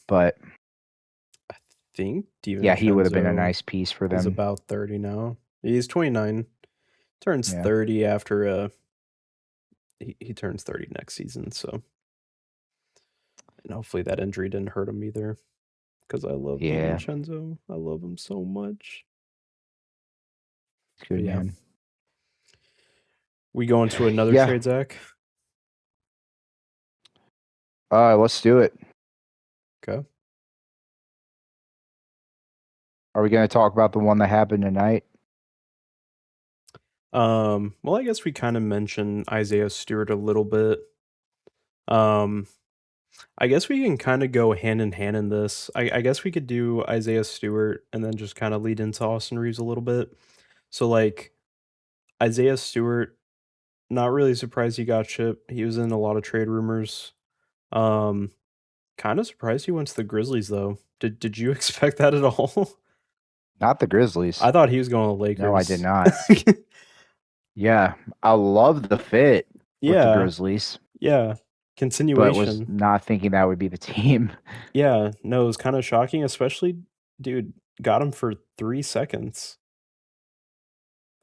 But I think yeah, he would have been a DiVincenzo nice piece for is them. about 30 now. He's 29. Turns Yeah. 30 after he turns 30 next season, so and hopefully that injury didn't hurt him either. Because I love Yeah. DiVincenzo. I love him so much. Good, Yeah. man. We go into another Yeah. trade, Zach? Let's do it. Okay. Are we going to talk about the one that happened tonight? Well, I guess we kind of mentioned Isaiah Stewart a little bit. I guess we can kind of go hand in hand in this. I guess we could do Isaiah Stewart and then just kind of lead into Austin Reeves a little bit. So, like, Isaiah Stewart, not really surprised he got shipped. He was in a lot of trade rumors. Um, kind of surprised he went to the Grizzlies though. Did you expect that at all? Not the Grizzlies. I thought he was going to the Lakers. No, I did not. Yeah, I love the fit with the Yeah, Grizzlies, yeah. but was Continuation. not thinking that would be the team. Yeah, no, it was kind of shocking, especially, dude, got him for 3 seconds.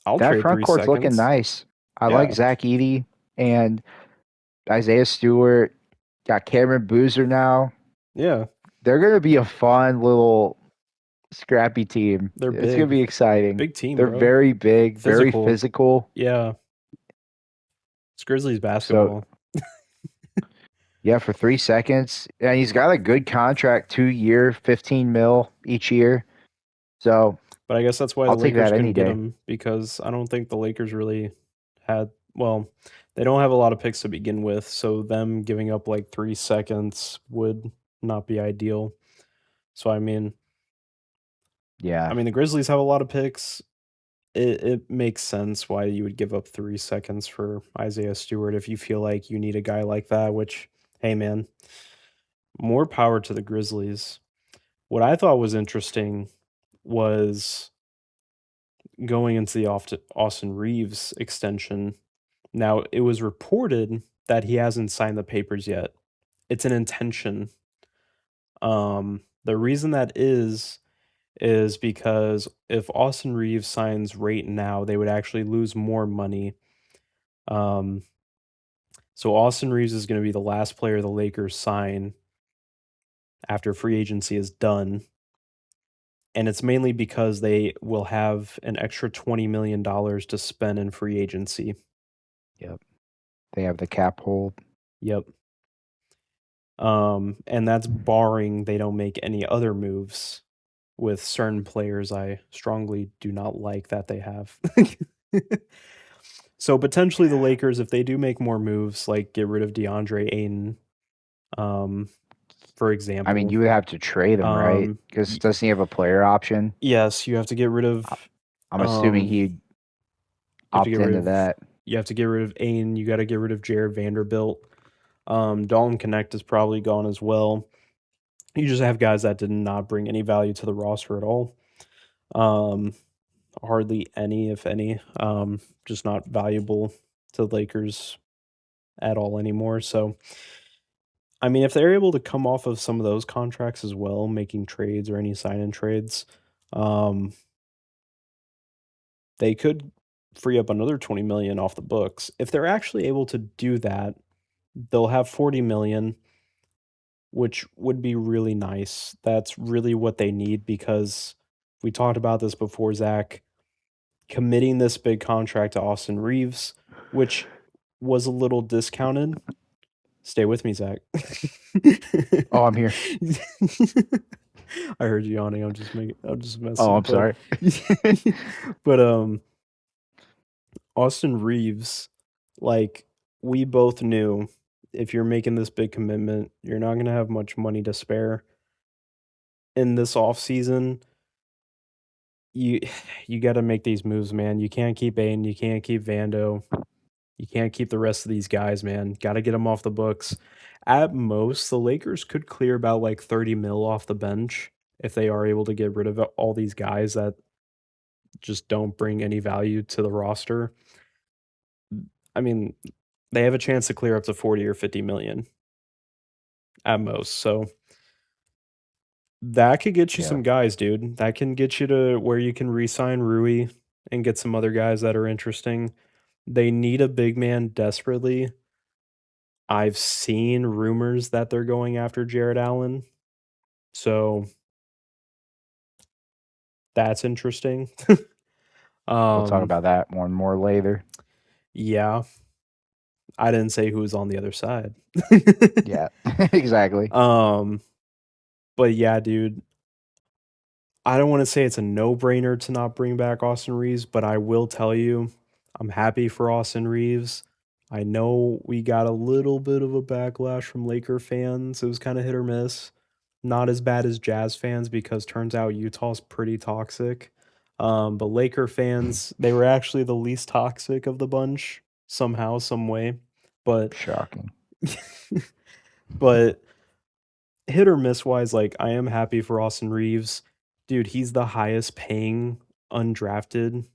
I'll That trade front 3 court's looking seconds. nice. I like Yeah, Zach Edey and Isaiah Stewart. Got Cameron Boozer now. yeah. They're going to be a fun little scrappy team. They're It's going to be big. exciting. Big team, They're bro. very big, very Physical. physical. Yeah. It's Grizzlies So, basketball. yeah, for 3 seconds. And he's got a good contract, 2-year, 15 mil each year. So, But I guess that's why I'll the take Lakers that any couldn't get day. him because I don't think the Lakers really had, well, they don't have a lot of picks to begin with, so them giving up like 3 seconds would not be ideal. So Yeah. the Grizzlies have a lot of picks. It makes sense why you would give up 3 seconds for Isaiah Stewart if you feel like you need a guy like that, which, hey man, more power to the Grizzlies. What I thought was interesting was going into the Austin Reeves extension. Now, it was reported that he hasn't signed the papers yet. It's an intention. The reason that is because if Austin Reeves signs right now, they would actually lose more money. So Austin Reeves is going to be the last player the Lakers sign after free agency is done. And it's mainly because they will have an extra $20 million to spend in free agency. Yep. They have the cap hold. Yep. And that's barring they don't make any other moves with certain players I strongly do not like that they have. So potentially the Lakers, if they do make more moves, like get rid of DeAndre Ayton, for example. I mean, you would have to trade him, right? Because doesn't he have a player option? Yes, you have to get rid of. I'm assuming he'd opt into that. You have to get rid of Ayton. You got to get rid of Jared Vanderbilt. Dalton Connect is probably gone as well. You just have guys that did not bring any value to the roster at all. Hardly any, if any. Just not valuable to the Lakers at all anymore. So, I mean, if they're able to come off of some of those contracts as well, making trades or any sign-in trades, they could free up another 20 million off the books. If they're actually able to do that, they'll have 40 million, which would be really nice. That's really what they need because we talked about this before, Zach. Committing this big contract to Austin Reeves, which was a little discounted. Stay with me, Zach. Oh, I'm here. I heard you yawning. I'm just Oh, messing. I'm But sorry. but Austin Reeves, like we both knew if you're making this big commitment, you're not gonna have much money to spare. In this off season, you you gotta make these moves, man. You can't keep Aiden, you can't keep Vando, you can't keep the rest of these guys, man. Gotta get them off the books. At most, the Lakers could clear about like 30 mil off the bench if they are able to get rid of all these guys that just don't bring any value to the roster. I mean, they have a chance to clear up to 40 or 50 million at most. So that could get you Yeah. some guys, dude. That can get you to where you can re-sign Rui and get some other guys that are interesting. They need a big man desperately. I've seen rumors that they're going after Jared Allen. So that's interesting. We'll talk um about that more and more later. yeah, I didn't say who was on the other side. Yeah, exactly. um but yeah, dude, I don't want to say it's a no-brainer to not bring back Austin Reeves, but I will tell you, I'm happy for Austin Reeves. I know we got a little bit of a backlash from Laker fans. It was kind of hit or miss. Not as bad as Jazz fans because turns out Utah's pretty toxic. But Laker fans, they were actually the least toxic of the bunch somehow, some way. But Shocking. but hit or miss wise, like I am happy for Austin Reeves. Dude, he's the highest paying undrafted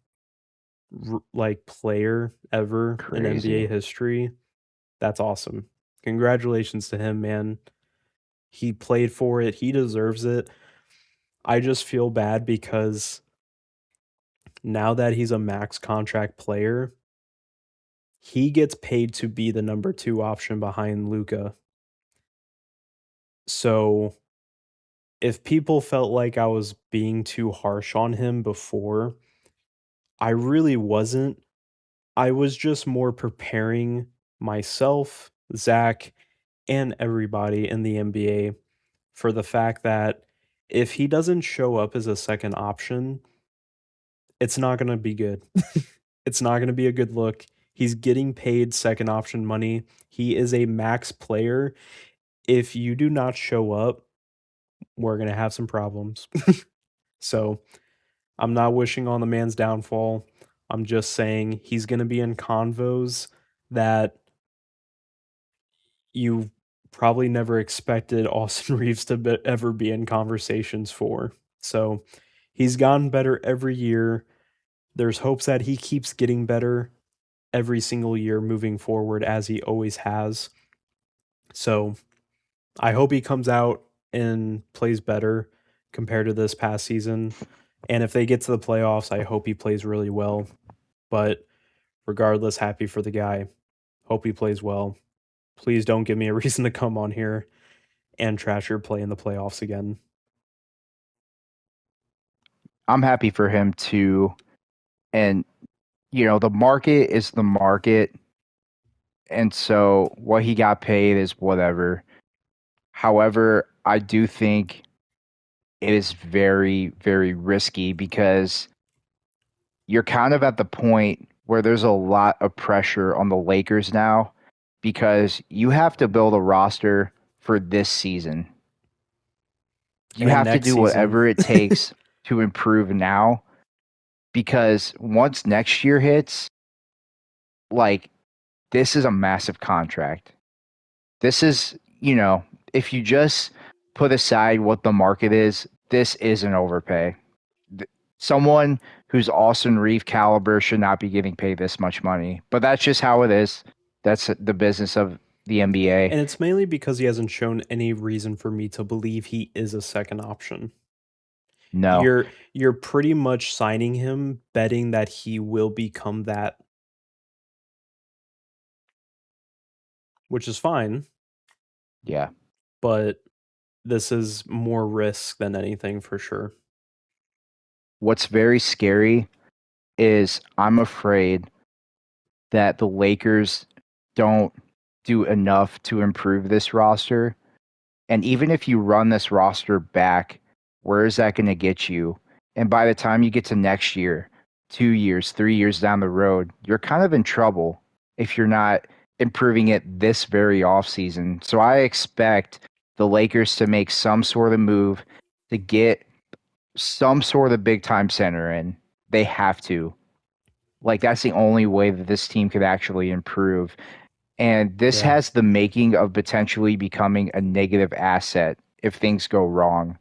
like player ever in NBA Crazy. history. That's awesome. Congratulations to him, man. He played for it. He deserves it. I just feel bad because now that he's a max contract player, he gets paid to be the number 2 option behind Luka. So if people felt like I was being too harsh on him before, I really wasn't. I was just more preparing myself, Zach, and everybody in the NBA for the fact that if he doesn't show up as a second option, it's not going to be good. It's not going to be a good look. He's getting paid second option money. He is a max player. If you do not show up, we're going to have some problems. So I'm not wishing on the man's downfall. I'm just saying he's going to be in convos that you probably never expected Austin Reeves to ever be in conversations for. So he's gotten better every year. There's hopes that he keeps getting better every single year moving forward as he always has. So I hope he comes out and plays better compared to this past season. And if they get to the playoffs, I hope he plays really well. But regardless, happy for the guy. Hope he plays well. Please don't give me a reason to come on here and trash your play in the playoffs again. I'm happy for him too. And, the market is the market. And so what he got paid is whatever. However, I do think it is very, very risky because you're kind of at the point where there's a lot of pressure on the Lakers now because you have to build a roster for this season. You And have to next do season, whatever it takes to improve now because once next year hits, like, this is a massive contract. This is, if you just put aside what the market is, this is an overpay. Someone who's Austin Reeve caliber should not be getting paid this much money, but that's just how it is. That's the business of the NBA. and it's mainly because he hasn't shown any reason for me to believe he is a second option. No. You're pretty much signing him betting that he will become that, which is fine, Yeah. but this is more risk than anything for sure. What's very scary is I'm afraid that the Lakers don't do enough to improve this roster. And even if you run this roster back, where is that going to get you? And by the time you get to next year, 2 years, 3 years down the road, you're kind of in trouble if you're not improving it this very offseason. So I expect the Lakers to make some sort of move to get some sort of big time center in. They have to. Like, that's the only way that this team could actually improve. And this Yeah. has the making of potentially becoming a negative asset if things go wrong.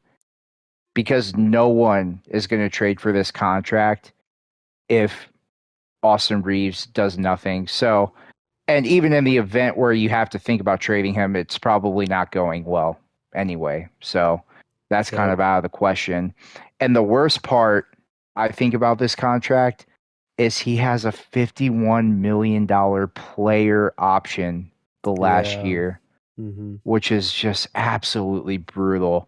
Because no one is going to trade for this contract if Austin Reeves does nothing. So, and even in the event where you have to think about trading him, it's probably not going well anyway. So that's kind Yep. of out of the question. And the worst part I think about this contract is he has a $51 million player option the last Yeah. year, hmm which is just absolutely brutal.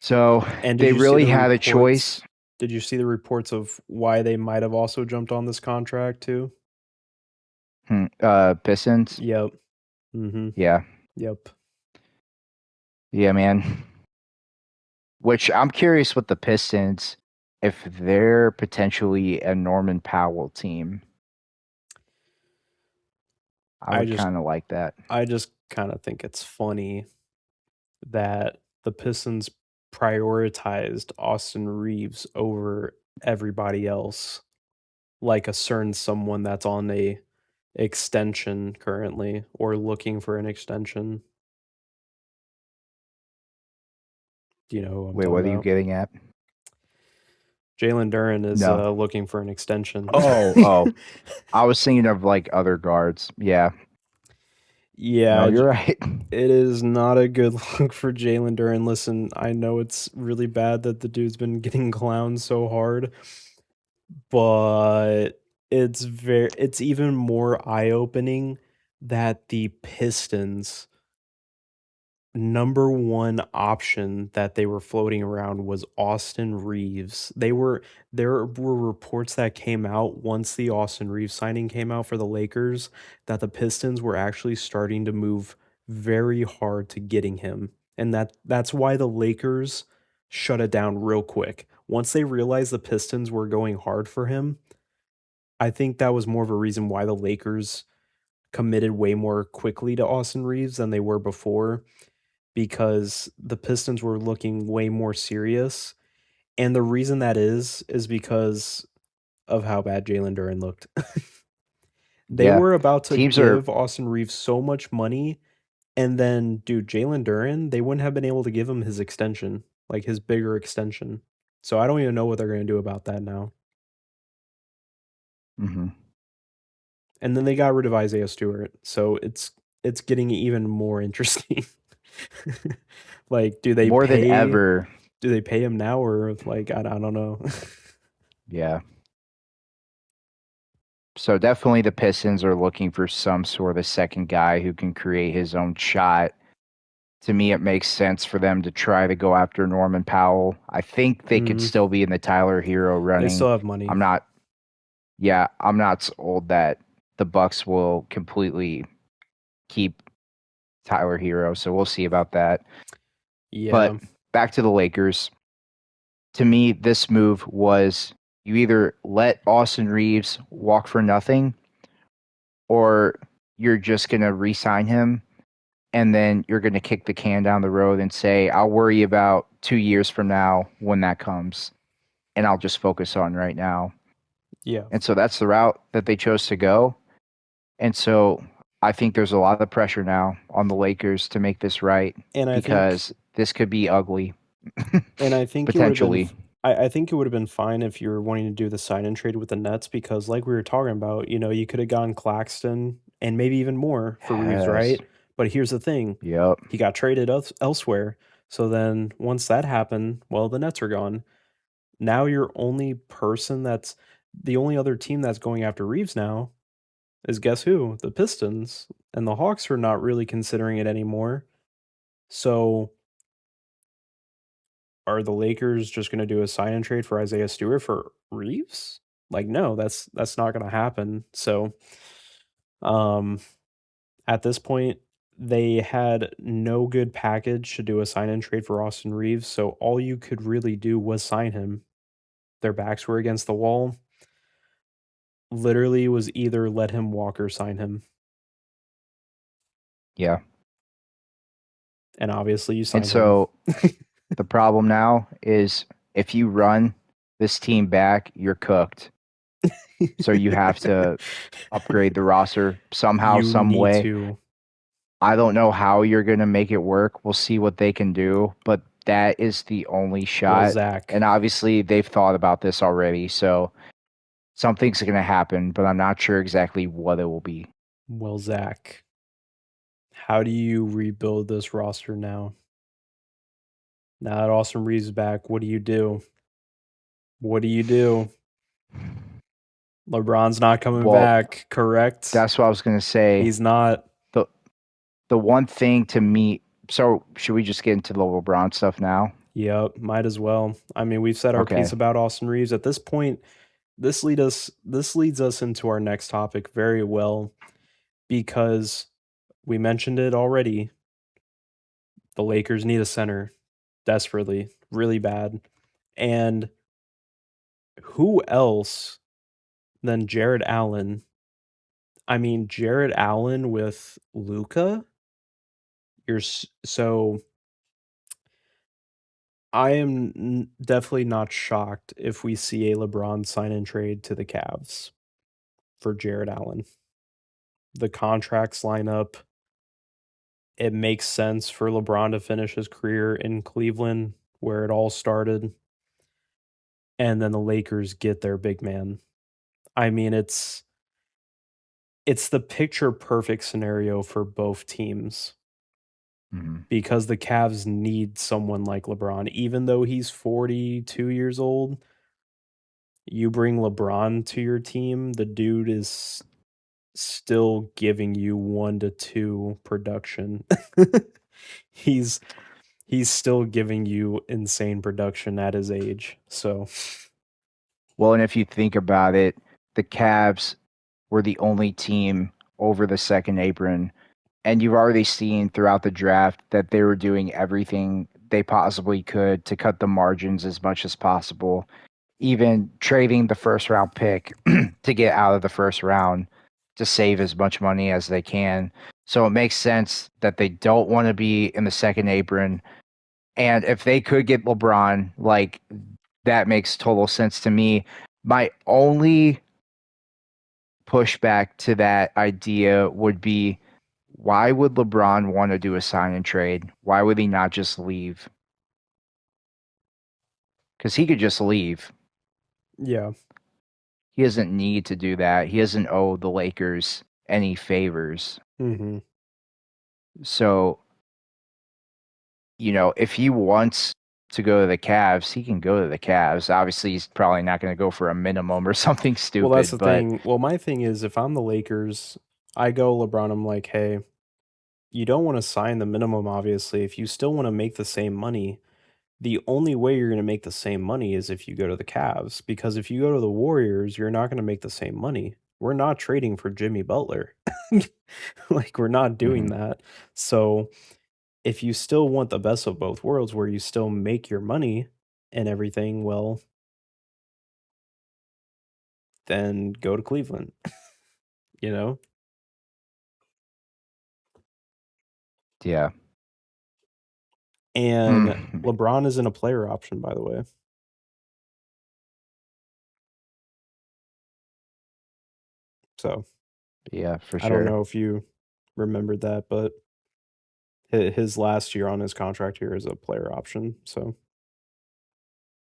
So And did they you see really the had a choice. reports? Did you see the reports of why they might have also jumped on this contract too? Pistons. Yep. hmm Yeah. Yep. Yeah, man. Which I'm curious with the Pistons if they're potentially a Norman Powell team. I I would just kind of like that. I just kind of think it's funny that the Pistons prioritized Austin Reeves over everybody else, like a certain someone that's on a extension currently or looking for an extension. Do you know who I'm Wait, talking what are you about? getting at? Jalen Duren is No. looking for an extension. Oh. I was thinking of like other guards. Yeah. No, Yeah, you're right. it is not a good look for Jalen Duren. Listen, I know it's really bad that the dude's been getting clowned so hard, but it's even more eye-opening that the Pistons number one option that they were floating around was Austin Reeves. There were reports that came out once the Austin Reeves signing came out for the Lakers that the Pistons were actually starting to move very hard to getting him. And that's why the Lakers shut it down real quick. Once they realized the Pistons were going hard for him, I think that was more of a reason why the Lakers committed way more quickly to Austin Reeves than they were before because the Pistons were looking way more serious. And the reason that is because of how bad Jalen Duren looked. They Yeah. were about to Teams are give Austin Reeves so much money, and then, dude, Jalen Duren, they wouldn't have been able to give him his extension, like his bigger extension. So I don't even know what they're going to do about that now. mhm, And then they got rid of Isaiah Stewart, so it's getting even more interesting. Like, more than ever. do they pay him now or like I don't know. Yeah. So definitely the Pistons are looking for some sort of second guy who can create his own shot. To me, it makes sense for them to try to go after Norman Powell. I think they could Mhm. still be in the Tyler Hero They running. still have money. I'm not, yeah, I'm not sold that the Bucks will completely keep Tyler Hero. So we'll see about that. But Yeah. back to the Lakers. To me, this move was you either let Austin Reeves walk for nothing or you're just going to re sign him and then you're going to kick the can down the road and say, I'll worry about 2 years from now when that comes and I'll just focus on right now. Yeah. And so that's the route that they chose to go. And so I think there's a lot of pressure now on the Lakers to make this right And because this could be ugly, I think it would have been potentially. I think it would have been fine if you were wanting to do the sign and trade with the Nets because like we were talking about, you could have gone Claxton and maybe even more for Reeves, Yes. right? But here's the thing. Yep. He got traded elsewhere. So then once that happened, well, the Nets are gone. Now your only person that's the only other team that's going after Reeves now is guess who? The Pistons. And the Hawks are not really considering it anymore. So are the Lakers just going to do a sign and trade for Isaiah Stewart for Reeves? Like, no, that's not going to happen. So, um, at this point, they had no good package to do a sign and trade for Austin Reeves. So all you could really do was sign him. Their backs were against the wall. Literally was either let him walk or sign him. Yeah. And obviously you And signed him. so the problem now is if you run this team back, you're cooked. So you have to upgrade the roster somehow, You some need way. to. I don't know how you're going to make it work. We'll see what they can do, but that is the only Well, shot. Zach. And obviously, they've thought about this already. So something's going to happen, but I'm not sure exactly what it will be. Well, Zach. How do you rebuild this roster now? Now that Austin Reeves is back, what do you do? What do you do? LeBron's not coming Well, back, correct? that's what I was going to say. He's not. The the one thing to me, so should we just get into the LeBron stuff now? Yep, might as well. I mean, we've said our Okay. piece about Austin Reeves. At this point, this leads us into our next topic very well because we mentioned it already. The Lakers need a center desperately, really bad. And who else than Jared Allen? I mean, Jared Allen with Luca? So I am definitely not shocked if we see a LeBron sign and trade to the Cavs for Jared Allen. The contracts line up. It makes sense for LeBron to finish his career in Cleveland, where it all started. And then the Lakers get their big man. I mean, it's the picture perfect scenario for both teams Mhm. because the Cavs need someone like LeBron. Even though he's 42 years old, you bring LeBron to your team, the dude is still giving you 1 to 2 production. He's he's still giving you insane production at his age. So, Well, and if you think about it, the Cavs were the only team over the second apron. And you've already seen throughout the draft that they were doing everything they possibly could to cut the margins as much as possible, even trading the first round pick to get out of the first round to save as much money as they can. So it makes sense that they don't want to be in the second apron. And if they could get LeBron, like that makes total sense to me. My only pushback to that idea would be why would LeBron want to do a sign and trade? Why would he not just leave? Because he could just leave. yeah. He doesn't need to do that. He doesn't owe the Lakers any favors. Mhm. So, if he wants to go to the Cavs, he can go to the Cavs. Obviously, he's probably not going to go for a minimum or something Well, that's stupid, the but thing. Well, my thing is if I'm the Lakers, I go LeBron, I'm like, "Hey, you don't want to sign the minimum obviously. If you still want to make the same money, the only way you're going to make the same money is if you go to the Cavs because if you go to the Warriors, you're not going to make the same money. We're not trading for Jimmy Butler." Like we're not doing mhm. that. So, if you still want the best of both worlds where you still make your money and everything, well, then go to Cleveland, you know? Yeah. And Hmm. LeBron isn't a player option, by the way. So Yeah, for I don't sure. know if you remembered that, but his last year on his contract here is a player option. So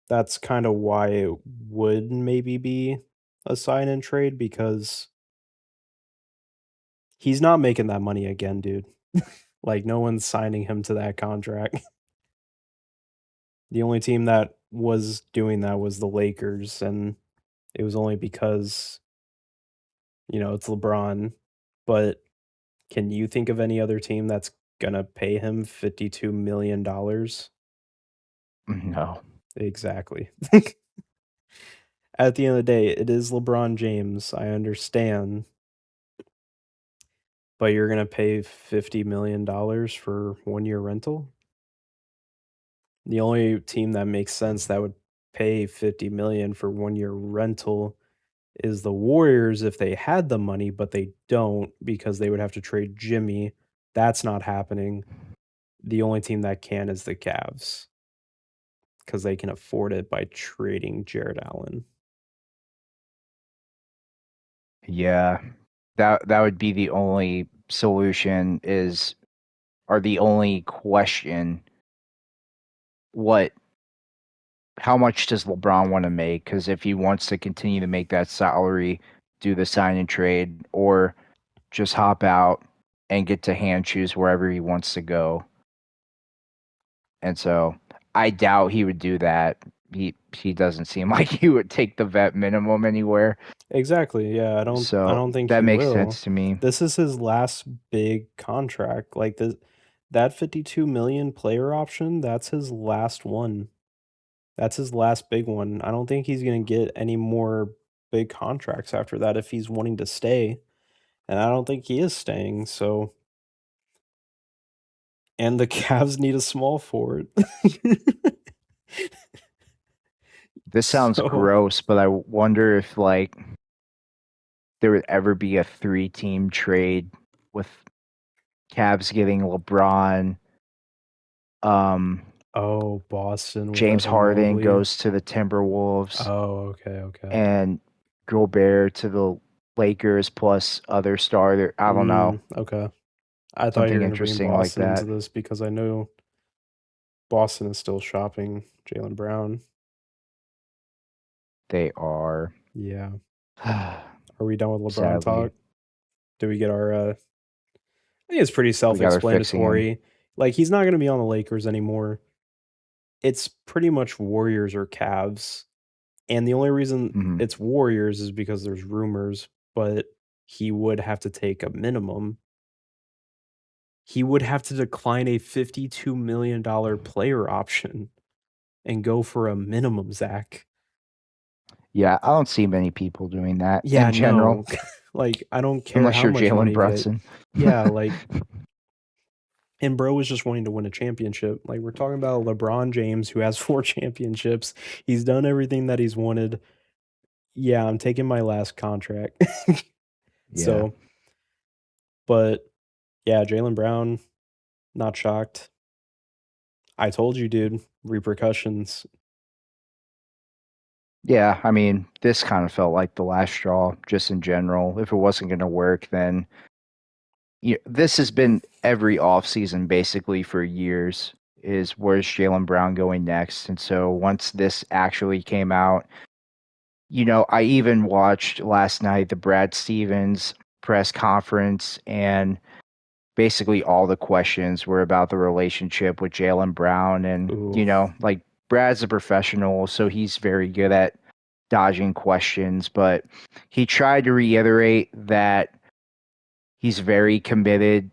that's kind of why it would maybe be a sign and trade because he's not making that money again, dude. Like no one's signing him to that contract. The only team that was doing that was the Lakers, and it was only because, it's LeBron. But can you think of any other team that's gonna pay him $52 million? No. Exactly. At the end of the day, it is LeBron James. I understand, but you're gonna pay $50 million for 1 year rental? The only team that makes sense that would pay 50 million for 1 year rental is the Warriors if they had the money, but they don't because they would have to trade Jimmy. That's not happening. The only team that can is the Cavs because they can afford it by trading Jared Allen. Yeah. That would be the only solution is or the only question what how much does LeBron want to make? Because if he wants to continue to make that salary, do the sign and trade, or just hop out and get to hand choose wherever he wants to go. And so I doubt he would do that. He doesn't seem like he would take the vet minimum anywhere. Exactly. Yeah, I So don't think that he makes will. sense to me. This is his last big contract. Like that 52 million player option, that's his last one. That's his last big one. I don't think he's going to get any more big contracts after that if he's wanting to stay. And I don't think he is staying. So, and the Cavs need a small forward. This sounds So, gross, but I wonder if like there would ever be a 3-team trade with Cavs getting LeBron, um, oh, Boston with James Evan Harden Mobley. goes to the Timberwolves, Oh, okay, okay. and Gobert to the Lakers plus other starter. I don't know, Okay. I thought you were something going to bring interesting like Boston into that. this because I know Boston is still shopping Jaylen Brown. They are, Yeah. Are we done with LeBron sadly, talk? Do we get our I think it's pretty we got our fixing him. self-explanatory. Like he's not going to be on the Lakers anymore. It's pretty much Warriors or Cavs. And the only reason Hmm. it's Warriors is because there's rumors, but he would have to take a minimum. He would have to decline a $52 million player option and go for a minimum, Zach. Yeah, I don't see many people doing that Yeah, in general, no. Like, I don't care unless how you're much Jalen money you get. Brunson. Yeah, like, and bro was just wanting to win a championship. Like, we're talking about LeBron James, who has 4 championships. He's done everything that he's wanted. Yeah, I'm taking my last contract. Yeah. So, but yeah, Jaylen Brown, not shocked. I told you, dude, repercussions. Yeah, I mean, this kind of felt like the last straw, just in general. If it wasn't going to work, then this has been every offseason basically for years. Is where's Jaylen Brown going next? And so once this actually came out, I even watched last night the Brad Stevens press conference, and basically all the questions were about the relationship with Jaylen Brown. And, Ooh. like Brad's a professional, so he's very good at dodging questions, but he tried to reiterate that he's very committed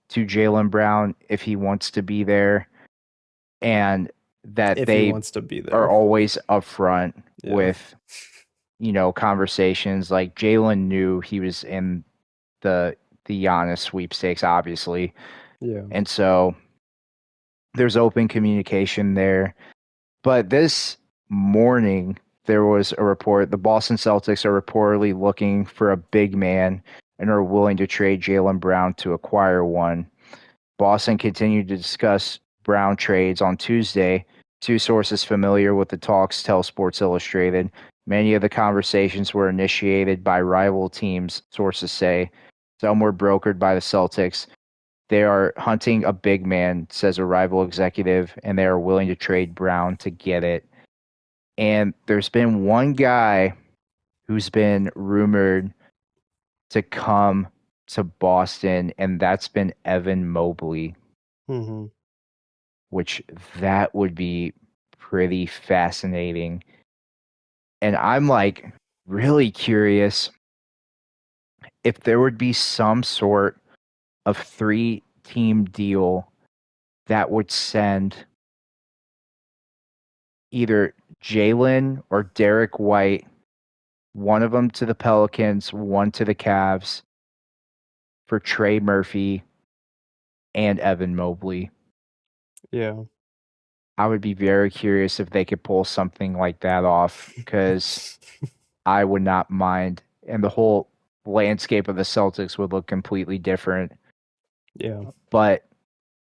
to Jaylen Brown if he wants to be there, and that If he they wants to be are there. always upfront Yeah. with, conversations. Like Jaylen knew he was in the Giannis sweepstakes, obviously. Yeah. And so there's open communication there. But this morning, there was a report the Boston Celtics are reportedly looking for a big man and are willing to trade Jaylen Brown to acquire one. Boston continued to discuss Brown trades on Tuesday. Two sources familiar with the talks tell Sports Illustrated. Many of the conversations were initiated by rival teams, sources say. Some were brokered by the Celtics. They are hunting a big man, says a rival executive, and they are willing to trade Brown to get it. And there's been one guy who's been rumored to come to Boston, and that's been Evan Mobley, Hmm. which that would be pretty fascinating. And I'm like really curious if there would be some sort of 3-team deal that would send either Jaylen or Derek White, one of them to the Pelicans, one to the Cavs, for Trey Murphy and Evan Mobley. Yeah. I would be very curious if they could pull something like that off because I would not mind. And the whole landscape of the Celtics would look completely different. Yeah. But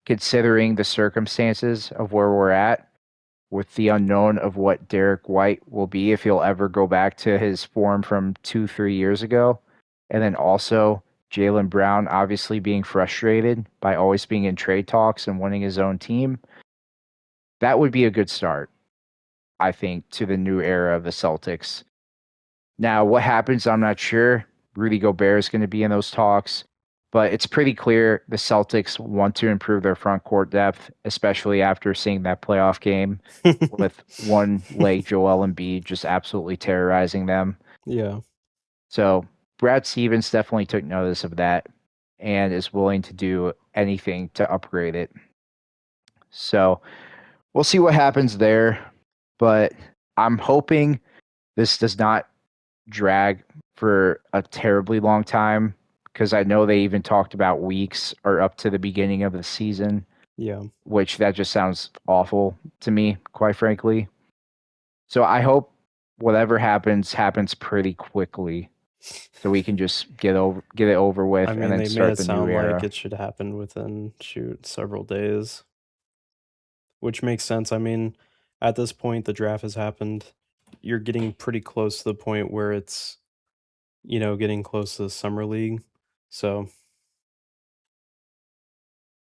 considering the circumstances of where we're at, with the unknown of what Derek White will be if he'll ever go back to his form from 2-3 years ago, and then also Jaylen Brown obviously being frustrated by always being in trade talks and wanting his own team, that would be a good start, I think, to the new era of the Celtics. Now, what happens, I'm not sure. Rudy Gobert is going to be in those talks, but it's pretty clear the Celtics want to improve their front court depth, especially after seeing that playoff game with one leg Joel Embiid just absolutely terrorizing them. Yeah. So Brad Stevens definitely took notice of that and is willing to do anything to upgrade it. So we'll see what happens there, but I'm hoping this does not drag for a terribly long time because I know they even talked about weeks or up to the beginning of the season. Yeah. Which that just sounds awful to me, quite frankly. So I hope whatever happens pretty quickly so we can just get it over with I and mean, then they made start it the new sound like era. it should happen within several days, which makes sense. I mean, at this point, the draft has happened. You're getting pretty close to the point where it's, getting close to the summer league. So,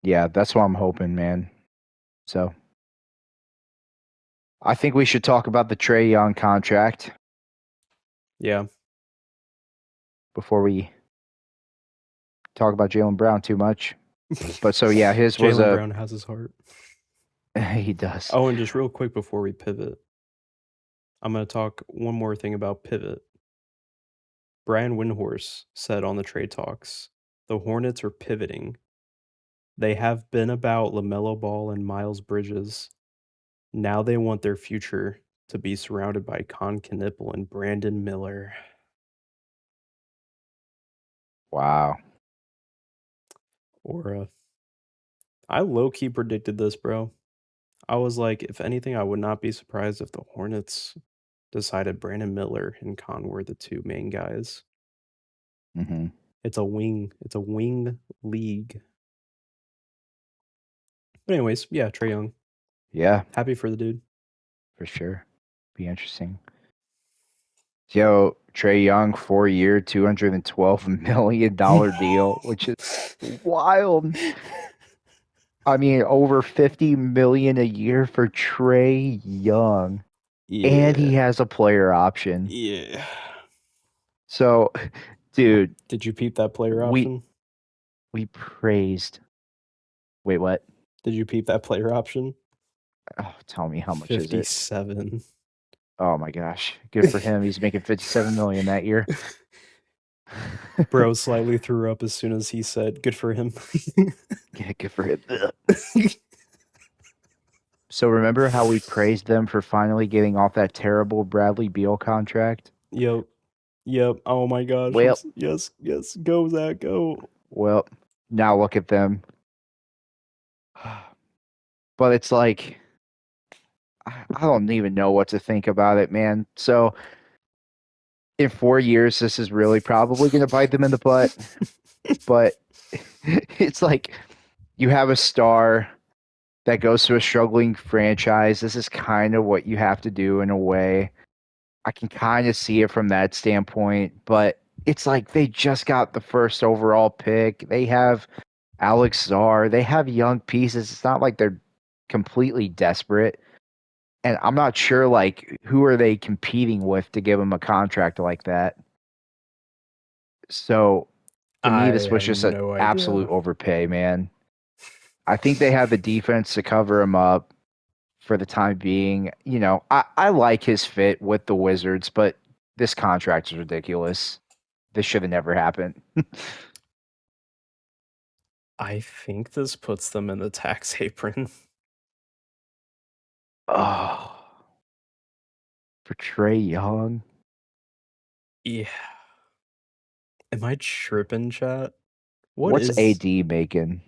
Yeah, that's what I'm hoping, man. So I think we should talk about the Trae Young contract yeah, before we talk about Jaylen Brown too much. But so yeah, his was Jaylen a Brown has his heart. he does. Oh, and just real quick before we pivot, I'm going to talk one more thing about pivot. Brian Windhorst said on the trade talks, the Hornets are pivoting. They have been about LaMelo Ball and Miles Bridges. Now they want their future to be surrounded by Con Knipple and Brandon Miller. Wow. Or I low-key predicted this, bro. I was like, if anything, I would not be surprised if the Hornets decided Brandon Miller and Con were the two main guys. Mm-hmm. It's a wing league. But anyways, yeah, Trae Young. Yeah, Happy for the dude. for sure. Be interesting. Yo, Trae Young, 4-year, $212 million deal, which is wild. I mean, over 50 million a year for Trae Young. And he Yeah. has a player option. Yeah. So, dude, Did you peep that player we option? we praised. Wait, what? Did you peep that player option? Oh, tell me how much is it? 57. Oh my gosh. Good for him. He's making 57 million that year. Bro slightly threw up as soon as he said, good for him. Yeah, good for him. So remember how we praised them for finally getting off that terrible Bradley Beal contract? Yep. Yep. Oh my gosh. Well, Yes. Yes. Go, Zach. Go. well, now look at them. But it's like I don't even know what to think about it, man. So in 4 years, this is really probably going to bite them in the butt. But it's like you have a star that goes to a struggling franchise. This is kind of what you have to do in a way. I can kind of see it from that standpoint, but it's like they just got the first overall pick. They have Alex Czar. They have young pieces. It's not like they're completely desperate. And I'm not sure, like, who are they competing with to give him a contract like that? So to me, I this was have just an no absolute idea. overpay, man. I think they have the defense to cover him up. for the time being. I like his fit with the Wizards, but this contract is ridiculous. This should have never happened. I think this puts them in the tax apron. Oh, for Trae Young. Yeah. Am I tripping, chat? What What's is AD making?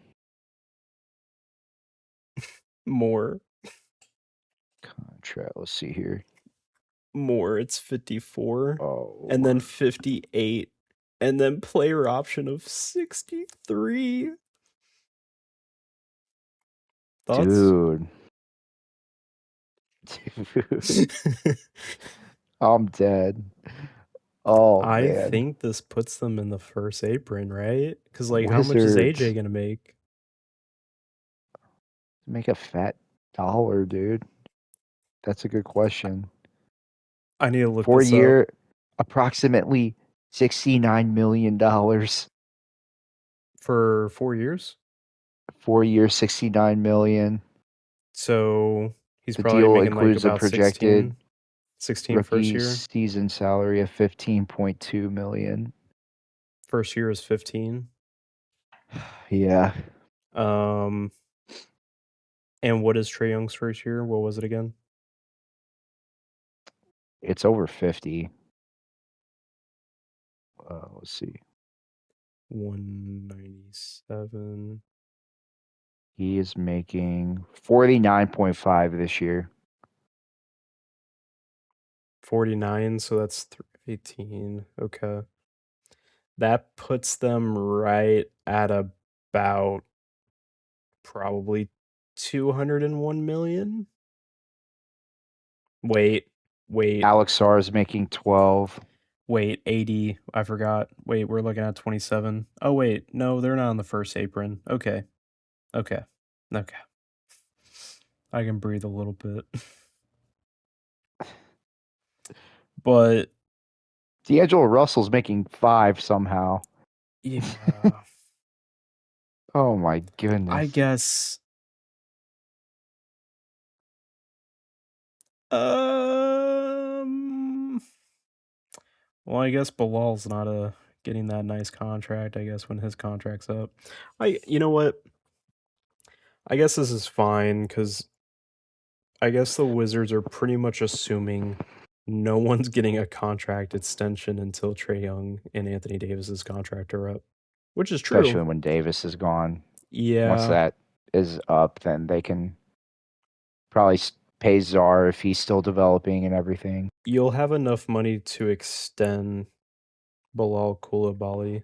more? Contract. Let's see here. More. It's 54. Oh, And then 58. And then player option of 63. Thoughts? dude. Dude. I'm dead. Oh I man. think this puts them in the first apron, right? Because, like, how much is Wizards AJ going to make? make a fat dollar, dude. That's a good question. I need to look For a this up. year, approximately $69 million. For 4 years? 4 years, 69 million. So he's The probably deal making like includes a about projected 16 first rookie year. season salary of 15.2 million. First year is 15. Yeah, And what is Trae Young's first year? What was it again? it's over 50. Let's see. 197. He is making 49.5 this year. 49, so that's 18. Okay. That puts them right at about probably 201 million. Wait, Alex Sarr is making 12. 80. I forgot. Wait, we're looking at 27. Oh, wait. No, they're not on the first apron. Okay. Okay. I can breathe a little bit. But D'Angelo Russell's making 5 somehow. yeah, Oh my I goodness. guess um well, I guess Bilal's not getting that nice contract, I guess, when his contract's up. You know what? I guess this is fine cuz I guess the Wizards are pretty much assuming no one's getting a contract extension until Trae Young and Anthony Davis's contract are up, which is true. Especially when Davis is gone. Once Yeah, that is up, then they can probably pay Czar if he's still developing and everything. you'll have enough money to extend Bilal Coulibaly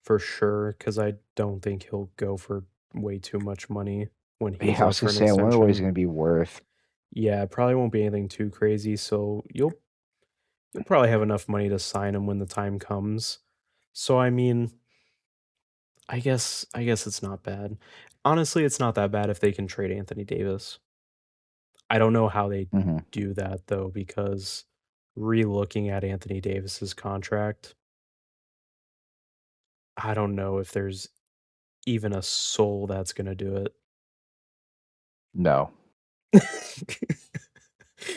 for sure, because I don't think he'll go for way too much money when But yeah, he's I up was for gonna an say, I wonder what he's extension. gonna be worth. Yeah, it probably won't be anything too crazy, so you'll probably have enough money to sign him when the time comes. So I mean, I guess it's not bad. Honestly, it's not that bad if they can trade Anthony Davis. I don't know how they Hmm. do that though, because re-looking at Anthony Davis's contract, I don't know if there's even a soul that's gonna do it. No,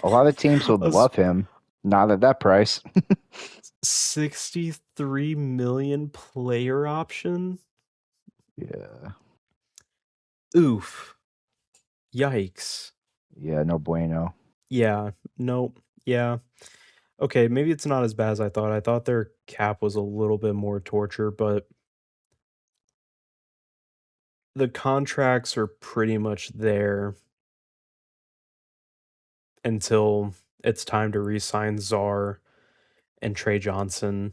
a lot of teams would A s- love him. Not at that price. 63 million player option? Yeah, Oof. Yikes. yeah, no bueno. Yeah, nope. Yeah. Okay, maybe it's not as bad as I thought. I thought their cap was a little bit more torture, but the contracts are pretty much there until it's time to re-sign Czar and Trey Johnson,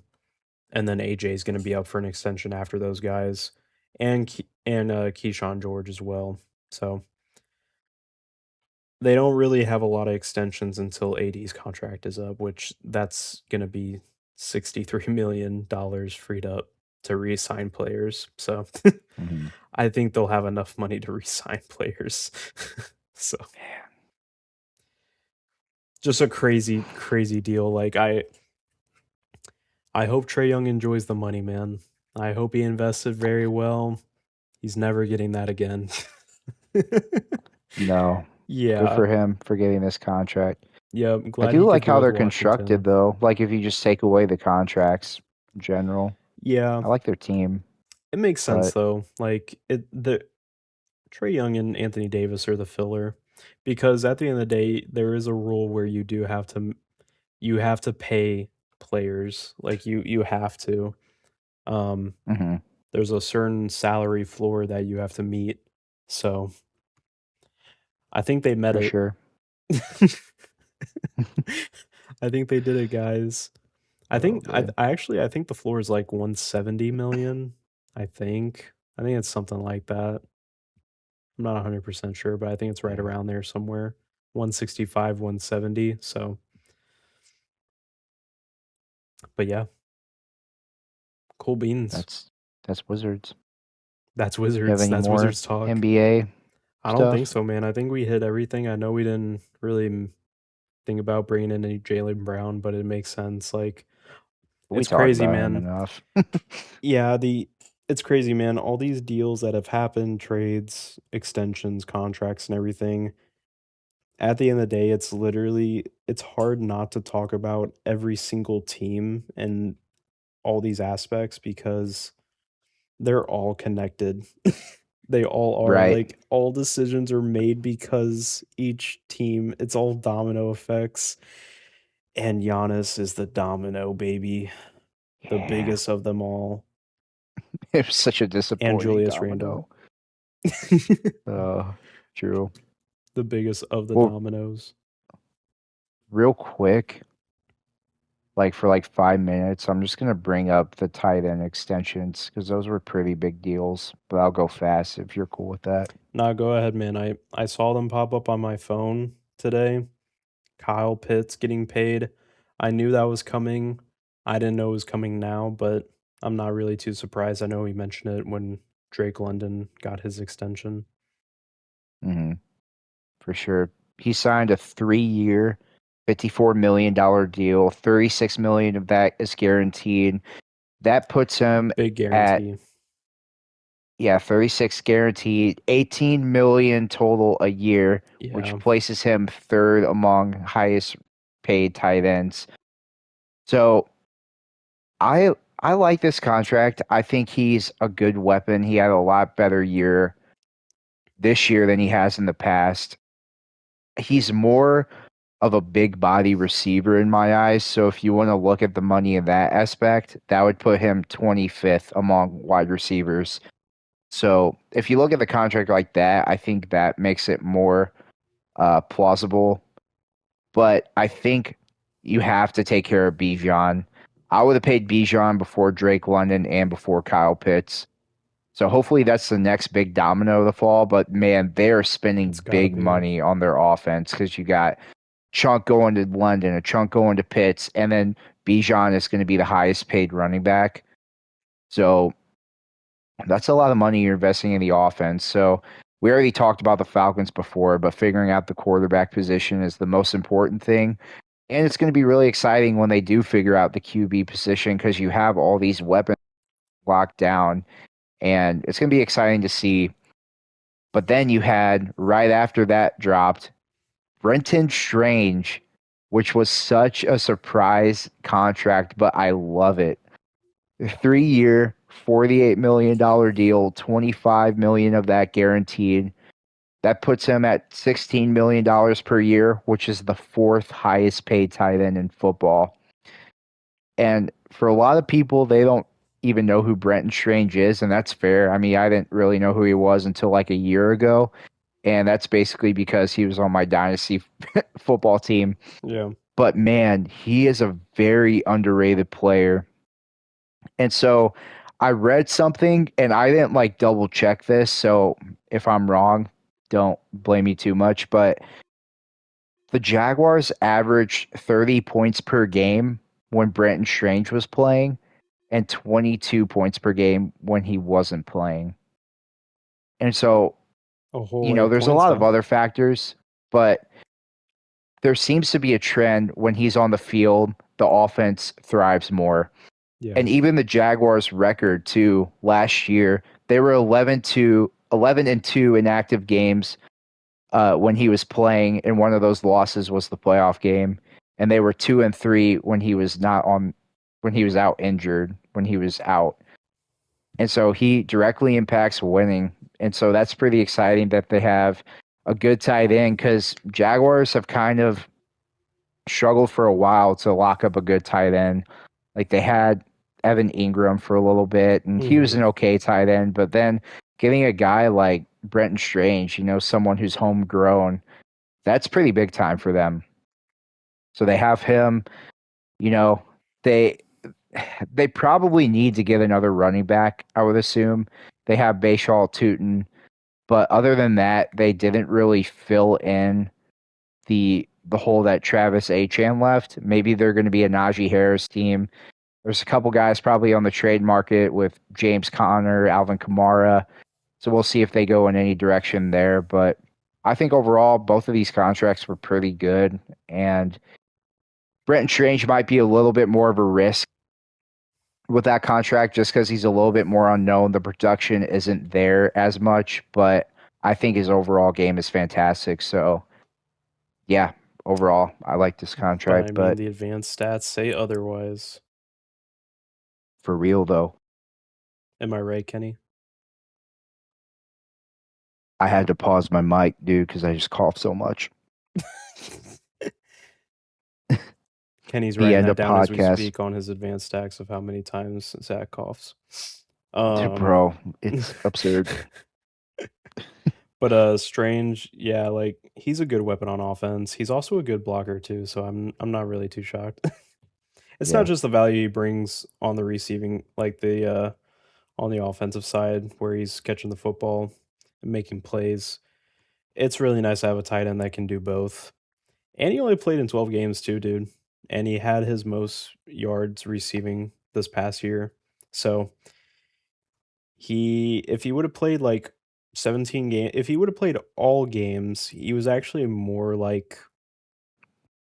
and then AJ is going to be up for an extension after those guys, and Keyshawn George as well. So they don't really have a lot of extensions until AD's contract is up, which that's going to be $63 million freed up to re-sign players. So Hmm. I think they'll have enough money to re-sign players. So just a crazy deal. Like I hope Trae Young enjoys the money, man. I hope he invested very well. He's never getting that again. No, Good Yeah. for him for getting this contract. Yeah. I'm I glad do he could like be how with they're constructed, Washington. though. Like, if you just take away the contracts in general, Yeah. I like their team, It makes sense but though. Like the Trae Young and Anthony Davis are the filler because at the end of the day, there is a rule where you have to pay players. Like you have to. Um, mhm, there's a certain salary floor that you have to meet. So I think they met for it. sure. I think they did it, guys. Oh man, I think the floor is like 170 million. I think. I think it's something like that. I'm not 100% sure, but I think it's right yeah, around there somewhere. 165, 170. So, but yeah, cool beans. that's that's Wizards. That's You have Wizards. any That's more Wizards talk. NBA I don't think stuff? so, man. I think we hit everything. I know we didn't really think about bringing in any Jaylen Brown, but it makes sense. Like, We it's talked crazy, about him man. enough. Yeah, it's crazy, man. All these deals that have happened, trades, extensions, contracts, and everything. At the end of the day, it's hard not to talk about every single team and all these aspects because they're all connected. They all are. Right. Like all decisions are made because each team, it's all domino effects. And Giannis is the domino baby, the Yeah. biggest of them all. It was such a And disappointing Julius Randle. domino. True. The biggest of the Well, dominoes. real quick, like for like 5 minutes, I'm just gonna bring up the tight end extensions because those were pretty big deals. But I'll go fast if you're cool with that. Nah, go ahead, man. I saw them pop up on my phone today. Kyle Pitts getting paid. I knew that was coming. I didn't know it was coming now, but I'm not really too surprised. I know he mentioned it when Drake London got his extension. Hmm. For sure. He signed a 3-year, $54 million deal. 36 million of that is guaranteed. That puts him Big at, guarantee. yeah, 36 guaranteed, 18 million total a year, which Yeah, places him third among highest paid tight ends. So I like this contract. I think he's a good weapon. He had a lot better year this year than he has in the past. He's more of a big body receiver in my eyes. So if you want to look at the money in that aspect, that would put him 25th among wide receivers. So if you look at the contract like that, I think that makes it more plausible. But I think you have to take care of Bijan. I would have paid Bijan before Drake London and before Kyle Pitts. So hopefully that's the next big domino to fall. But man, they're it's spending gotta big be. money on their offense because you got chunk going to London, a chunk going to Pitts, and then Bijan is going to be the highest paid running back. So that's a lot of money you're investing in the offense. So we already talked about the Falcons before, but figuring out the quarterback position is the most important thing. And it's going to be really exciting when they do figure out the QB position because you have all these weapons locked down. And it's going to be exciting to see. But then you had, right after that dropped, Brenton Strange, which was such a surprise contract, but I love it. 3-year, $48 million deal, 25 million of that guaranteed. That puts him at $16 million per year, which is the fourth highest paid tight end in football. And for a lot of people, they don't even know who Brenton Strange is, and that's fair. I mean, I didn't really know who he was until like a year ago, and that's basically because he was on my dynasty football team. Yeah. But man, he is a very underrated player. And so I read something and I didn't like double check this. So if I'm wrong, don't blame me too much. But the Jaguars averaged 30 points per game when Brenton Strange was playing and 22 points per game when he wasn't playing. And so, A whole lot of there's a points, lot of huh? other factors, but there seems to be a trend when he's on the field, the offense thrives more. Yeah. And even the Jaguars record too last year, they were 11 and 2 in active games when he was playing, and one of those losses was the playoff game, and they were 2-3 when he was not on, when he was out injured, when he was out, and so he directly impacts winning, and so that's pretty exciting that they have a good tight end because Jaguars have kind of struggled for a while to lock up a good tight end. Like they had Evan Ingram for a little bit, and he was Hmm. an okay tight end, but then getting a guy like Brenton Strange, someone who's homegrown, that's pretty big time for them. So they have him, you know, they they probably need to get another running back, I would assume. They have Bashaw Tootin, but other than that, they didn't really fill in the hole that Travis Achan left. Maybe they're going to be a Najee Harris team. There's a couple guys probably on the trade market with James Conner, Alvin Kamara. So we'll see if they go in any direction there. But I think overall, both of these contracts were pretty good. And Brenton Strange might be a little bit more of a risk with that contract just because he's a little bit more unknown. The production isn't there as much, but I think his overall game is fantastic. So, yeah, overall, I like this But I contract. mean, But the advanced stats say otherwise. for real, though, Am I right, Kenny? I had to pause my mic, dude, because I just coughed so much. Kenny's The writing end that of down as we podcast. speak on his advanced stacks of how many times Zach coughs. Bro, it's absurd. But Strange, yeah, like he's a good weapon on offense. He's also a good blocker too, so I'm not really too shocked. It's not Yeah. just the value he brings on the receiving, like the on the offensive side where he's catching the football and making plays. It's really nice to have a tight end that can do both. And he only played in 12 games too, dude. And he had his most yards receiving this past year. So if he would have played like 17 games, if he would have played all games, he was actually more like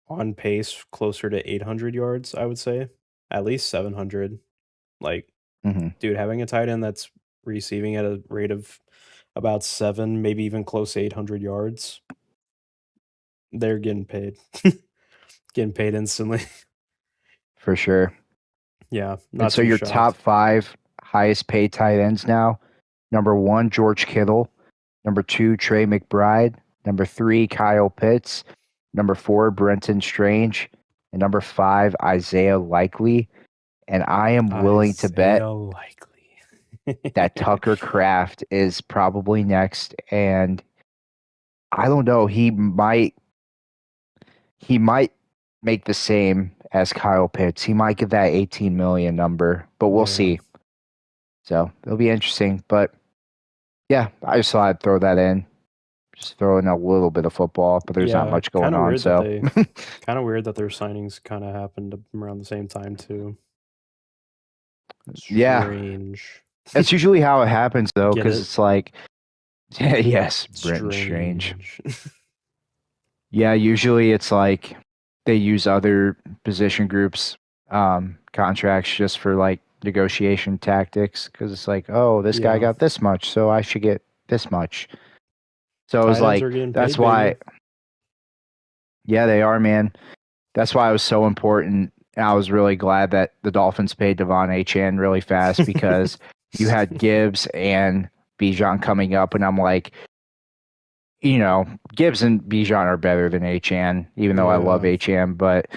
on pace closer to 800 yards, I would say. At least 700. Like, Hmm. dude, having a tight end that's receiving at a rate of about 7, maybe even close to 800 yards, they're getting paid. Getting paid instantly. For sure. Yeah, And not so too your top shocked. 5 highest paid tight ends now: number 1, George Kittle; number 2, Trey McBride; number 3, Kyle Pitts; number 4, Brenton Strange; and number 5, Isaiah Likely. And I am willing to bet Isaiah Likely. that Tucker Craft is probably next. And I don't know, he might make the same as Kyle Pitts. He might get that 18 million number, but we'll Yeah. see. So it'll be interesting. But yeah, I just thought I'd throw that in. Just throw in a little bit of football, but there's not Yeah, much going on. So kind of weird that their signings kind of happened around the same time too. yeah, Strange. that's usually how it happens though, Get because it? it's like, yes, Brenton Strange. Strange. Yeah, usually it's like they use other position groups contracts just for like negotiation tactics because it's like, oh, this guy Yeah. got this much, so I should get this much. So it was Tight ends like are getting that's paid, baby. why, yeah, they are, man. That's why it was so important. And I was really glad that the Dolphins paid Devon Achane really fast because you had Gibbs and Bijan coming up, and I'm like, Gibbs and Bijan are better than Achane, even though I love Yeah. Achane, but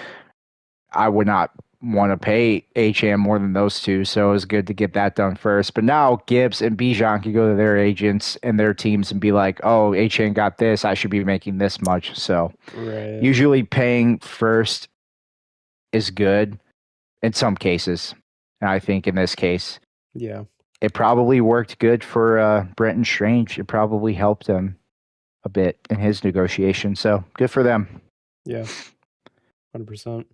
I would not want to pay HM more than those two. So it was good to get that done first. But now Gibbs and Bijan can go to their agents and their teams and be like, oh, HM got this. I should be making this much. So Right. usually paying first is good in some cases. And I think in this case, Yeah. it probably worked good for Brenton Strange. It probably helped him a bit in his negotiation. So good for them. Yeah. 100%.